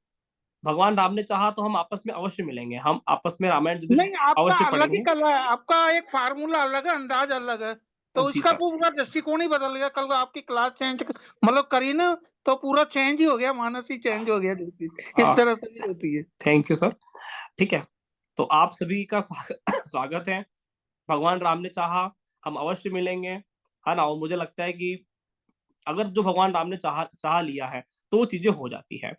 S1: भगवान राम ने चाहा तो हम आपस में अवश्य मिलेंगे, हम आपस में रामायण ज्योतिष
S9: नहीं, आपका
S1: अवश्य
S9: अलग ही
S1: पढ़ेंगे।
S9: कला है, आपका एक फार्मूला अलग है, अंदाज अलग है। तो
S1: जी
S9: इसका
S1: सर।
S9: पूरा दृष्टिकोण ही बदल गया। कल आपकी क्लास चेंज मतलब करी ना, तो पूरा चेंज ही हो गया, मानस ही चेंज हो गया। इस तरह से भी होती है।
S1: Thank you sir. ठीक है, तो आप सभी का स्वागत है। भगवान राम ने चाहा हम अवश्य मिलेंगे, है ना। और मुझे लगता है कि अगर जो भगवान राम ने चाह लिया है तो वो चीजें हो जाती है।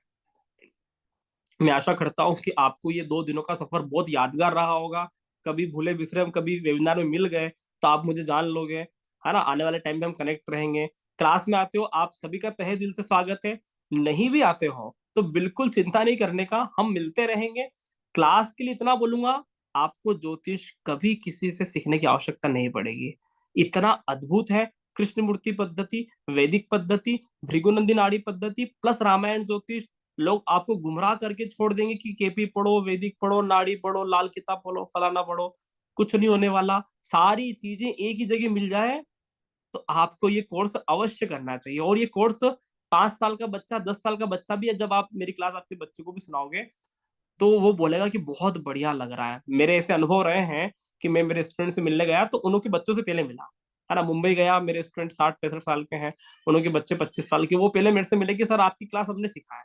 S1: मैं आशा करता हूँ कि आपको ये 2 दिनों का सफर बहुत यादगार रहा होगा। कभी भूले बिसरे हम कभी वेबिनार में मिल गए तो आप मुझे जान लोगे, है ना। आने वाले टाइम पे हम कनेक्ट रहेंगे। क्लास में आते हो आप सभी का तहे दिल से स्वागत है। नहीं भी आते हो तो बिल्कुल चिंता नहीं करने का, हम मिलते रहेंगे। क्लास के लिए इतना बोलूंगा, आपको ज्योतिष कभी किसी से सीखने की आवश्यकता नहीं पड़ेगी। इतना अद्भुत है कृष्णमूर्ति पद्धति, वैदिक पद्धति, भृगुनंदी नाड़ी पद्धति प्लस रामायण ज्योतिष। लोग आपको गुमराह करके छोड़ देंगे कि केपी पढ़ो, वैदिक पढ़ो, नाड़ी पढ़ो, लाल किताब पढ़ो, फलाना पढ़ो। कुछ नहीं होने वाला। सारी चीजें एक ही जगह मिल जाए तो आपको ये कोर्स अवश्य करना चाहिए। और ये कोर्स 5 साल का बच्चा, 10 साल का बच्चा भी है, जब आप मेरी क्लास आपके बच्चे को भी सुनाओगे तो वो बोलेगा कि बहुत बढ़िया लग रहा है। मेरे ऐसे अनुभव रहे हैं कि मैं मेरे स्टूडेंट से मिलने गया तो उनके बच्चों से पहले मिला, है ना। मुंबई गया, मेरे स्टूडेंट 60-65 साल के हैं, उनके बच्चे 25 साल के, वो पहले मेरे से मिले कि सर आपकी क्लास हमने सिखाया।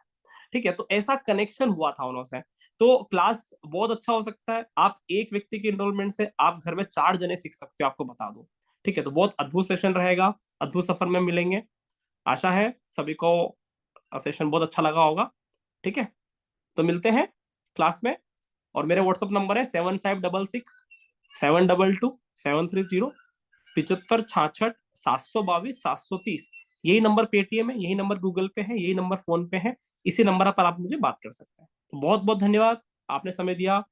S1: ठीक है, तो ऐसा कनेक्शन हुआ था उनसे। तो क्लास बहुत अच्छा हो सकता है। आप एक व्यक्ति के इनरोलमेंट से आप घर में 4 जने सीख सकते हो, आपको बता दो। ठीक है, तो बहुत अद्भुत सेशन रहेगा, अद्भुत सफर में मिलेंगे। आशा है सभी को सेशन बहुत अच्छा लगा होगा। ठीक है, तो मिलते हैं क्लास में। और मेरे व्हाट्सअप नंबर है 7566 722 730 7566 722 730। यही नंबर पेटीएम है, यही नंबर गूगल पे है, यही नंबर फोन पे है। इसी नंबर पर आप मुझे बात कर सकते हैं। तो बहुत बहुत धन्यवाद, आपने समय दिया।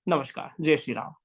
S1: नमस्कार, जय श्री राम।